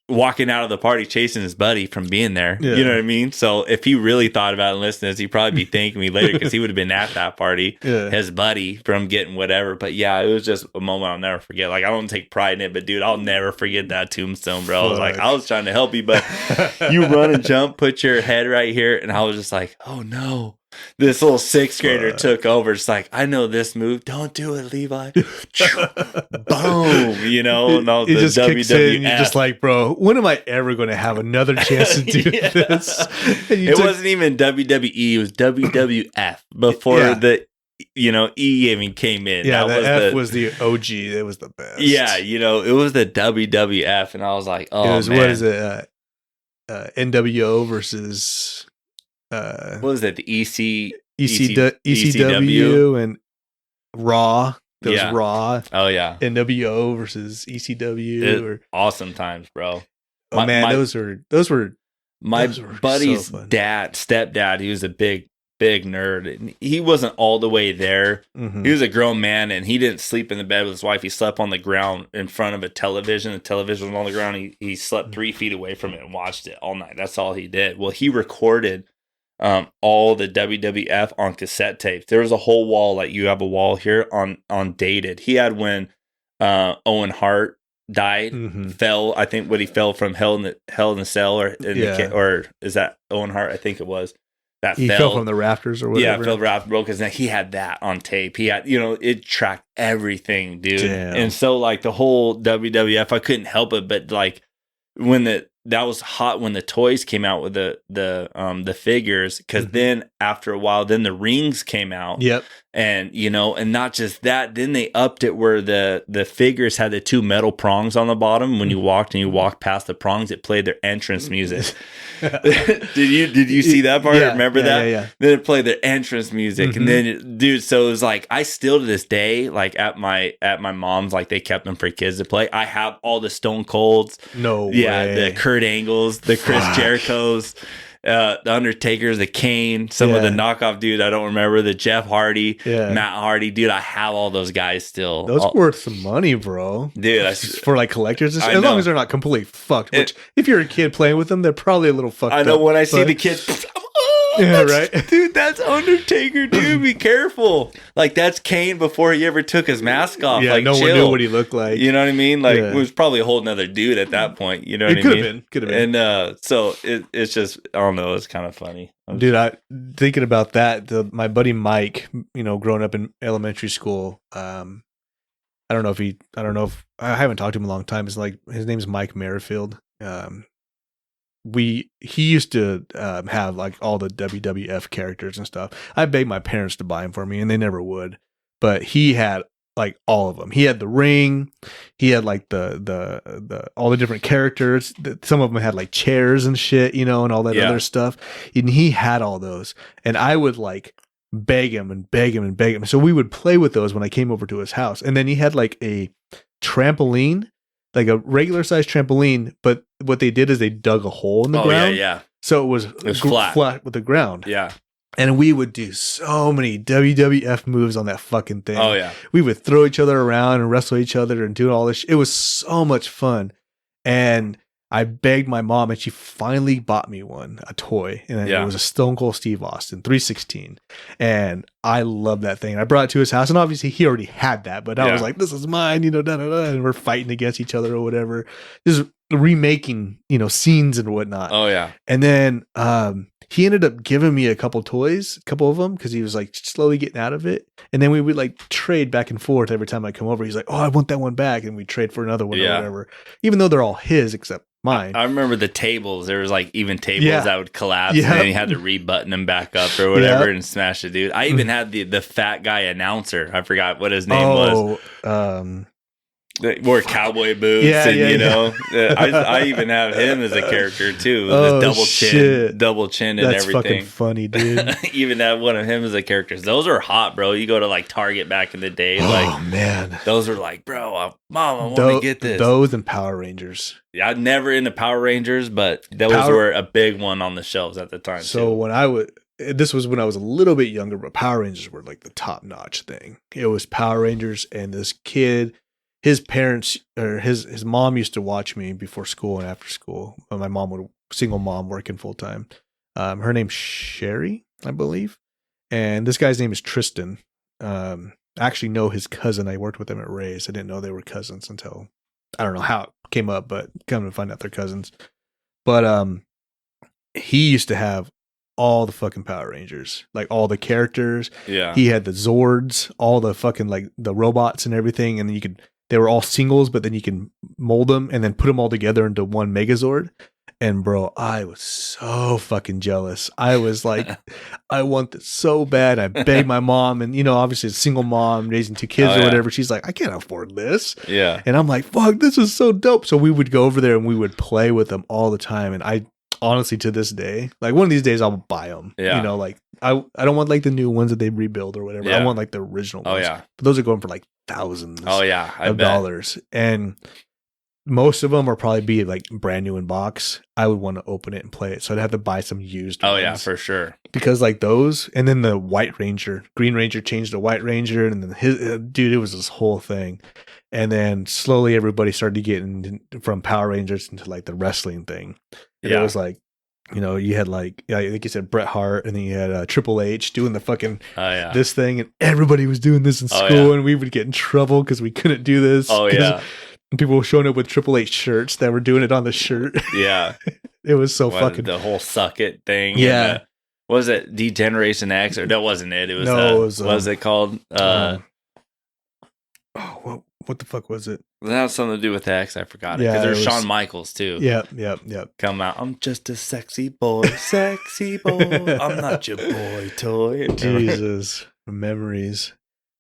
walking out of the party chasing his buddy from being there. Yeah. You know what I mean? So if he really thought about it and listened to this, he'd probably be thanking me later because he would have been at that party, his buddy, from getting whatever. But yeah, it was just a moment I'll never forget. Like, I don't take pride in it, but dude, I'll never forget that tombstone, bro. I was like, I was trying to help you, but you run and jump, put your head right here, and I was just like, oh no. This little sixth grader took over. It's like, I know this move. Don't do it, Levi. Boom. You know, and all the just WWF. In, you're just like, bro, when am I ever going to have another chance to do this? It wasn't even WWE. It was WWF before the, you know, E even came in. Yeah, that F was the OG. It was the best. Yeah, you know, it was the WWF. And I was like, oh, man. What is it? NWO versus... what was it? The ECW and Raw. There was Raw. Oh yeah. NWO versus ECW. Awesome times, bro. Those were my buddy's stepdad. He was a big nerd. And he wasn't all the way there. Mm-hmm. He was a grown man, and he didn't sleep in the bed with his wife. He slept on the ground in front of a television. The television was on the ground. He slept 3 feet away from it and watched it all night. That's all he did. Well, he recorded all the WWF on cassette tapes. There was a whole wall, like you have a wall here on dated. He had when Owen Hart died, fell. I think he fell from Hell in the Cell, or is that Owen Hart? I think it was. He fell from the rafters or whatever. Yeah, fell from the rafters, broke his neck. He had that on tape. He had, it tracked everything, dude. Damn. And so, like, the whole WWF, I couldn't help it, but like when that was hot when the toys came out with the figures, because then after a while, then the rings came out. Yep. And and not just that, then they upped it where the figures had the 2 metal prongs on the bottom. When you walked past the prongs, it played their entrance music. Did you see that part? Remember that? Yeah. Then it played their entrance music, and then dude, so it was like, I still to this day, like at my mom's, like they kept them for kids to play. I have all the Stone Colds, the Kurt Angles, the Chris Jerichos, the Undertakers, the Kane, some of the knockoff dude I don't remember, the Jeff Hardy, Matt Hardy, dude. I have all those guys still. Those worth some money, bro. Dude, for like collectors, as long as they're not completely fucked. Which, if you're a kid playing with them, they're probably a little fucked up. I know when I see the kids. Right, dude. That's Undertaker, dude. Be careful. Like, that's Kane before he ever took his mask off. Yeah, like, no one knew what he looked like. You know what I mean? Like, it was probably a whole nother dude at that point. You know what I mean? Could have been. And so it's just, I don't know. It's kind of funny, dude. I thinking about that. My buddy Mike, growing up in elementary school. I don't know if I haven't talked to him in a long time. It's like, his name's Mike Merrifield. He used to have like all the WWF characters and stuff. I begged my parents to buy them for me, and they never would. But he had like all of them. He had the ring. He had like the all the different characters. Some of them had like chairs and shit, and all that other stuff. And he had all those, and I would like beg him and beg him and beg him. So we would play with those when I came over to his house. And then he had like a trampoline, like a regular size trampoline, but what they did is they dug a hole in the ground. Yeah. So it was flat with the ground. Yeah. And we would do so many WWF moves on that fucking thing. Oh yeah. We would throw each other around and wrestle each other and do all this. It was so much fun. And I begged my mom, and she finally bought me a toy. And it was a Stone Cold Steve Austin 316. And I love that thing. I brought it to his house, and obviously he already had that, but I was like, this is mine, and we're fighting against each other or whatever. Just remaking, scenes and whatnot. Oh yeah. And then he ended up giving me a couple of them, because he was like slowly getting out of it. And then we would like trade back and forth every time I come over. He's like, oh, I want that one back. And we trade for another one or whatever, even though they're all his except mine. I remember the tables. There was like even tables that would collapse, and then you had to rebutton them back up or whatever and smash the dude. I even had the fat guy announcer. I forgot what his name was. Wore cowboy boots, I even have him as a character too. Double chin, and that's everything. Fucking funny, dude. Even have one of him as a character. Those are hot, bro. You go to like Target back in the day. Man, those are like, bro, Mom, I want to get this. Those and Power Rangers. Yeah, I'd never into Power Rangers, but those were a big one on the shelves at the time. So this was when I was a little bit younger, but Power Rangers were like the top notch thing. It was Power Rangers and this kid. his parents or his mom used to watch me before school and after school. My mom single mom working full time. Her name's Sherry, I believe, and this guy's name is Tristan. I actually know his cousin. I worked with them at Ray's. I didn't know they were cousins until I don't know how it came up, but come to find out they're cousins. But he used to have all the fucking Power Rangers, like all the characters. Yeah. He had the Zords, all the fucking like the robots and everything, and then they were all singles, but then you can mold them and then put them all together into one Megazord. And bro, I was so fucking jealous. I was like, I want this so bad. I begged my mom, and obviously a single mom raising 2 kids or whatever. She's like, I can't afford this. Yeah. And I'm like, fuck, this is so dope. So we would go over there and we would play with them all the time. And I honestly, to this day, like one of these days I'll buy them. Yeah. Like I don't want like the new ones that they rebuild or whatever. Yeah. I want like the original ones. Oh yeah. But those are going for like thousands of dollars. And most of them will probably be like brand new in box. I would want to open it and play it. So I'd have to buy some used ones. Oh yeah, for sure. Because like those, and then the White Ranger, Green Ranger changed to White Ranger, and then it was this whole thing. And then slowly everybody started getting from Power Rangers into like the wrestling thing. And it was like, you had like you said, Bret Hart, and then you had Triple H doing the fucking this thing, and everybody was doing this in school, and we would get in trouble because we couldn't do this. Oh yeah. And people were showing up with Triple H shirts that were doing it on the shirt. Yeah. It was so fucking... The whole suck it thing. Yeah. And was it Degeneration X? Or that wasn't it. It was... No, it was... what was it called? What the fuck was it? That had something to do with X. I forgot it. Yeah, Because there's Shawn Michaels, too. Yep. Come out. I'm just a sexy boy. Sexy boy. I'm not your boy toy. Jesus. Memories.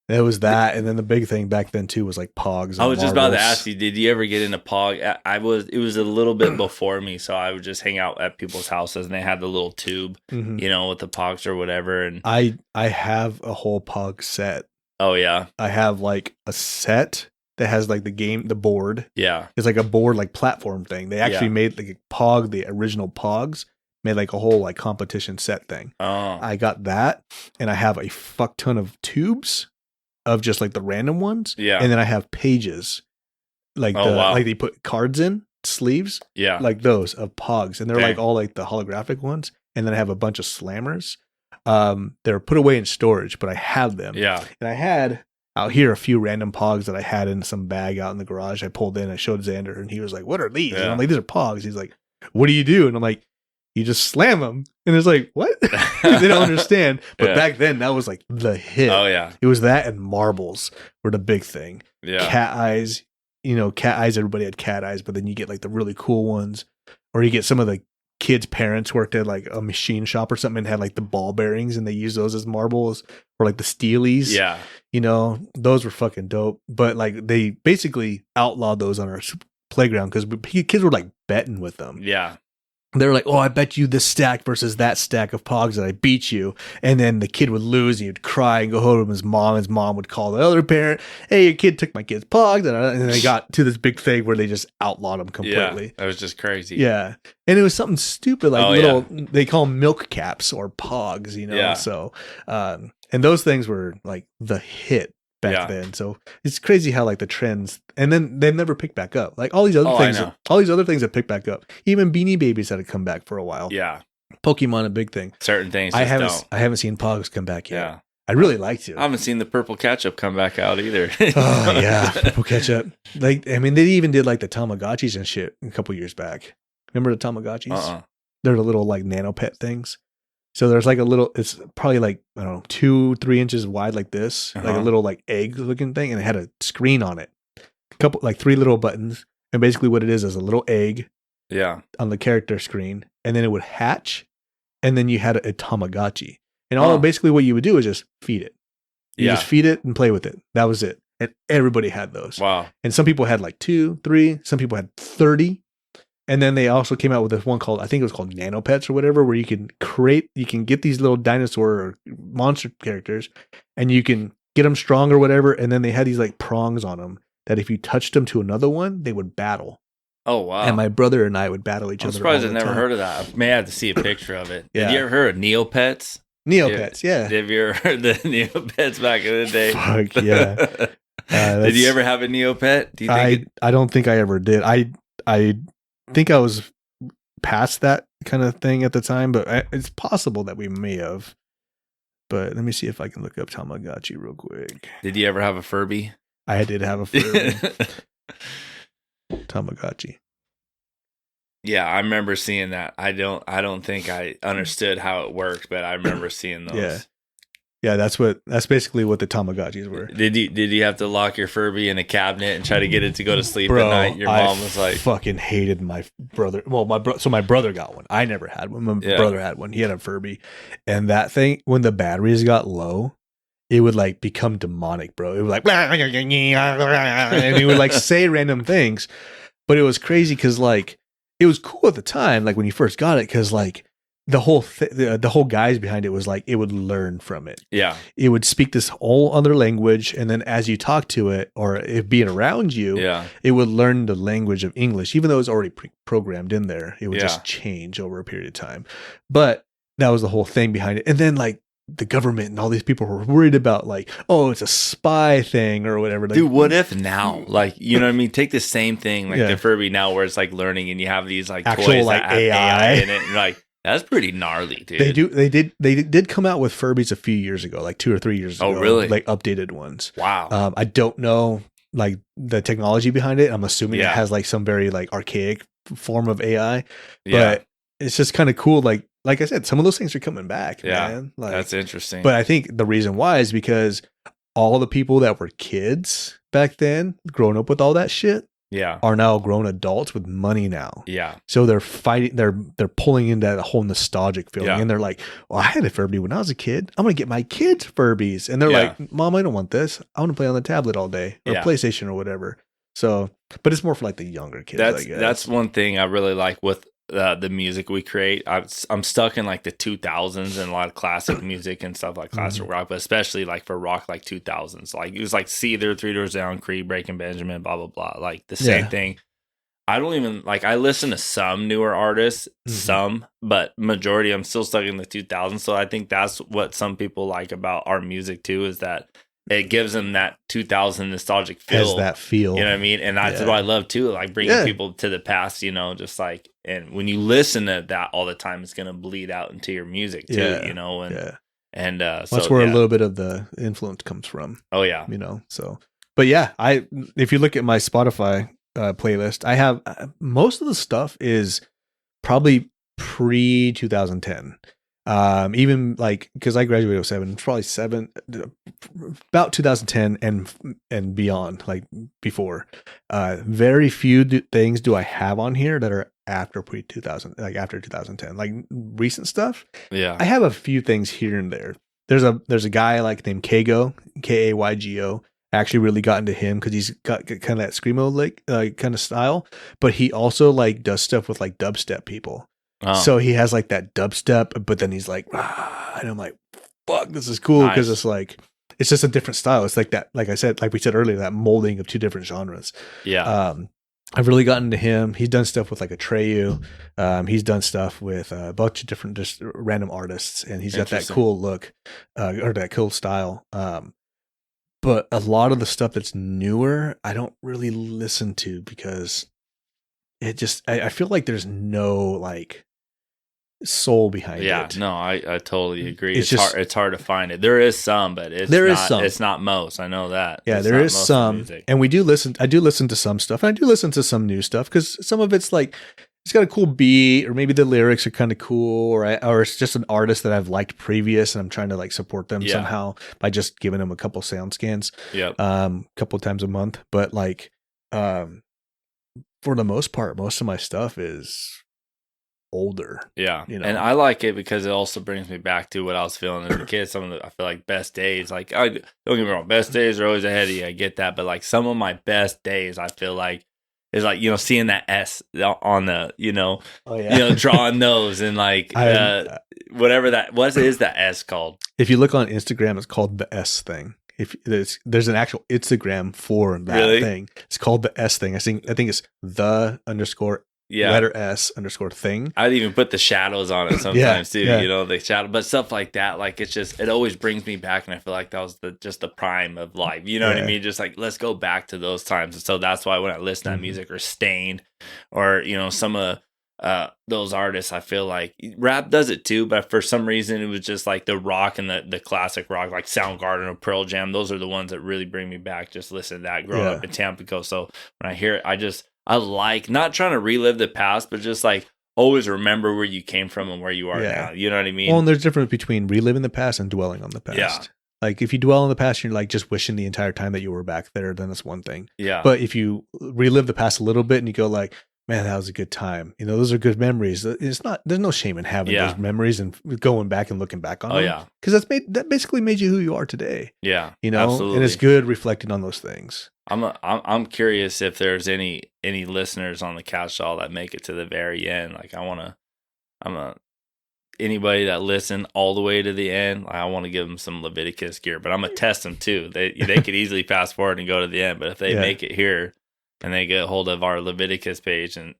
It was that, and then the big thing back then too was like Pogs. I was just about to ask you, did you ever get into Pog? It was a little bit before me, so I would just hang out at people's houses, and they had the little tube, with the Pogs or whatever. And I have a whole Pog set. Oh yeah, I have like a set that has like the board. Yeah, it's like a board like platform thing. They actually made like a Pog, the original Pogs. Made like a whole like competition set thing. Oh, I got that, and I have a fuck ton of tubes of just like the random ones. Yeah. And then I have pages like like they put cards in sleeves. Yeah. Like those of Pogs. And they're like all like the holographic ones. And then I have a bunch of slammers. They're put away in storage, but I have them. Yeah. And I had out here a few random Pogs that I had in some bag out in the garage. I pulled in, I showed Xander, and he was like, "What are these?" Yeah. And I'm like, "These are Pogs." He's like, "What do you do?" And I'm like, "You just slam them." And it's like, what? They don't understand. But back then, that was like the hit. Oh, yeah. It was that and marbles were the big thing. Yeah. Cat eyes. Cat eyes, everybody had cat eyes, but then you get like the really cool ones. Or you get some of the kids' parents worked at like a machine shop or something and had like the ball bearings, and they use those as marbles, or like the steelies. Yeah. Those were fucking dope. But like they basically outlawed those on our playground because kids were like betting with them. Yeah. They're like, "Oh, I bet you this stack versus that stack of Pogs that I beat you." And then the kid would lose and he'd cry and go home to his mom. His mom would call the other parent, "Hey, your kid took my kid's Pogs." And they got to this big thing where they just outlawed them completely. Yeah, that was just crazy. Yeah. And it was something stupid like they call them milk caps or Pogs, Yeah. So, and those things were like the hit back then. So it's crazy how like the trends, and then they've never picked back up. Like all these other things have picked back up. Even Beanie Babies had to come back for a while. Yeah. Pokemon, a big thing. Certain things I haven't seen Pogs come back yet. Yeah. I'd really like to. I haven't seen the purple ketchup come back out either. Oh yeah, purple ketchup. Like, I mean, they even did like the Tamagotchis and shit a couple years back. Remember the Tamagotchis? They're the little like nano pet things. So there's like it's probably like, I don't know, 2-3 inches wide like this, like a little like egg looking thing. And it had a screen on it, like 3 little buttons. And basically what it is a little egg on the character screen. And then it would hatch. And then you had a Tamagotchi. And basically what you would do is just feed it. You just feed it and play with it. That was it. And everybody had those. Wow. And some people had like 2, 3. Some people had 30. And then they also came out with this one called, I think it was called Nano Pets or whatever, where you can get these little dinosaur or monster characters, and you can get them strong or whatever. And then they had these like prongs on them that if you touched them to another one, they would battle. Oh, wow. And my brother and I would battle each other. I'm surprised I've never heard of that. I may have to see a picture of it. Yeah. Have you ever heard of Neopets? Neopets, yeah. Have you ever heard the Neopets back in the day? Fuck, yeah. Did you ever have a Neopet? Do you think I don't think I ever did. I think I was past that kind of thing at the time, but it's possible that we may have. But let me see if I can look up Tamagotchi real quick. Did you ever have a Furby? I did have a Furby. Tamagotchi. Yeah, I remember seeing that. I don't think I understood how it worked, but I remember seeing those. Yeah, that's basically what the Tamagotchis were. Did you have to lock your Furby in a cabinet and try to get it to go to sleep at night? Your mom was like, fucking hated my brother. Well, my brother got one. I never had one. My brother had one. He had a Furby, and that thing, when the batteries got low, it would like become demonic, bro. It would like, and he would like say random things, but it was crazy because like it was cool at the time, like when you first got it, because like the whole guys behind it was like it would learn from it. Yeah, it would speak this whole other language, and then as you talk to it or it being around you, it would learn the language of English, even though it was already programmed in there. It would just change over a period of time. But that was the whole thing behind it. And then like the government and all these people were worried about like, oh, it's a spy thing or whatever. Like, dude, what if now, like, you know what I mean? Take the same thing, like the Furby now, where it's like learning, and you have these like actual toys like that have AI in it, and like. That's pretty gnarly, dude. They did come out with Furbies a few years ago, like 2 or 3 years ago. Oh, really? Like updated ones. Wow. I don't know like the technology behind it. I'm assuming it has like some very like archaic form of AI. But it's just kind of cool. Like I said, some of those things are coming back. Yeah, man. Like, that's interesting. But I think the reason why is because all the people that were kids back then, growing up with all that shit, are now grown adults with money now. Yeah. So they're fighting, they're pulling into that whole nostalgic feeling. And they're like, well, I had a Furby when I was a kid. I'm going to get my kids Furbies. And they're like, Mom, I don't want this. I want to play on the tablet all day or PlayStation or whatever. So, but it's more for like the younger kids, I guess. That's one thing I really like with the music we create. I'm stuck in like the 2000s and a lot of classic music and stuff like classic rock, but especially like for rock, like 2000s. Like it was like Seether, Three Doors Down, Creed, Breaking Benjamin, blah, blah, blah. Like the same thing. I don't even like, I listen to some newer artists, but majority I'm still stuck in the 2000s. So I think that's what some people like about our music too, is that it gives them that 2000 nostalgic feel. Has that feel. You know what I mean? And that's what I love too, like bringing people to the past, you know, just like, and when you listen to that all the time, it's going to bleed out into your music too, you know? And that's where a little bit of the influence comes from. Oh yeah. You know, so, but yeah, if you look at my Spotify playlist, I have most of the stuff is probably pre 2010. Even like, because I graduated 07, probably about 2010 and beyond, like before. Very few things do I have on here that are after pre 2000, like after 2010, like recent stuff. Yeah, I have a few things here and there. There's a guy like named Kaygo, Kaygo. I actually really got into him because he's got kind of that screamo like kind of style, but he also like does stuff with like dubstep people. Oh. So he has like that dubstep, but then he's like, and I'm like, fuck, this is cool because it's like, it's just a different style. It's like that, like I said, like we said earlier, that molding of two different genres. Yeah. I've really gotten into him. He's done stuff with like Atreyu. He's done stuff with a bunch of different just random artists, and he's got that cool look or that cool style. But a lot of the stuff that's newer, I don't really listen to because it just, I feel like there's no like soul behind it. Yeah, no, I totally agree. It's hard to find it. There is some, but it's not most. I know that. Yeah, there is some, and I do listen to some stuff, and I do listen to some new stuff because some of it's like it's got a cool beat, or maybe the lyrics are kind of cool, or it's just an artist that I've liked previous, and I'm trying to like support them somehow by just giving them a couple sound scans, couple times a month. But like, for the most part, most of my stuff is older. Yeah. You know? And I like it because it also brings me back to what I was feeling as a kid. Some of the, I feel like best days, like, don't get me wrong, best days are always ahead of you. I get that. But like some of my best days, I feel like, is like, you know, seeing that S on the, you know, drawing those and like, whatever what is that S called? If you look on Instagram, it's called the S thing. If there's an actual Instagram for that thing, it's called the S thing. I think it's the letter S underscore thing. I'd even put the shadows on it sometimes too, yeah. you know, the shadow, but stuff like that. Like, it's just, it always brings me back. And I feel like that was just the prime of life. You know what I mean? Just like, let's go back to those times. And so that's why when I listen to that music, or Stain, or, you know, some of those artists, I feel like rap does it too, but for some reason it was just like the rock and the classic rock, like Soundgarden or Pearl Jam. Those are the ones that really bring me back. Just listen to that growing up in Tampico. So when I hear it, I like, not trying to relive the past, but just like always remember where you came from and where you are now. You know what I mean? Well, and there's a difference between reliving the past and dwelling on the past. Yeah. Like, if you dwell on the past, you're like just wishing the entire time that you were back there, then that's one thing. Yeah. But if you relive the past a little bit and you go like, man, that was a good time. You know, those are good memories. There's no shame in having those memories and going back and looking back on them. Yeah. Because that basically made you who you are today. Yeah. You know, absolutely. And it's good reflecting on those things. I'm curious if there's any listeners on the Catchall that make it to the very end. Like, anybody that listened all the way to the end, I want to give them some Leviticus gear, but I'm gonna test them too. They could easily fast forward and go to the end, but if they make it here and they get a hold of our Leviticus page and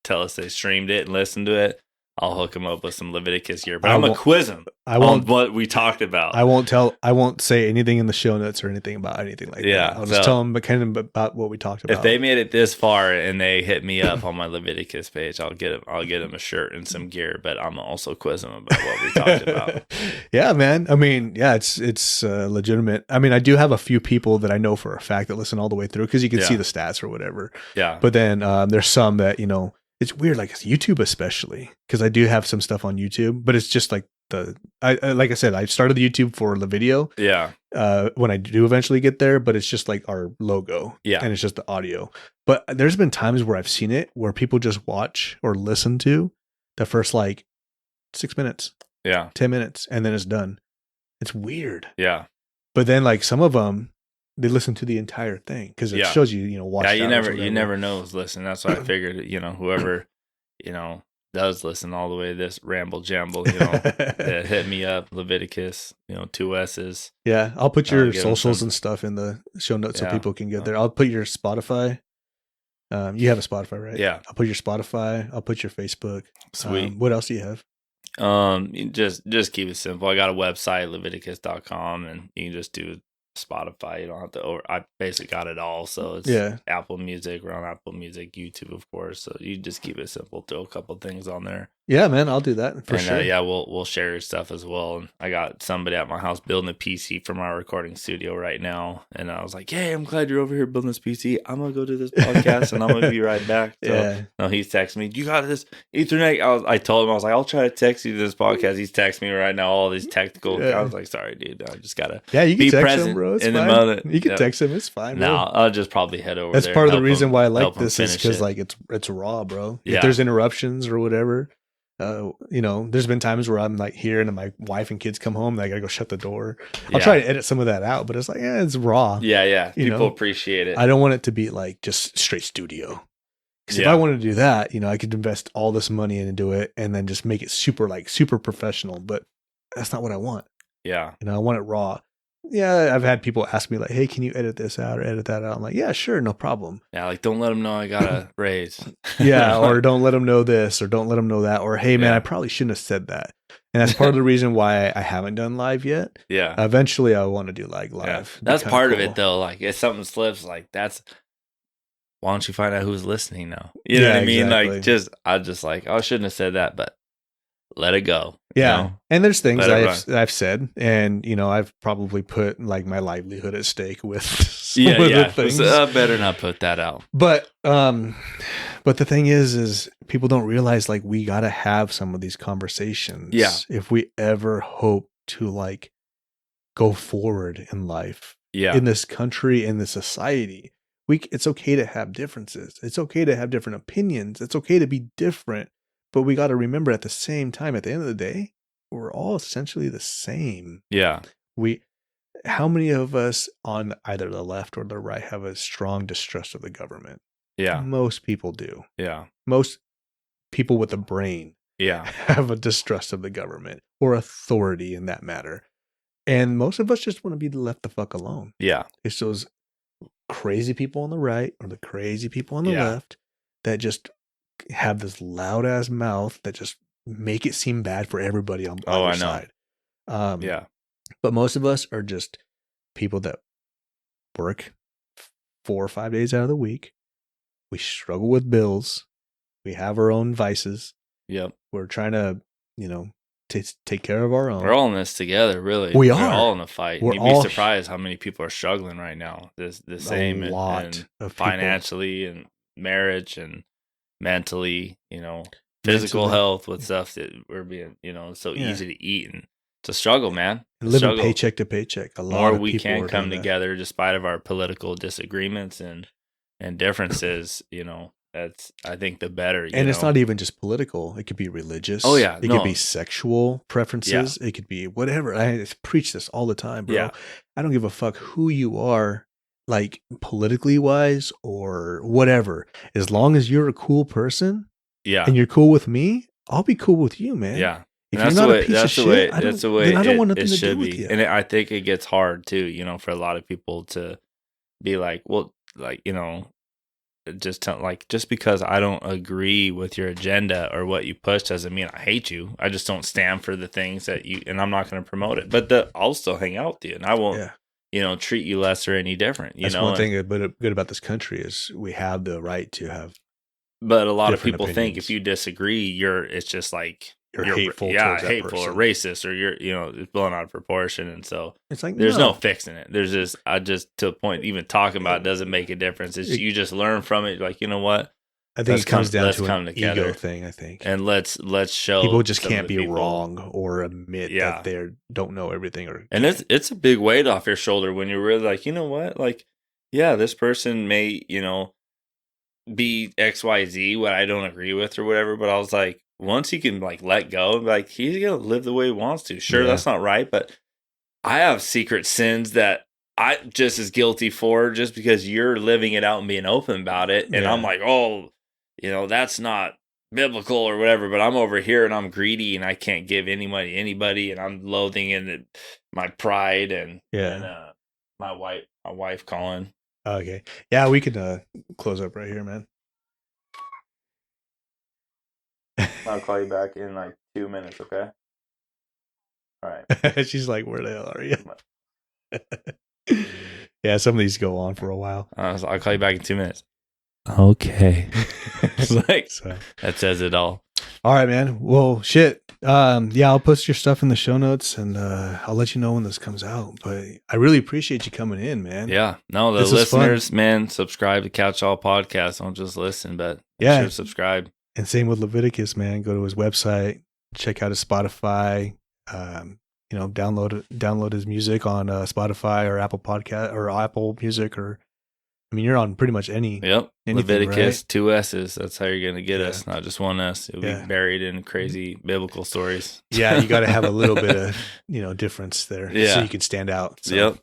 tell us they streamed it and listened to it, I'll hook them up with some Leviticus gear. But I'm gonna quiz them on what we talked about. I won't say anything in the show notes or anything about anything like that. I'll just tell them kind of about what we talked about. If they made it this far and they hit me up on my Leviticus page, I'll get them a shirt and some gear. But I'm also quiz them about what we talked about. Yeah, man. I mean, yeah, it's legitimate. I mean, I do have a few people that I know for a fact that listen all the way through because you can see the stats or whatever. Yeah. But then there's some that, you know, it's weird, like YouTube especially, because I do have some stuff on YouTube, but it's just like like I said, I started the YouTube for the video. Yeah. When I do eventually get there, but it's just like our logo. Yeah. And it's just the audio. But there's been times where I've seen it where people just watch or listen to the first like 6 minutes. Yeah. 10 minutes, and then it's done. It's weird. Yeah. But then like some of them, they listen to the entire thing because it shows you, you know, watch. Yeah, you never know who's listening. That's why I figured, you know, whoever, you know, does listen all the way to this ramble jamble, you know, hit me up, Leviticus, you know, 2 S's. Yeah, I'll put your socials and stuff in the show notes so people can get there. I'll put your Spotify. You have a Spotify, right? Yeah. I'll put your Spotify. I'll put your Facebook. Sweet. What else do you have? Just keep it simple. I got a website, Leviticus.com, and you can just do Spotify. You don't have to I basically got it all. So it's Apple Music, we're on Apple Music, YouTube, of course. So you just keep it simple, throw a couple things on there. Yeah, man, I'll do that for sure. We'll share your stuff as well. And I got somebody at my house building a PC for my recording studio right now. And I was like, hey, I'm glad you're over here building this PC. I'm going to go do this podcast and I'm going to be right back. So he's texting me, you got this Ethernet? I told him, I was like, I'll try to text you this podcast. He's texting me right now, all these technical. I was like, sorry, dude. I just got to you can be text present him, bro. It's in fine. the moment. You can text him. It's fine, bro. No, I'll just probably head over That's there. That's part of the reason why I like this is because it. like it's raw, bro. If there's interruptions or whatever, you know, there's been times where I'm like here and my wife and kids come home and I gotta go shut the door. I'll try to edit some of that out, but it's like, it's raw. Yeah. People appreciate it. I don't want it to be like just straight studio. Because if I wanted to do that, you know, I could invest all this money into it and then just make it super professional. But that's not what I want. Yeah. You know, I want it raw. Yeah, I've had people ask me like, hey, can you edit this out or edit that out? I'm like, yeah, sure, no problem. Yeah, like don't let them know I got a raise. Or don't let them know this or don't let them know that. Or, hey, man, I probably shouldn't have said that. And that's part of the reason why I haven't done live yet. Yeah. Eventually, I want to do like live. Yeah. That's part of it, though. Like, if something slips, like, why don't you find out who's listening now? You know what I mean? Exactly. Like, I shouldn't have said that, but let it go. Yeah. You know? And there's things I've said, and, you know, I've probably put like my livelihood at stake with some of the things. Better not put that out. But the thing is people don't realize like we got to have some of these conversations. Yeah. If we ever hope to like go forward in life, in this country, in this society, it's okay to have differences. It's okay to have different opinions. It's okay to be different. But we got to remember at the same time, at the end of the day, we're all essentially the same. Yeah. How many of us on either the left or the right have a strong distrust of the government? Yeah. Most people do. Yeah. Most people with a brain have a distrust of the government or authority in that matter. And most of us just want to be left the fuck alone. Yeah. It's those crazy people on the right or the crazy people on the left that just have this loud ass mouth that just make it seem bad for everybody on Oh, either I know. side. Yeah. But most of us are just people that work 4 or 5 days out of the week. We struggle with bills. We have our own vices. Yep. We're trying to, take care of our own. We're all in this together, really. We We're are. all in a fight. We're You'd be all- surprised how many people are struggling right now. The same a lot and of people. financially and marriage and mentally, physical Mentally. health with stuff that we're being, it's so Yeah. easy to eat, and it's a struggle, man. And living Struggle. paycheck to paycheck. A lot More of we people can are come doing that. together despite of our political disagreements and differences, that's, I think, the better. And it's not even just political. It could be religious. Oh, yeah, It could be sexual preferences. It could be whatever. I preach this all the time, bro. Yeah. I don't give a fuck who you are, like politically wise or whatever. As long as you're a cool person Yeah. and you're cool with me, I'll be cool with you, man. Yeah. If And you're not a piece of shit, that's the way then I don't want it nothing to should do with be. you. And I think it gets hard too, for a lot of people to be like, well, like, just because I don't agree with your agenda or what you push doesn't mean I hate you. I just don't stand for the things that you, and I'm not going to promote it. But I'll still hang out with you, and I won't, treat you less or any different. That's one thing good about this country is we have the right to have. But a lot of different people think opinions. if you disagree, it's just like You're hateful towards that hateful or person. racist, or it's blown out of proportion, and so It's like there's no fixing it. There's just to a point, even talking about it doesn't make a difference. You just learn from it. Like, you know what? I think it comes down let's to come an together. ego thing. I think, And let's show people just some of can't the be people. wrong or admit Yeah. that they don't know everything. And it's a big weight off your shoulder when you're really like, you know what? Like, yeah, this person may, be XYZ, what I don't agree with or whatever. But I was like, once he can like let go, like he's gonna live the way he wants to. Sure, that's not right, but I have secret sins that I'm just as guilty for, just because you're living it out and being open about it. And I'm like, oh, that's not biblical or whatever. But I'm over here and I'm greedy and I can't give anybody, and I'm loathing in my pride and my wife calling. Okay, yeah, we could close up right here, man. I'll call you back in like 2 minutes, okay? All right. She's like, where the hell are you? Yeah, some of these go on for a while. I'll call you back in 2 minutes. Okay. It's like, So. that says it all. All right, man. Well, shit. I'll post your stuff in the show notes, and I'll let you know when this comes out. But I really appreciate you coming in, man. Yeah. No, the listeners, man, subscribe to Catchall Podcast. Don't just listen, but make sure subscribe. And same with Leviticuss, man. Go to his website, check out his Spotify. Download his music on Spotify or Apple Podcast or Apple Music, or you're on pretty much any. Yep. Anything, Leviticus, right? 2 S's. That's how you're gonna get us, not just 1 S. It'll be buried in crazy biblical stories. Yeah, you got to have a little bit of difference there, so you can stand out. So. Yep.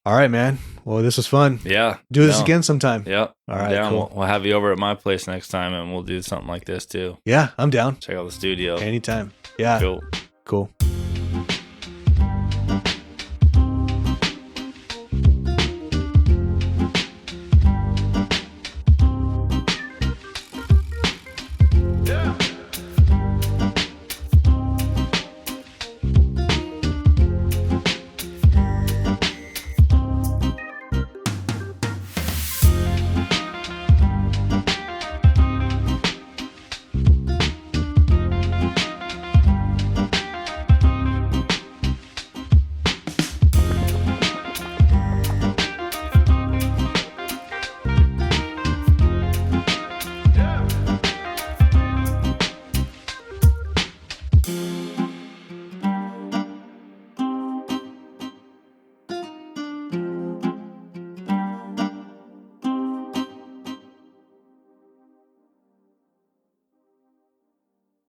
All right, man. Well, this was fun. Yeah. Do this again sometime. Yep. All right, down. cool. We'll have you over at my place next time, and we'll do something like this too. Yeah, I'm down. Check out the studio. Anytime. Yeah. Cool. Cool.